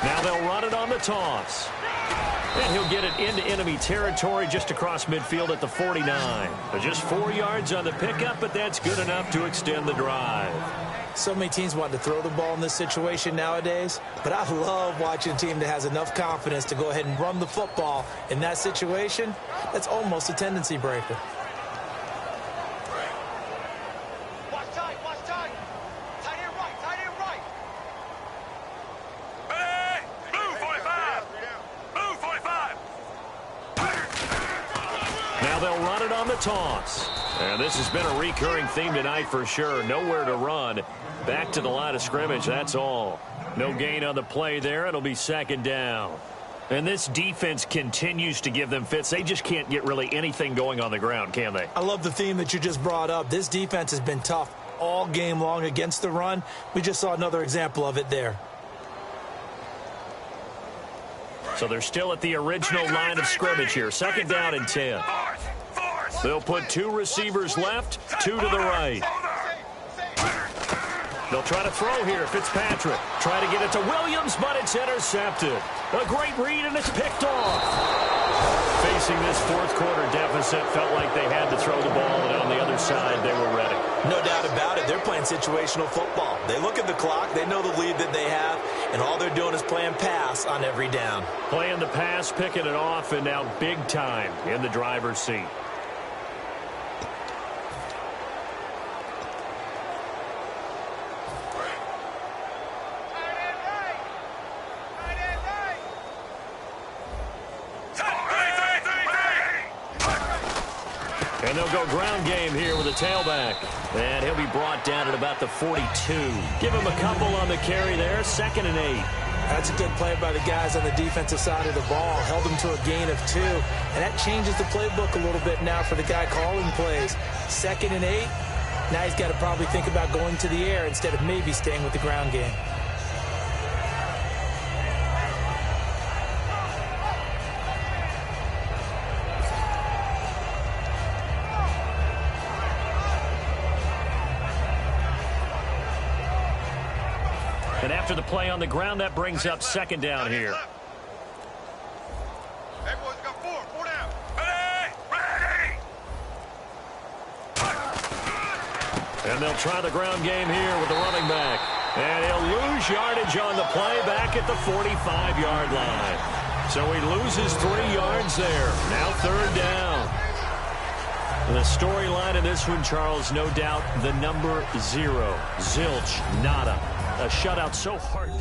Now they'll run it on the toss. And he'll get it into enemy territory just across midfield at the 49. Just 4 yards on the pickup, but that's good enough to extend the drive. So many teams want to throw the ball in this situation nowadays, but I love watching a team that has enough confidence to go ahead and run the football in that situation. That's almost a tendency breaker. Toss. And this has been a recurring theme tonight for sure. Nowhere to run. Back to the line of scrimmage, that's all. No gain on the play there. It'll be 2nd down. And this defense continues to give them fits. They just can't get really anything going on the ground, can they? I love the theme that you just brought up. This defense has been tough all game long against the run. We just saw another example of it there. So they're still at the original line of scrimmage here. 2nd down and 10. They'll put 2 receivers left, 2 to the right. They'll try to throw here. Fitzpatrick try to get it to Williams, but it's intercepted. A great read, and it's picked off. Facing this 4th quarter deficit, felt like they had to throw the ball, and on the other side, they were ready. No doubt about it. They're playing situational football. They look at the clock. They know the lead that they have, and all they're doing is playing pass on every down. Playing the pass, picking it off, and now big time in the driver's seat. And they'll go ground game here with a tailback. And he'll be brought down at about the 42. Give him a couple on the carry there. 2nd and 8. That's a good play by the guys on the defensive side of the ball. Held them to a gain of 2. And that changes the playbook a little bit now for the guy calling plays. 2nd and 8. Now he's got to probably think about going to the air instead of maybe staying with the ground game. And after the play on the ground, that brings up 2nd down here. Everyone's got 4 down. Ready! And they'll try the ground game here with the running back. And he'll lose yardage on the play back at the 45-yard line. So he loses 3 yards there. Now 3rd down. The storyline in this one, Charles, no doubt the number 0. Zilch, nada. A shutout so hard.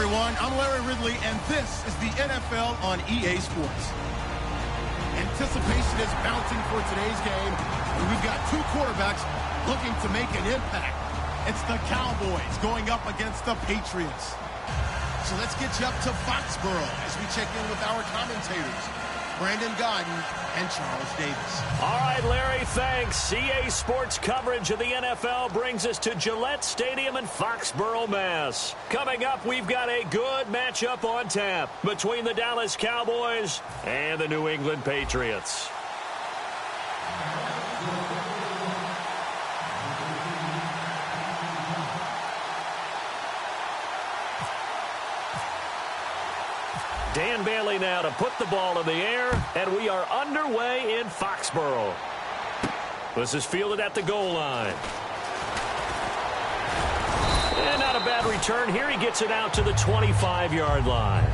everyone. I'm Larry Ridley, and this is the NFL on EA Sports. Anticipation is mounting for today's game, and we've got two quarterbacks looking to make an impact. It's the Cowboys going up against the Patriots. So let's get you up to Foxborough as we check in with our commentators, Brandon Godden and Charles Davis. All right, Larry, thanks. EA Sports coverage of the NFL brings us to Gillette Stadium in Foxborough, Mass. Coming up, we've got a good matchup on tap between the Dallas Cowboys and the New England Patriots. Dan Bailey now to put the ball in the air, and we are underway in Foxborough. This is fielded at the goal line. And not a bad return here. He gets it out to the 25-yard line.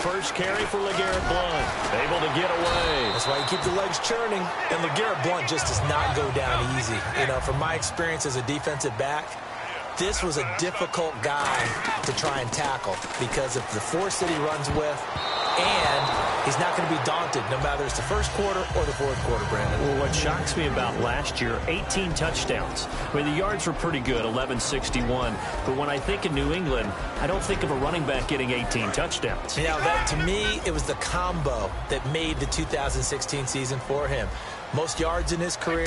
First carry for LeGarrette Blount. Able to get away. That's why you keep the legs churning. And LeGarrette Blount just does not go down easy. You know, from my experience as a defensive back, this was a difficult guy to try and tackle because of the force that he runs with, and he's not going to be daunted no matter it's the first quarter or the fourth quarter, Brandon. Well, what shocks me about last year, 18 touchdowns. I mean, the yards were pretty good, 1161. But when I think of New England, I don't think of a running back getting 18 touchdowns. Yeah, that to me, it was the combo that made the 2016 season for him. Most yards in his career,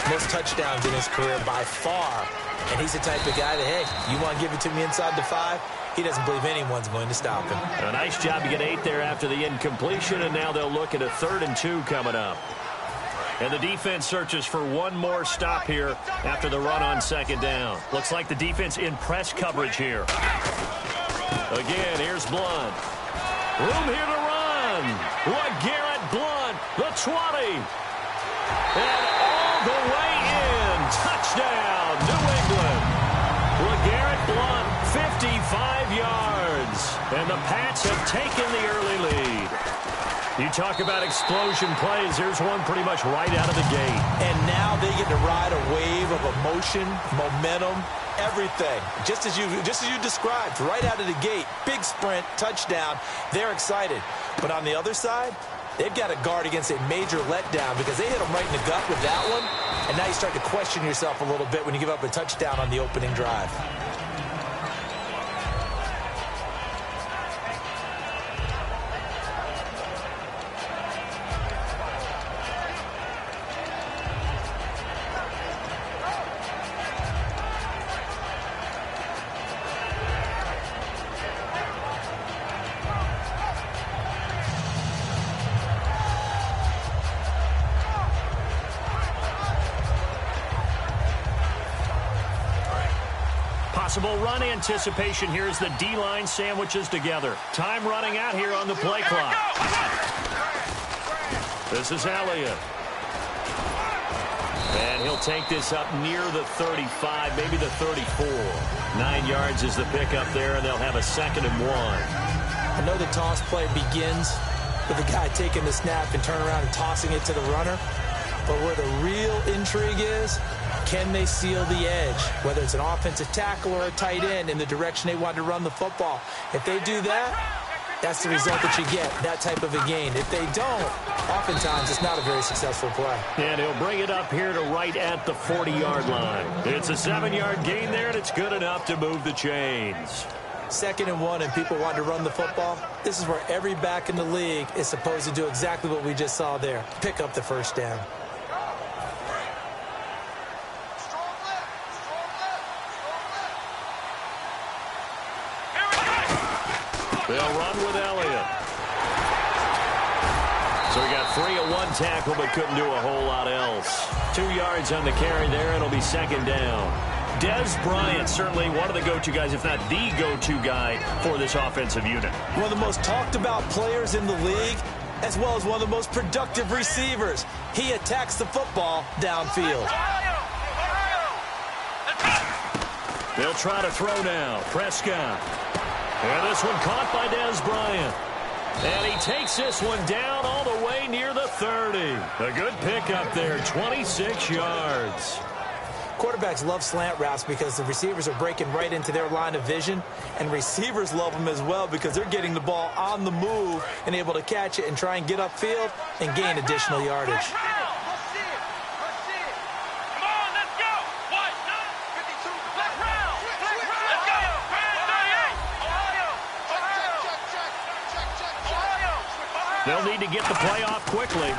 most touchdowns in his career by far. And he's the type of guy that, hey, you want to give it to me inside the 5? He doesn't believe anyone's going to stop him. A nice job to get 8 there after the incompletion, and now they'll look at a 3rd and 2 coming up. And the defense searches for one more stop here after the run on 2nd down. Looks like the defense in press coverage here. Again, here's Blount. Room here to run. LeGarrette Blount, the 20. And all the way in. Touchdown, New England. LeGarrette Blount, 55 yards. And the Pats have taken the early lead. You talk about explosion plays. Here's one pretty much right out of the gate. And now they get to ride a wave of emotion, momentum, everything. Just as you described, right out of the gate. Big sprint, touchdown. They're excited. But on the other side, they've got to guard against a major letdown because they hit them right in the gut with that one. And now you start to question yourself a little bit when you give up a touchdown on the opening drive. Possible run anticipation here as the D-line sandwiches together. Time running out here on the play clock. This is Elliott. And he'll take this up near the 35, maybe the 34. 9 yards is the pickup there, and they'll have a 2nd and 1. I know the toss play begins with the guy taking the snap and turn around and tossing it to the runner. But where the real intrigue is, can they seal the edge, whether it's an offensive tackle or a tight end in the direction they want to run the football? If they do that, that's the result that you get, that type of a gain. If they don't, oftentimes it's not a very successful play. And he'll bring it up here to right at the 40-yard line. It's a 7-yard gain there, and it's good enough to move the chains. 2nd and 1, and people want to run the football. This is where every back in the league is supposed to do exactly what we just saw there, pick up the first down. They'll run with Elliott. So he got 3 at 1 tackle, but couldn't do a whole lot else. 2 yards on the carry there. It'll be 2nd down. Dez Bryant, certainly one of the go-to guys, if not the go-to guy for this offensive unit. One of the most talked about players in the league, as well as one of the most productive receivers. He attacks the football downfield. They'll try to throw now. Prescott. And this one caught by Dez Bryant. And he takes this one down all the way near the 30. A good pickup there, 26 yards. Quarterbacks love slant routes because the receivers are breaking right into their line of vision, and receivers love them as well because they're getting the ball on the move and able to catch it and try and get upfield and gain additional yardage. They'll need to get the play off quickly.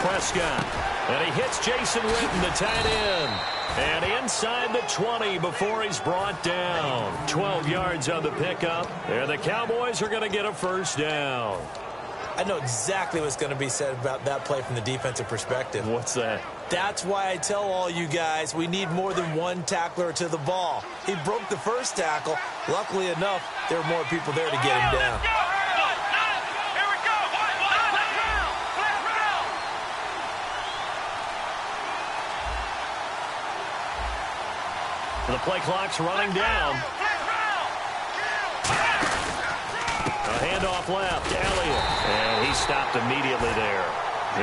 Prescott. And he hits Jason Witten, the tight end. And inside the 20 before he's brought down. 12 yards on the pickup. And the Cowboys are going to get a first down. I know exactly what's going to be said about that play from the defensive perspective. What's that? That's why I tell all you guys we need more than one tackler to the ball. He broke the first tackle. Luckily enough, there were more people there to get him down. The play clock's running down. A handoff left, Elliott. And he stopped immediately there.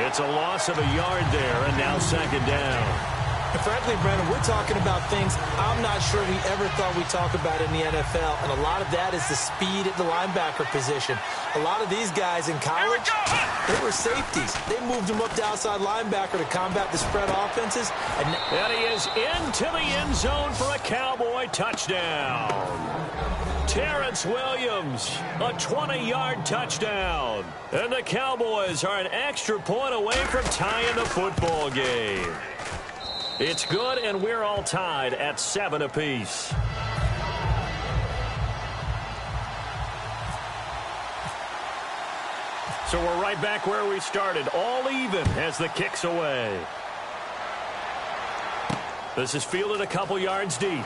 It's a loss of a yard there, and now second down. And frankly, Brennan, we're talking about things I'm not sure we ever thought we'd talk about in the NFL, and a lot of that is the speed at the linebacker position. A lot of these guys in college, they were safeties. They moved them up to outside linebacker to combat the spread offenses. And he is into the end zone for a Cowboy touchdown. Terrence Williams, a 20-yard touchdown. And the Cowboys are an extra point away from tying the football game. It's good, and we're all tied at 7 apiece. So we're right back where we started, all even as the kick's away. This is fielded a couple yards deep.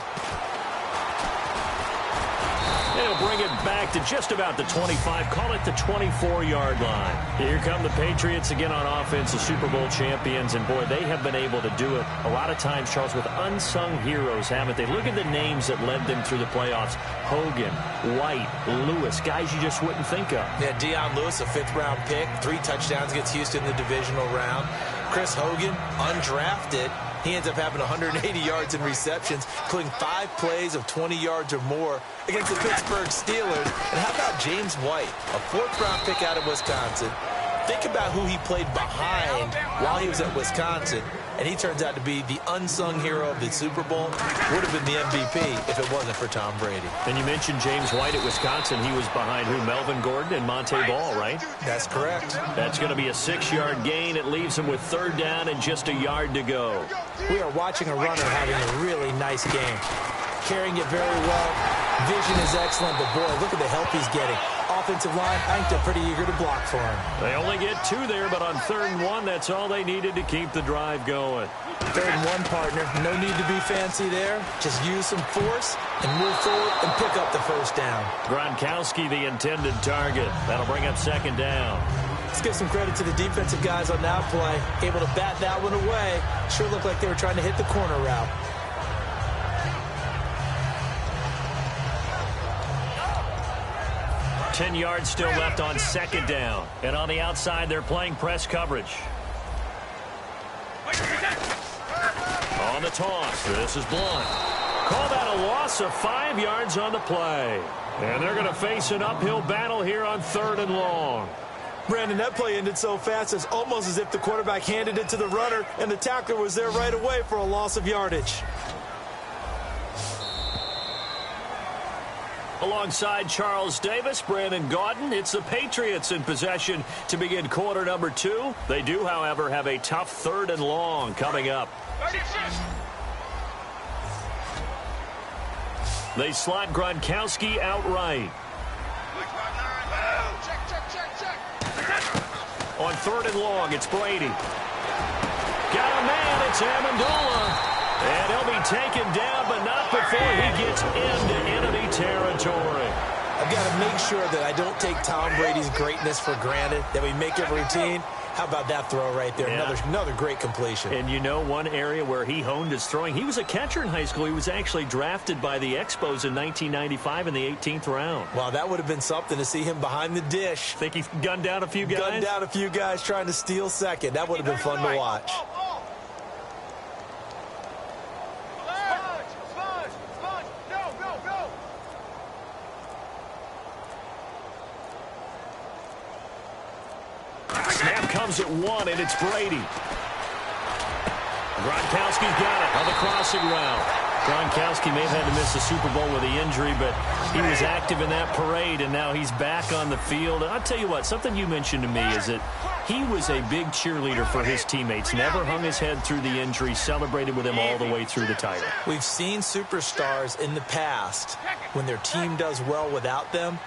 They'll bring it back to just about the 25, call it the 24-yard line. Here come the Patriots again on offense, the Super Bowl champions, and boy, they have been able to do it a lot of times, Charles, with unsung heroes, haven't they? Look at the names that led them through the playoffs. Hogan, White, Lewis, guys you just wouldn't think of. Yeah, Deion Lewis, a 5th-round pick, 3 touchdowns against Houston in the divisional round. Chris Hogan, undrafted. He ends up having 180 yards in receptions, including 5 plays of 20 yards or more against the Pittsburgh Steelers. And how about James White, a 4th-round pick out of Wisconsin? Think about who he played behind while he was at Wisconsin, and he turns out to be the unsung hero of the Super Bowl. Would have been the MVP if it wasn't for Tom Brady. And you mentioned James White at Wisconsin. He was behind who? Melvin Gordon and Monte Ball, right? That's correct. That's going to be a 6-yard gain. It leaves him with 3rd down and just a yard to go. We are watching a runner having a really nice game. Carrying it very well. Vision is excellent, but boy, look at the help he's getting. Offensive line, I think they're pretty eager to block for him. They only get 2 there, but on 3rd and 1, that's all they needed to keep the drive going. 3rd and 1, partner. No need to be fancy there. Just use some force and move forward and pick up the first down. Gronkowski, the intended target. That'll bring up 2nd down. Let's give some credit to the defensive guys on that play. Able to bat that one away. Sure looked like they were trying to hit the corner route. Ten yards still left on 2nd down. And on the outside, they're playing press coverage. On the toss, this is Blunt. Call that a loss of 5 yards on the play. And they're going to face an uphill battle here on 3rd and long. Brandon, that play ended so fast, it's almost as if the quarterback handed it to the runner, and the tackler was there right away for a loss of yardage. Alongside Charles Davis, Brandon Gaudin, it's the Patriots in possession to begin quarter number 2. They do, however, have a tough 3rd and long coming up. They slot Gronkowski outright. On 3rd and long, it's Brady. Got a man, it's Amendola. And he'll be taken down, but not before he gets into enemy territory. I've got to make sure that I don't take Tom Brady's greatness for granted, that we make it routine. How about that throw right there? Yeah. Another great completion. And you know one area where he honed his throwing? He was a catcher in high school. He was actually drafted by the Expos in 1995 in the 18th round. Wow, that would have been something to see him behind the dish. Think he's gunned down a few guys? Gunned down a few guys trying to steal second. That would have been fun to watch. Snap comes at 1, and it's Brady. Gronkowski's got it on the crossing route. Gronkowski may have had to miss the Super Bowl with the injury, but he was active in that parade, and now he's back on the field. And I'll tell you what, something you mentioned to me is that he was a big cheerleader for his teammates. Never hung his head through the injury, celebrated with them all the way through the title. We've seen superstars in the past, when their team does well without them,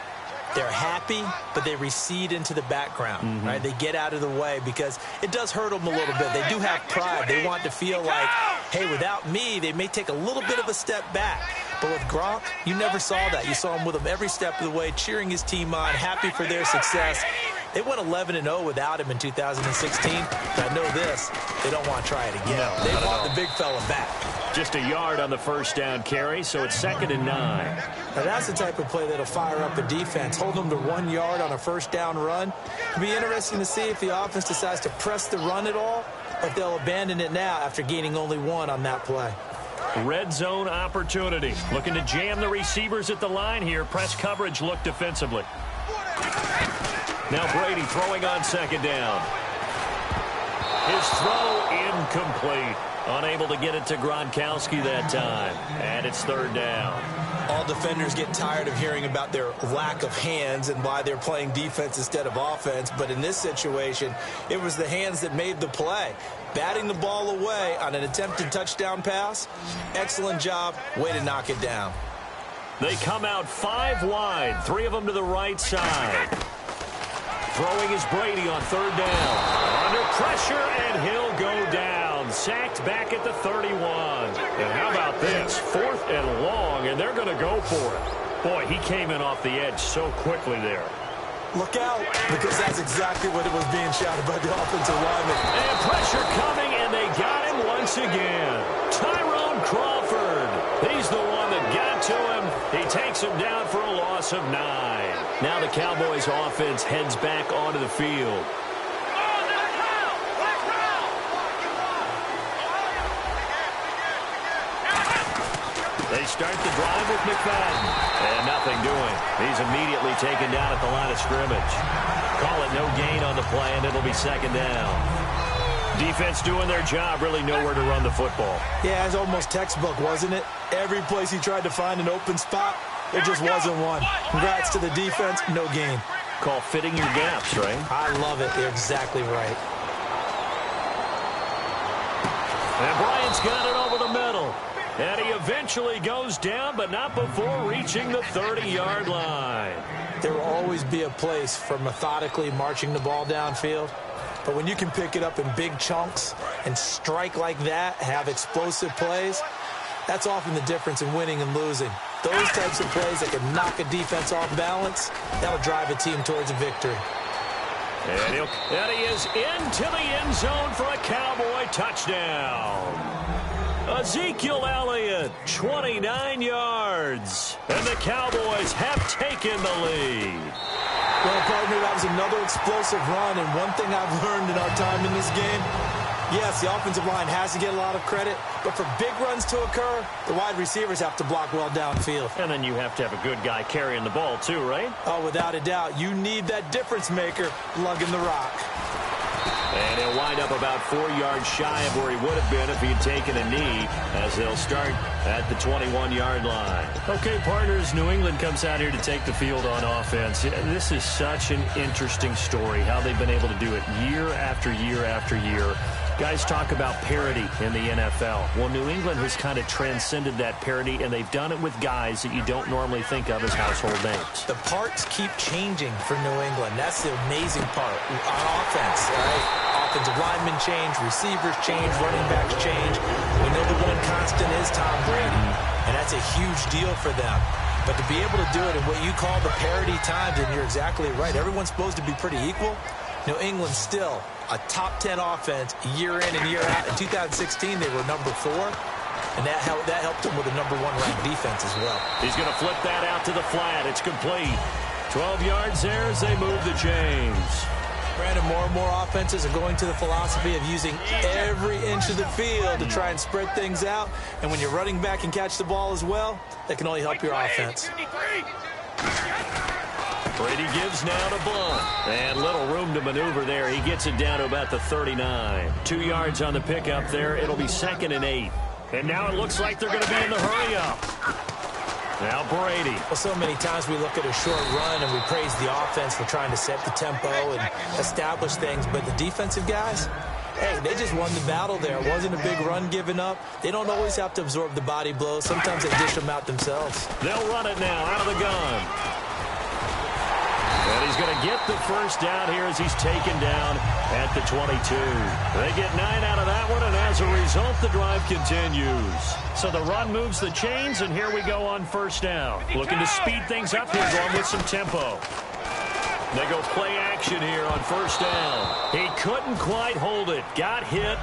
they're happy, but they recede into the background, right? They get out of the way because it does hurt them a little bit. They do have pride. They want to feel like, hey, without me, they may take a little bit of a step back. But with Gronk, you never saw that. You saw him with him every step of the way, cheering his team on, happy for their success. They went 11-0 without him in 2016. But I know this, they don't want to try it again. No, they want the big fella back. Just a yard on the first down carry, so it's 2nd and 9. Now that's the type of play that'll fire up a defense. Hold them to 1 yard on a first down run. It'll be interesting to see if the offense decides to press the run at all, or if they'll abandon it now after gaining only 1 on that play. Red zone opportunity. Looking to jam the receivers at the line here. Press coverage look defensively. Now Brady throwing on 2nd down. His throw incomplete. Unable to get it to Gronkowski that time. And it's 3rd down. All defenders get tired of hearing about their lack of hands and why they're playing defense instead of offense. But in this situation, it was the hands that made the play. Batting the ball away on an attempted touchdown pass. Excellent job. Way to knock it down. They come out 5 wide. 3 of them to the right side. Throwing is Brady on 3rd down. Under pressure, and he'll go down. Sacked back at the 31. And how about this? 4th and long, and they're going to go for it. Boy, he came in off the edge so quickly there. Look out, because that's exactly what it was being shouted by the offensive lineman. And pressure coming, and they got him once again. Tyrone Crawford. He's the one that got to him. He takes him down for a loss of 9. Now the Cowboys offense heads back onto the field. They start the drive with McFadden. And nothing doing. He's immediately taken down at the line of scrimmage. Call it no gain on the play, and it'll be 2nd down. Defense doing their job, really nowhere to run the football. Yeah, it's almost textbook, wasn't it? Every place he tried to find an open spot, there just wasn't one. Congrats to the defense, no gain. Call fitting your gaps, right? I love it. You're exactly right. And Bryant's got it over the middle. And he eventually goes down, but not before reaching the 30-yard line. There will always be a place for methodically marching the ball downfield. But when you can pick it up in big chunks and strike like that, have explosive plays, that's often the difference in winning and losing. Those types of plays that can knock a defense off balance, that'll drive a team towards a victory. And he is into the end zone for a Cowboy touchdown. Ezekiel Elliott, 29 yards. And the Cowboys have taken the lead. Well, partner, that was another explosive run. And one thing I've learned in our time in this game, yes, the offensive line has to get a lot of credit. But for big runs to occur, the wide receivers have to block well downfield. And then you have to have a good guy carrying the ball too, right? Oh, without a doubt. You need that difference maker lugging the rock. And he'll wind up about 4 yards shy of where he would have been if he had taken a knee, as they'll start at the 21-yard line. Okay, partners, New England comes out here to take the field on offense. This is such an interesting story, how they've been able to do it year after year after year. Guys talk about parity in the NFL. Well, New England has kind of transcended that parity, and they've done it with guys that you don't normally think of as household names. The parts keep changing for New England. That's the amazing part. On offense, right? Offensive linemen change, receivers change, running backs change. We know the one constant is Tom Brady, and that's a huge deal for them. But to be able to do it in what you call the parity times, and you're exactly right, everyone's supposed to be pretty equal. New England still a top 10 offense year in and year out. In 2016, they were number 4, and that helped them with a number 1 ranked defense as well. He's going to flip that out to the flat. It's complete. 12 yards there as they move the chains. Brandon, more and more offenses are going to the philosophy of using every inch of the field to try and spread things out. And when you're running back and catch the ball as well, that can only help your offense. Brady gives now to Blunt. And little room to maneuver there. He gets it down to about the 39. 2 yards on the pickup there. It'll be 2nd and 8. And now it looks like they're going to be in the hurry-up. Now Brady. Well, so many times we look at a short run and we praise the offense for trying to set the tempo and establish things. But the defensive guys, hey, they just won the battle there. It wasn't a big run given up. They don't always have to absorb the body blows. Sometimes they dish them out themselves. They'll run it now out of the gun. And he's going to get the first down here as he's taken down at the 22. They get 9 out of that one, and as a result, the drive continues. So the run moves the chains, and here we go on first down. Looking to speed things up here, going with some tempo. They go play action here on first down. He couldn't quite hold it. Got hit.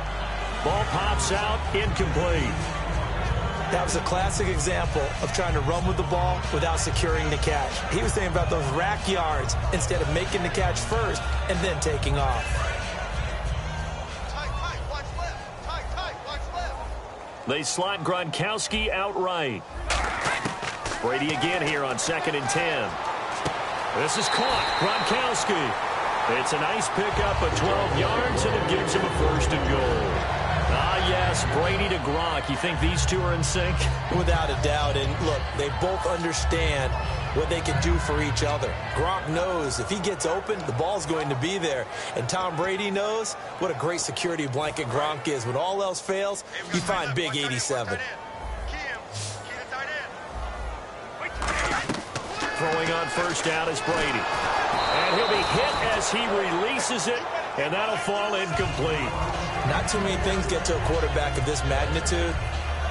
Ball pops out, incomplete. That was a classic example of trying to run with the ball without securing the catch. He was thinking about those rack yards instead of making the catch first and then taking off. Tight, watch left. Tight, watch left. They slot Gronkowski outright. Brady again here on 2nd and 10. This is caught. Gronkowski. It's a nice pickup of 12 yards, and it gives him a 1st and goal. Ah, yes, Brady to Gronk. You think these two are in sync? Without a doubt. And look, they both understand what they can do for each other. Gronk knows if he gets open, the ball's going to be there. And Tom Brady knows what a great security blanket Gronk is. When all else fails, you find big 87. Throwing on first down is Brady. And he'll be hit as he releases it, and that'll fall incomplete. Not too many things get to a quarterback of this magnitude,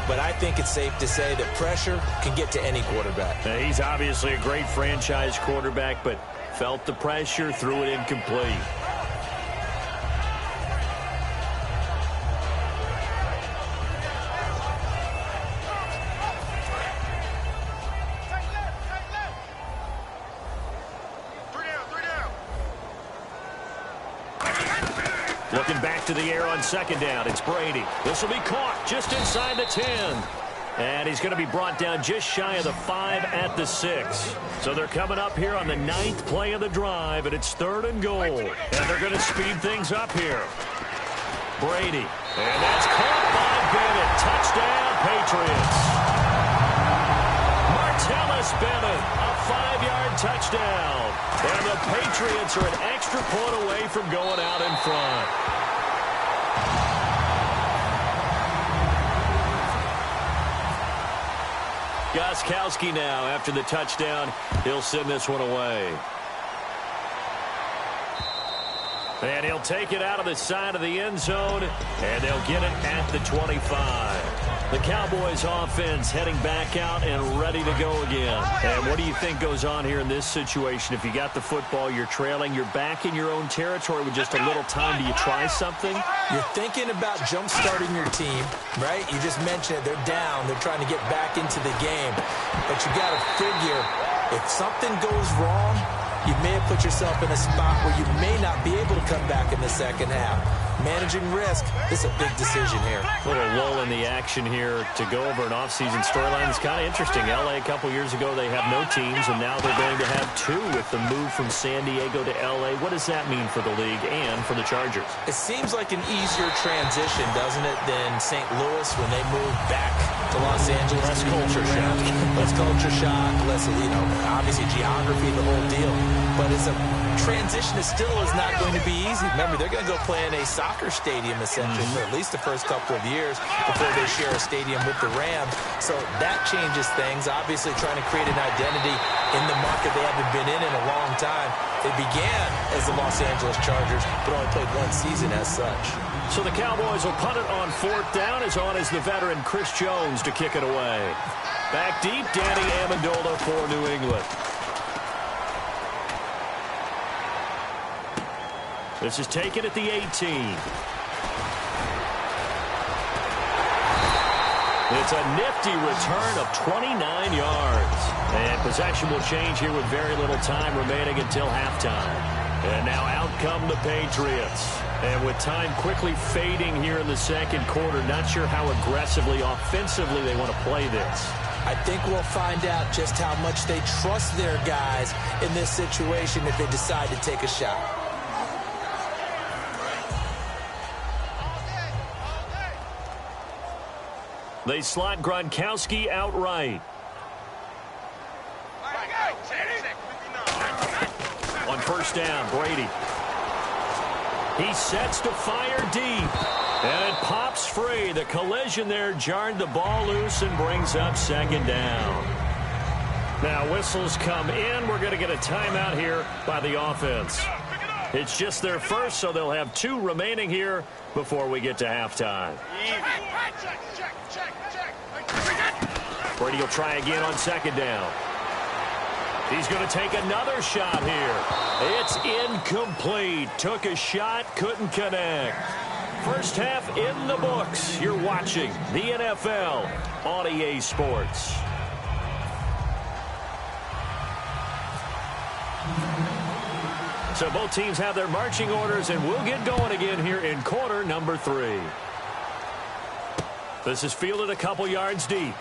but I think it's safe to say that pressure can get to any quarterback. Now, he's obviously a great franchise quarterback, but felt the pressure, threw it incomplete. Looking back to the air on 2nd down. It's Brady. This will be caught just inside the 10. And he's going to be brought down just shy of the 5 at the 6. So they're coming up here on the 9th play of the drive, and it's 3rd and goal. And they're going to speed things up here. Brady. And that's caught by Bennett. Touchdown, Patriots. Martellus Bennett, a 5-yard touchdown. And the Patriots are an extra point away from going out in front. Gostkowski now after the touchdown. He'll send this one away. And he'll take it out of the side of the end zone, and they'll get it at the 25. The Cowboys offense heading back out and ready to go again. And what do you think goes on here in this situation? If you got the football, you're trailing, you're back in your own territory with just a little time. Do you try something? You're thinking about jump-starting your team, right? You just mentioned it. They're down. They're trying to get back into the game. But you got to figure if something goes wrong, you may have put yourself in a spot where you may not be able to come back in the second half. Managing risk, this is a big decision here. A little lull in the action here to go over an offseason storyline. It's kind of interesting. L.A. a couple years ago, they have no teams, and now they're going to have 2 with the move from San Diego to L.A. What does that mean for the league and for the Chargers? It seems like an easier transition, doesn't it, than St. Louis when they moved back to Los Angeles. Less culture shock. Less culture shock, less, obviously geography, the whole deal. But it's a transition that still is not going to be easy. Remember, they're going to go play in a soccer stadium, essentially, for at least the first couple of years before they share a stadium with the Rams. So that changes things. Obviously, trying to create an identity in the market they haven't been in a long time. They began as the Los Angeles Chargers, but only played one season as such. So the Cowboys will punt it on 4th down. As on is the veteran Chris Jones to kick it away. Back deep, Danny Amendola for New England. This is taken at the 18. It's a nifty return of 29 yards. And possession will change here with very little time remaining until halftime. And now out come the Patriots. And with time quickly fading here in the second quarter, not sure how aggressively, offensively they want to play this. I think we'll find out just how much they trust their guys in this situation if they decide to take a shot. They slot Gronkowski outright. On 1st down, Brady. He sets to fire deep. And it pops free. The collision there jarred the ball loose and brings up 2nd down. Now whistles come in. We're going to get a timeout here by the offense. It's just their first, so they'll have 2 remaining here before we get to halftime. Brady will try again on 2nd down. He's going to take another shot here. It's incomplete. Took a shot, couldn't connect. First half in the books. You're watching the NFL on EA Sports. So both teams have their marching orders, and we'll get going again here in quarter number 3. This is fielded a couple yards deep.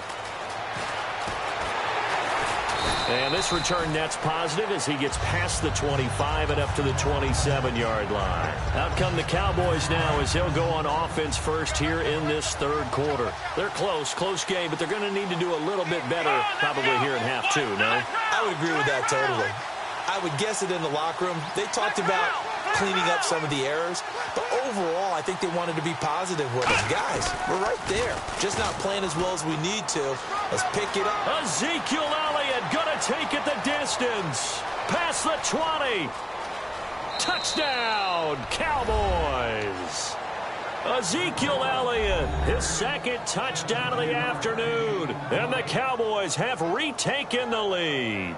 And this return net's positive as he gets past the 25 and up to the 27-yard line. Out come the Cowboys now as he'll go on offense first here in this 3rd quarter. They're close game, but they're going to need to do a little bit better probably here in half 2, no? I would agree with that totally. I would guess it in the locker room. They talked about cleaning up some of the errors, but overall, I think they wanted to be positive with us. Guys, we're right there. Just not playing as well as we need to. Let's pick it up. Ezekiel Elliott gonna take it the distance. Past the 20. Touchdown, Cowboys. Ezekiel Elliott, his 2nd touchdown of the afternoon. And the Cowboys have retaken the lead.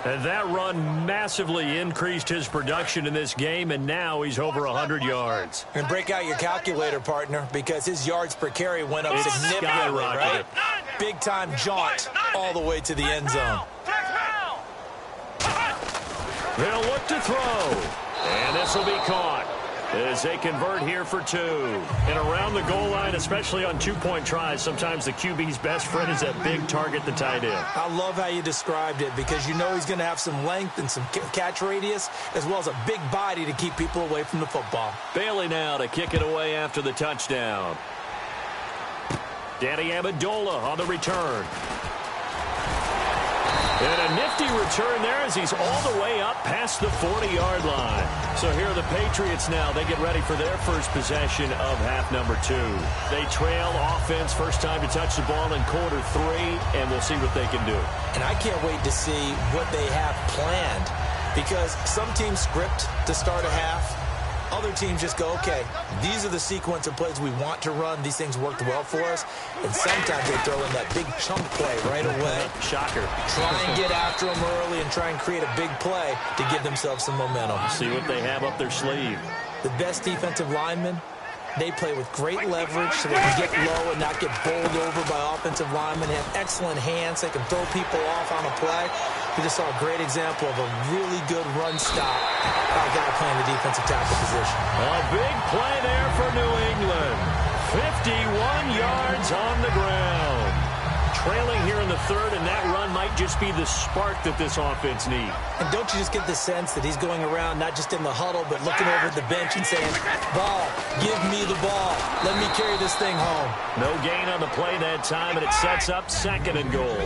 And that run massively increased his production in this game, and now he's over 100 yards. And break out your calculator, partner, because his yards per carry went up significantly, right? Big-time jaunt all the way to the end zone. They'll look to throw, and this will be caught as they convert here for 2. And around the goal line, especially on 2-point tries, sometimes the QB's best friend is that big target, the tight end. I love how you described it because you know he's going to have some length and some catch radius as well as a big body to keep people away from the football. Bailey now to kick it away after the touchdown. Danny Amendola on the return. And a nifty return there as he's all the way up past the 40-yard line. So here are the Patriots now. They get ready for their first possession of half number 2. They trail offense, first time to touch the ball in quarter 3, and we'll see what they can do. And I can't wait to see what they have planned because some teams script to start a half. Other teams just go, okay, these are the sequence of plays we want to run. These things worked well for us. And sometimes they throw in that big chunk play right away. Shocker. Try and get after them early and try and create a big play to give themselves some momentum. See what they have up their sleeve. The best defensive linemen, they play with great leverage so they can get low and not get bowled over by offensive linemen. They have excellent hands. They can throw people off on a play. We just saw a great example of a really good run stop by a guy playing the defensive tackle position. A big play there for New England. 51 yards on the ground. trailing here in the third, and that run might just be the spark that this offense needs. And don't you just get the sense that he's going around not just in the huddle, but looking over at the bench and saying, ball, give me the ball. Let me carry this thing home. No gain on the play that time, and it sets up 2nd and goal.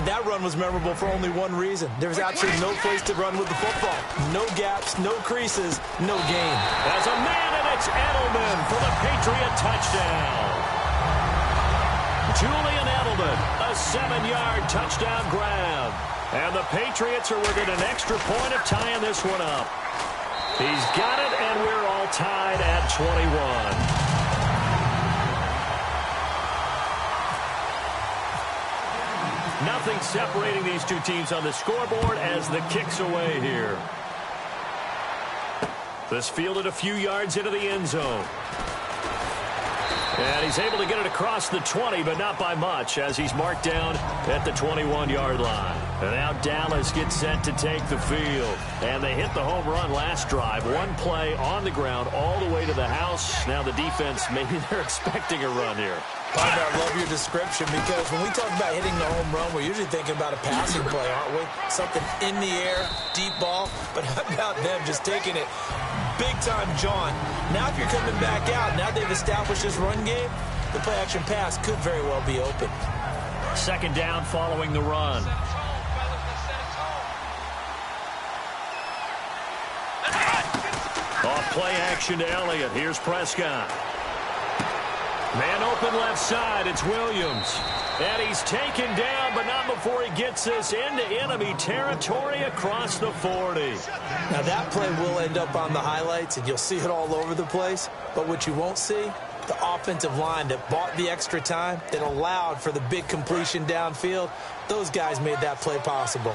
And that run was memorable for only one reason. There was absolutely no place to run with the football. No gaps, no creases, no gain. As a man, and it's Edelman for the Patriot touchdown. Julian Edelman, a 7-yard touchdown grab. And the Patriots are within an extra point of tying this one up. He's got it, and we're all tied at 21. Nothing separating these two teams on the scoreboard as the kick's away here. This fielded a few yards into the end zone. And he's able to get it across the 20, but not by much, as he's marked down at the 21-yard line. And now Dallas gets set to take the field. And they hit the home run last drive. One play on the ground all the way to the house. Now the defense, maybe they're expecting a run here. I love your description, because when we talk about hitting the home run, we're usually thinking about a passing play, aren't we? Something in the air, deep ball. But how about them just taking it big-time jaunt? Now if you're coming back out, now they've established this run game, the play-action pass could very well be open. 2nd down following the run. Off play action to Elliott. Here's Prescott. Man open left side. It's Williams. And he's taken down, but not before he gets us into enemy territory across the 40. Now that play will end up on the highlights, and you'll see it all over the place. But what you won't see, the offensive line that bought the extra time, that allowed for the big completion downfield, those guys made that play possible.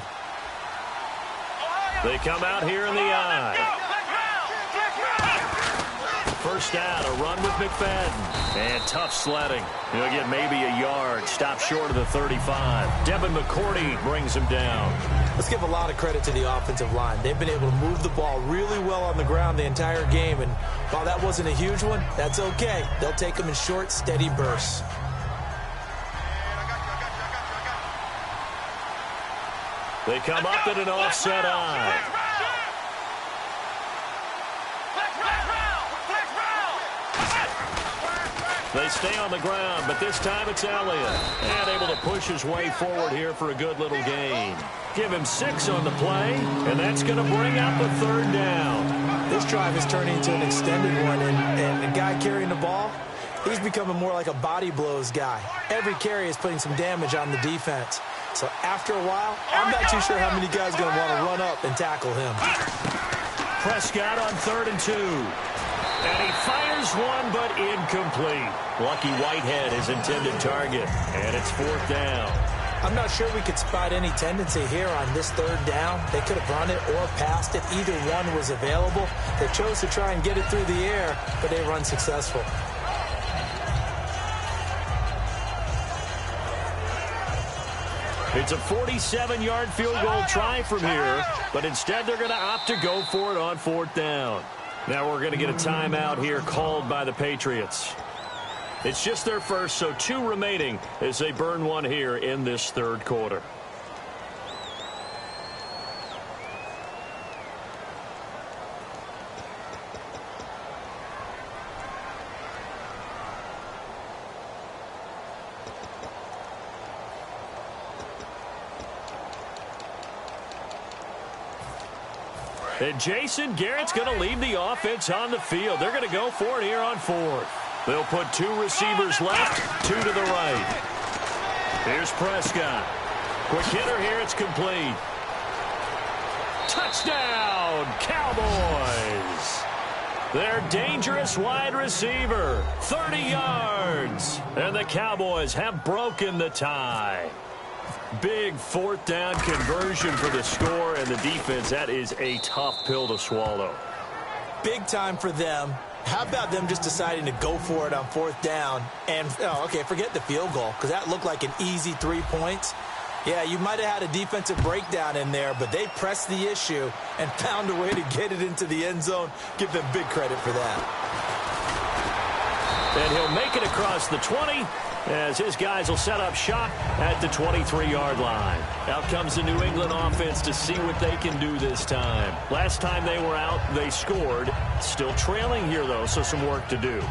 They come out here in the eye. First down, a run with McFadden. And tough sledding. He'll get maybe a yard. Stop short of the 35. Devin McCourty brings him down. Let's give a lot of credit to the offensive line. They've been able to move the ball really well on the ground the entire game. And while that wasn't a huge one, that's okay. They'll take them in short, steady bursts. They come up in an offset eye. They stay on the ground, but this time it's Elliott. And able to push his way forward here for a good little gain. Give him 6 on the play, and that's going to bring up a 3rd down. This drive is turning into an extended one, and the guy carrying the ball, he's becoming more like a body blows guy. Every carry is putting some damage on the defense. So after a while, I'm not too sure how many guys are going to want to run up and tackle him. Prescott on 3rd and 2. And he fires one, but incomplete. Lucky Whitehead, his intended target. And it's 4th down. I'm not sure we could spot any tendency here on this 3rd down. They could have run it or passed it. Either one was available. They chose to try and get it through the air, but they run successful. It's a 47-yard field goal try from here, but instead they're going to opt to go for it on 4th down. Now we're going to get a timeout here called by the Patriots. It's just their first, so 2 remaining as they burn one here in this 3rd quarter. And Jason Garrett's going to leave the offense on the field. They're going to go for it here on 4th. They'll put 2 receivers left, 2 to the right. Here's Prescott. Quick hitter here. It's complete. Touchdown, Cowboys. Their dangerous wide receiver, 30 yards. And the Cowboys have broken the tie. Big 4th down conversion for the score, and the defense, that is a tough pill to swallow. Big time for them. How about them just deciding to go for it on 4th down? And, okay, forget the field goal, because that looked like an easy 3 points. Yeah, you might have had a defensive breakdown in there, but they pressed the issue and found a way to get it into the end zone. Give them big credit for that. And he'll make it across the 20 as his guys will set up shop at the 23-yard line. Out comes the New England offense to see what they can do this time. Last time they were out, they scored. Still trailing here, though, so some work to do.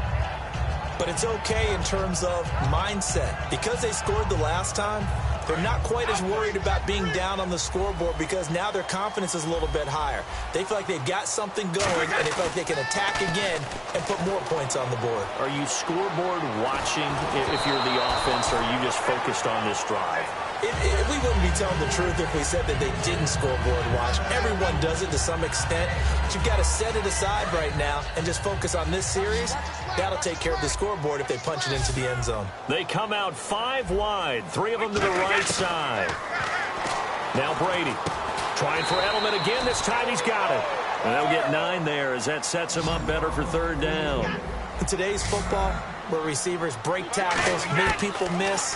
But it's okay in terms of mindset. Because they scored the last time, they're not quite as worried about being down on the scoreboard because now their confidence is a little bit higher. They feel like they've got something going, and they feel like they can attack again and put more points on the board. Are you scoreboard watching if you're the offense, or are you just focused on this drive? We wouldn't be telling the truth if we said that they didn't scoreboard watch. Everyone does it to some extent. But you've got to set it aside right now and just focus on this series. That'll take care of the scoreboard if they punch it into the end zone. They come out 5 wide, 3 of them to the right side. Now Brady trying for Edelman again. This time he's got it. And they'll get 9 there as that sets him up better for 3rd down. In today's football, where receivers break tackles, make people miss,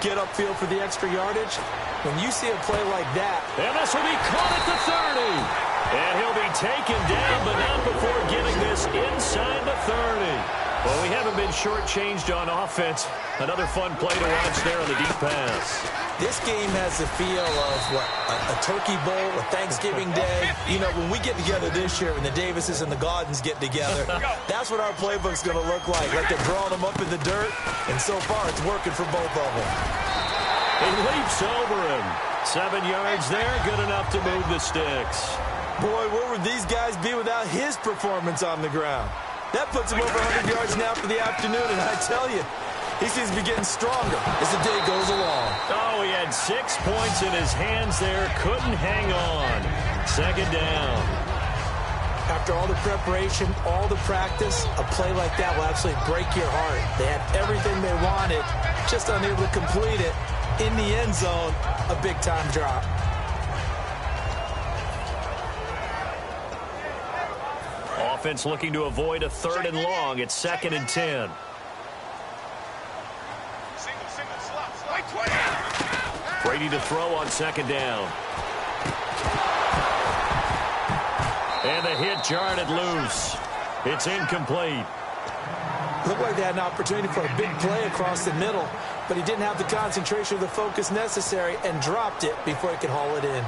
get upfield for the extra yardage, when you see a play like that. And this will be caught at the 30. And he'll be taken down, but not before getting this inside the 30. Well, we haven't been shortchanged on offense. Another fun play to watch there on the deep pass. This game has the feel of, a turkey bowl, a Thanksgiving Day. You know, when we get together this year, when the Davises and the Gaudens get together, that's what our playbook's going to look like they're drawing them up in the dirt, and so far it's working for both of them. He leaps over him. 7 yards there, good enough to move the sticks. Boy, where would these guys be without his performance on the ground? That puts him over 100 yards now for the afternoon, and I tell you, he seems to be getting stronger as the day goes along. Oh, he had 6 points in his hands there. Couldn't hang on. 2nd down. After all the preparation, all the practice, a play like that will absolutely break your heart. They had everything they wanted, just unable to complete it. In the end zone, a big-time drop. Offense looking to avoid a 3rd and long. It's 2nd and 10. Brady to throw on 2nd down. And the hit jarred it loose. It's incomplete. Looked like they had an opportunity for a big play across the middle, but he didn't have the concentration or the focus necessary and dropped it before he could haul it in.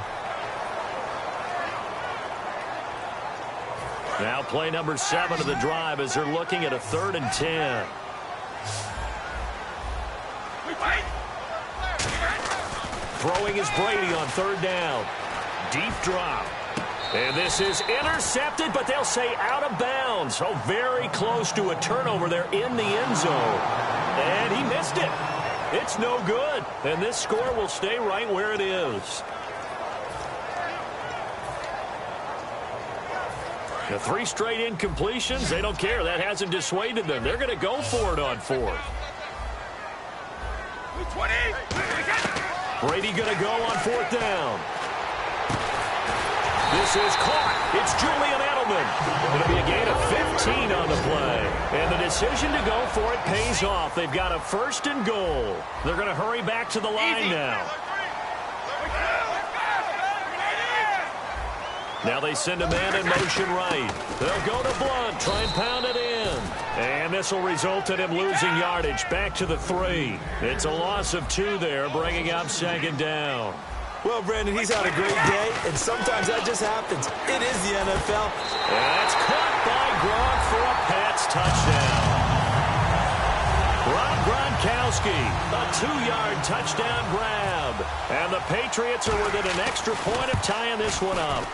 Now play number 7 of the drive as they're looking at a 3rd and 10. Throwing is Brady on 3rd down. Deep drop. And this is intercepted, but they'll say out of bounds. So very close to a turnover there in the end zone. And he missed it. It's no good. And this score will stay right where it is. The 3 straight incompletions, they don't care. That hasn't dissuaded them. They're going to go for it on 4th. Brady going to go on 4th down. This is caught. It's Julian Edelman. It'll be a gain of 15 on the play. And the decision to go for it pays off. They've got a 1st and goal. They're going to hurry back to the line now. Now they send a man in motion right. They'll go to Blunt, try and pound it in. And this will result in him losing yardage back to the 3. It's a loss of 2 there, bringing up 2nd down. Well, Brandon, he's had a great day, and sometimes that just happens. It is the NFL. And that's caught by Gronk for a Pats touchdown. Rob Gronkowski, a 2-yard touchdown grab. And the Patriots are within an extra point of tying this one up.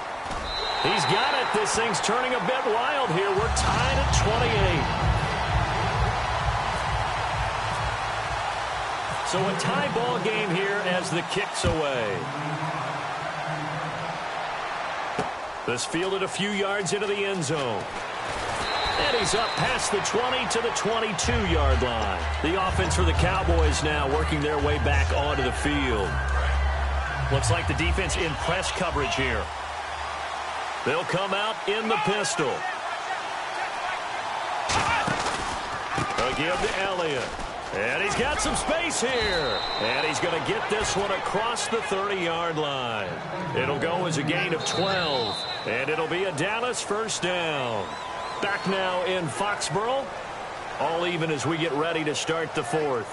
He's got it. This thing's turning a bit wild here. We're tied at 28. So a tie ball game here as the kick's away. This fielded a few yards into the end zone. And he's up past the 20 to the 22-yard line. The offense for the Cowboys now working their way back onto the field. Looks like the defense in press coverage here. They'll come out in the pistol. They'll give to Elliott. And he's got some space here. And he's going to get this one across the 30-yard line. It'll go as a gain of 12. And it'll be a Dallas 1st down. Back now in Foxborough. All even as we get ready to start the fourth.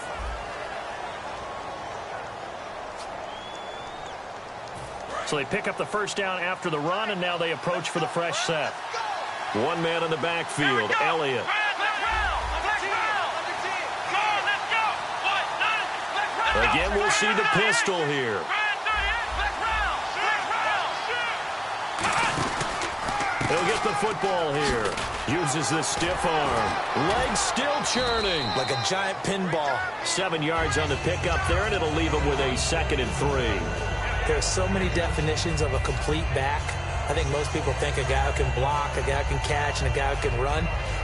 So they pick up the first down after the run, and now they approach for the fresh set. One man in the backfield, Elliott. Again, we'll see the pistol here. He'll get the football here. Uses the stiff arm. Legs still churning. Like a giant pinball. 7 yards on the pickup there, and it'll leave him with a 2nd and 3. There are so many definitions of a complete back. I think most people think a guy who can block, a guy who can catch, and a guy who can run.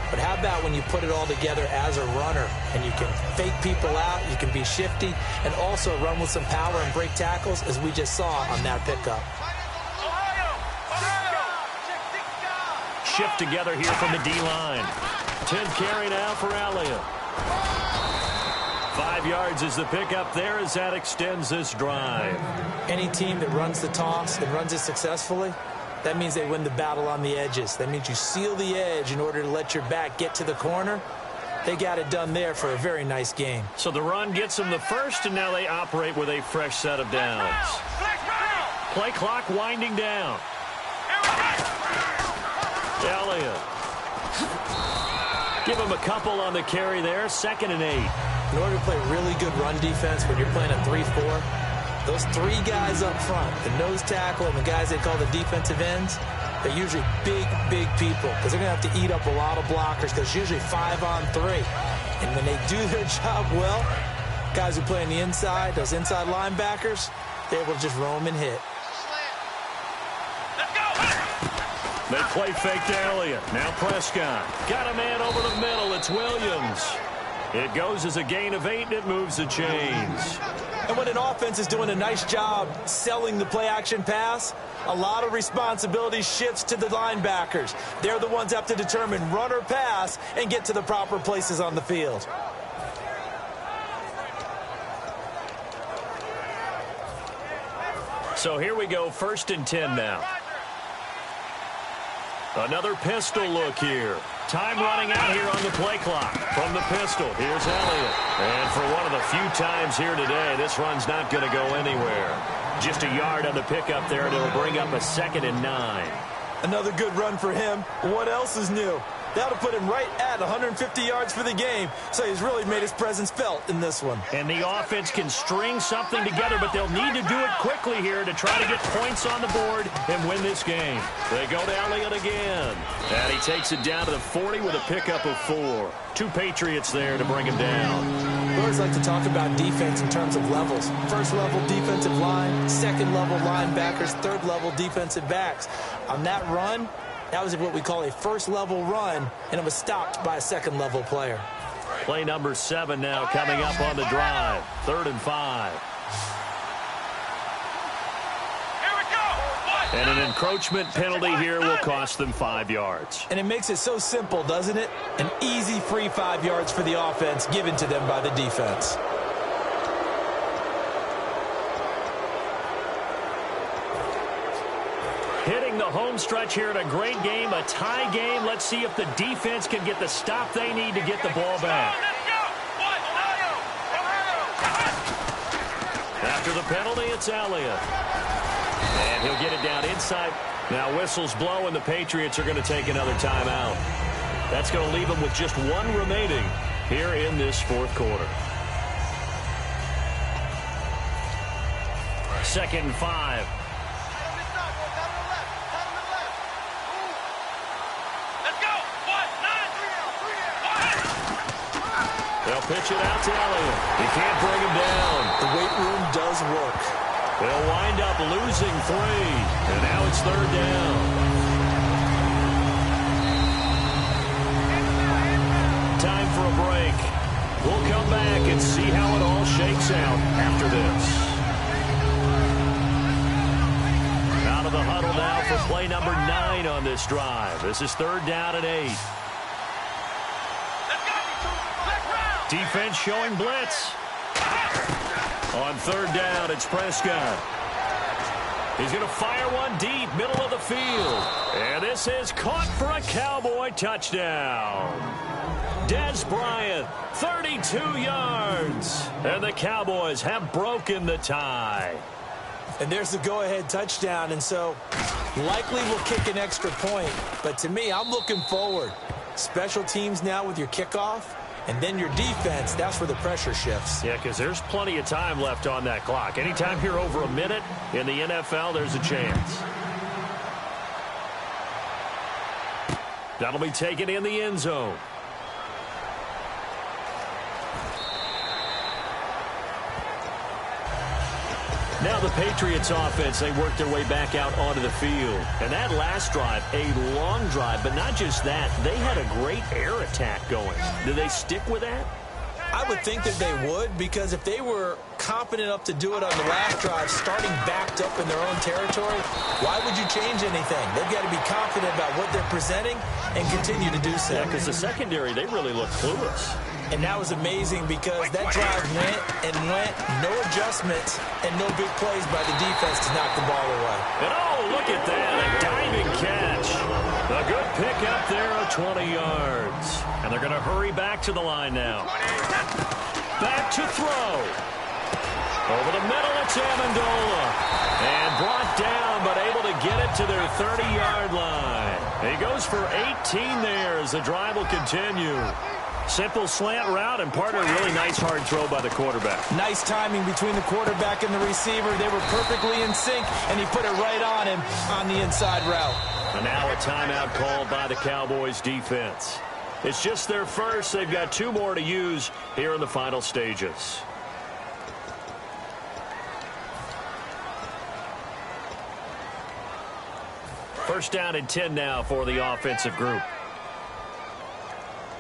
But how about when you put it all together as a runner, and you can fake people out, you can be shifty, and also run with some power and break tackles, as we just saw on that pickup. Shift together here from the D-line. 10th carry now for Elliott. 5 yards is the pickup there as that extends this drive. Any team that runs the toss and runs it successfully, that means they win the battle on the edges. That means you seal the edge in order to let your back get to the corner. They got it done there for a very nice game. So the run gets them the first, and now they operate with a fresh set of downs. Play clock winding down. Elliott. Give him a couple on the carry there. 2nd and 8. In order to play really good run defense when you're playing a 3-4, those 3 guys up front, the nose tackle and the guys they call the defensive ends, they're usually big, big people because they're going to have to eat up a lot of blockers because it's usually 5-on-3. And when they do their job well, guys who play on the inside, those inside linebackers, they're able to just roam and hit. They play fake to Elliott. Now Prescott. Got a man over the middle. It's Williams. It goes as a gain of 8, and it moves the chains. And when an offense is doing a nice job selling the play-action pass, a lot of responsibility shifts to the linebackers. They're the ones that have to determine run or pass and get to the proper places on the field. So here we go, 1st and 10 now. Another pistol look here. Time running out here on the play clock. From the pistol, here's Elliott. And for one of the few times here today, this run's not going to go anywhere. Just a yard on the pickup there, and it'll bring up a 2nd and 9. Another good run for him. What else is new? That'll put him right at 150 yards for the game, so he's really made his presence felt in this one. And the offense can string something together, but they'll need to do it quickly here to try to get points on the board and win this game. They go to Elliott again. And he takes it down to the 40 with a pickup of 4. 2 Patriots there to bring him down. We always like to talk about defense in terms of levels. First level defensive line, second level linebackers, third level defensive backs. On that run, that was what we call a first-level run, and it was stopped by a second-level player. Play number 7 now coming up on the drive. 3rd and 5. Here we go. And an encroachment penalty here will cost them 5 yards. And it makes it so simple, doesn't it? An easy free 5 yards for the offense given to them by the defense. Hitting the home stretch here in a great game, a tie game. Let's see if the defense can get the stop they need to get the ball back. After the penalty, it's Elliott. And he'll get it down inside. Now whistles blow, and the Patriots are going to take another timeout. That's going to leave them with just 1 remaining here in this 4th quarter. 2nd and 5. They'll pitch it out to Elliott. He can't bring him down. The weight room does work. They'll wind up losing 3. And now it's 3rd down. Time for a break. We'll come back and see how it all shakes out after this. Out of the huddle now for play number 9 on this drive. This is 3rd down and 8. Defense showing blitz. On 3rd down, it's Prescott. He's going to fire one deep, middle of the field. And this is caught for a Cowboy touchdown. Des Bryant, 32 yards. And the Cowboys have broken the tie. And there's the go-ahead touchdown, and so likely will kick an extra point. But to me, I'm looking forward. Special teams now with your kickoff, and then your defense, that's where the pressure shifts. Yeah, because there's plenty of time left on that clock. Anytime you're over a minute in the NFL, there's a chance. That'll be taken in the end zone. Now the Patriots offense, they work their way back out onto the field. And that last drive, a long drive, but not just that. They had a great air attack going. Do they stick with that? I would think that they would, because if they were confident enough to do it on the last drive, starting backed up in their own territory, why would you change anything? They've got to be confident about what they're presenting and continue to do so. Yeah, because the secondary, they really look clueless. And that was amazing because that drive went and went, no adjustments, and no big plays by the defense to knock the ball away. And oh, look at that, a diving catch. A good pickup there of 20 yards. And they're going to hurry back to the line now. Back to throw. Over the middle, it's Amendola. And brought down, but able to get it to their 30-yard line. He goes for 18 there as the drive will continue. Simple slant route, and part of a really nice hard throw by the quarterback. Nice timing between the quarterback and the receiver. They were perfectly in sync, and he put it right on him on the inside route. And now a timeout called by the Cowboys defense. It's just their first. They've got 2 more to use here in the final stages. First down and 10 now for the offensive group.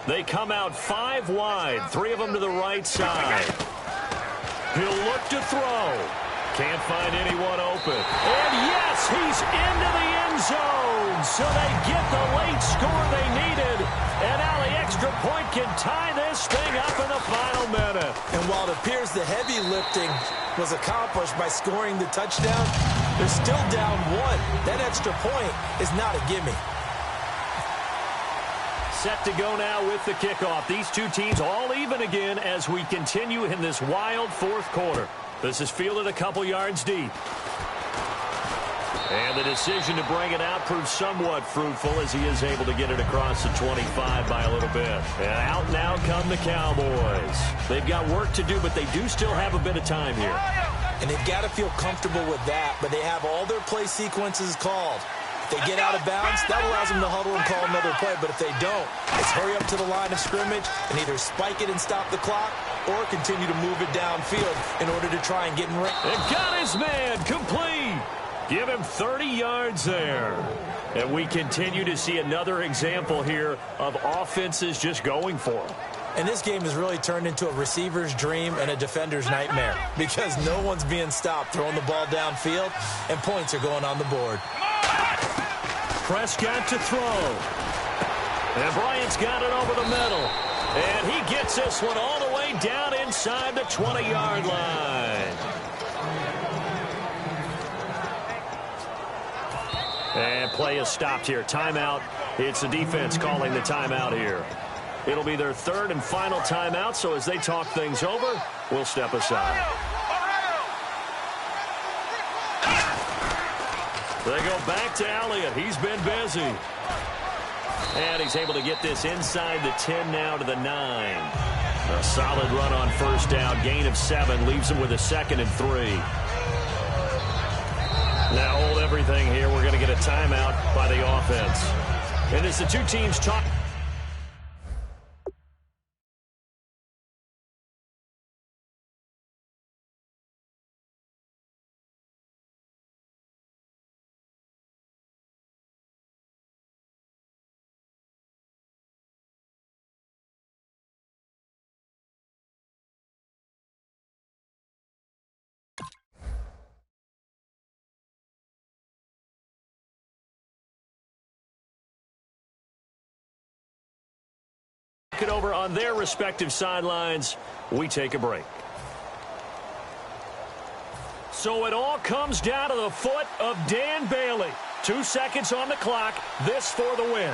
They come out 5 wide, 3 of them to the right side. He'll look to throw. Can't find anyone open. And yes, he's into the end zone. So they get the late score they needed. And now the extra point can tie this thing up in the final minute. And while it appears the heavy lifting was accomplished by scoring the touchdown, they're still down 1. That extra point is not a gimme. Set to go now with the kickoff. These 2 teams all even again as we continue in this wild 4th quarter. This is fielded a couple yards deep. And the decision to bring it out proves somewhat fruitful as he is able to get it across the 25 by a little bit. And out now come the Cowboys. They've got work to do, but they do still have a bit of time here. And they've got to feel comfortable with that, but they have all their play sequences called. They get out of bounds, that allows them to huddle and call another play. But if they don't, it's hurry up to the line of scrimmage and either spike it and stop the clock or continue to move it downfield in order to try and get in range. And got his man complete. Give him 30 yards there. And we continue to see another example here of offenses just going for it. And this game has really turned into a receiver's dream and a defender's nightmare because no one's being stopped throwing the ball downfield and points are going on the board. Prescott to throw. And Bryant's got it over the middle. And he gets this one all the way down inside the 20-yard line. And play is stopped here. Timeout. It's the defense calling the timeout here. It'll be their 3rd and final timeout, so as they talk things over, we'll step aside. They go back to Elliott. He's been busy. And he's able to get this inside the 10 now to the 9. A solid run on first down. Gain of 7 leaves him with a 2nd and 3. Now hold everything here. We're going to get a timeout by the offense. And as the 2 teams talk. It over on their respective sidelines. We take a break. So it all comes down to the foot of Dan Bailey. 2 seconds on the clock. This for the win.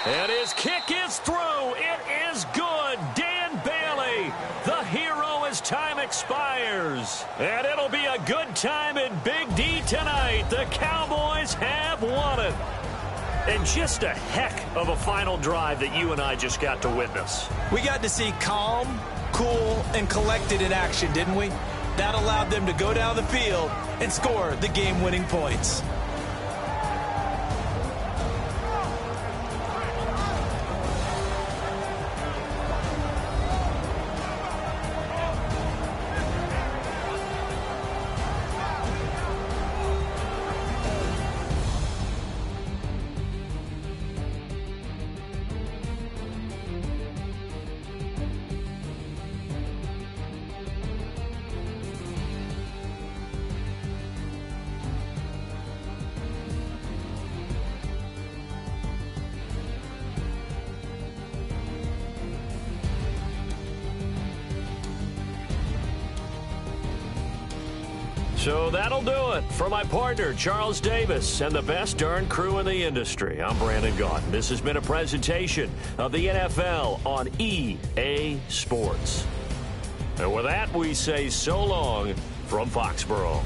And his kick is through. It is good. Dan Bailey, the hero as time expires. And it'll be a good time in Big D tonight. The Cowboys have won it. And just a heck of a final drive that you and I just got to witness. We got to see calm, cool, and collected in action, didn't we? That allowed them to go down the field and score the game-winning points. So that'll do it. For my partner, Charles Davis, and the best darn crew in the industry, I'm Brandon Gaudin. This has been a presentation of the NFL on EA Sports. And with that, we say so long from Foxborough.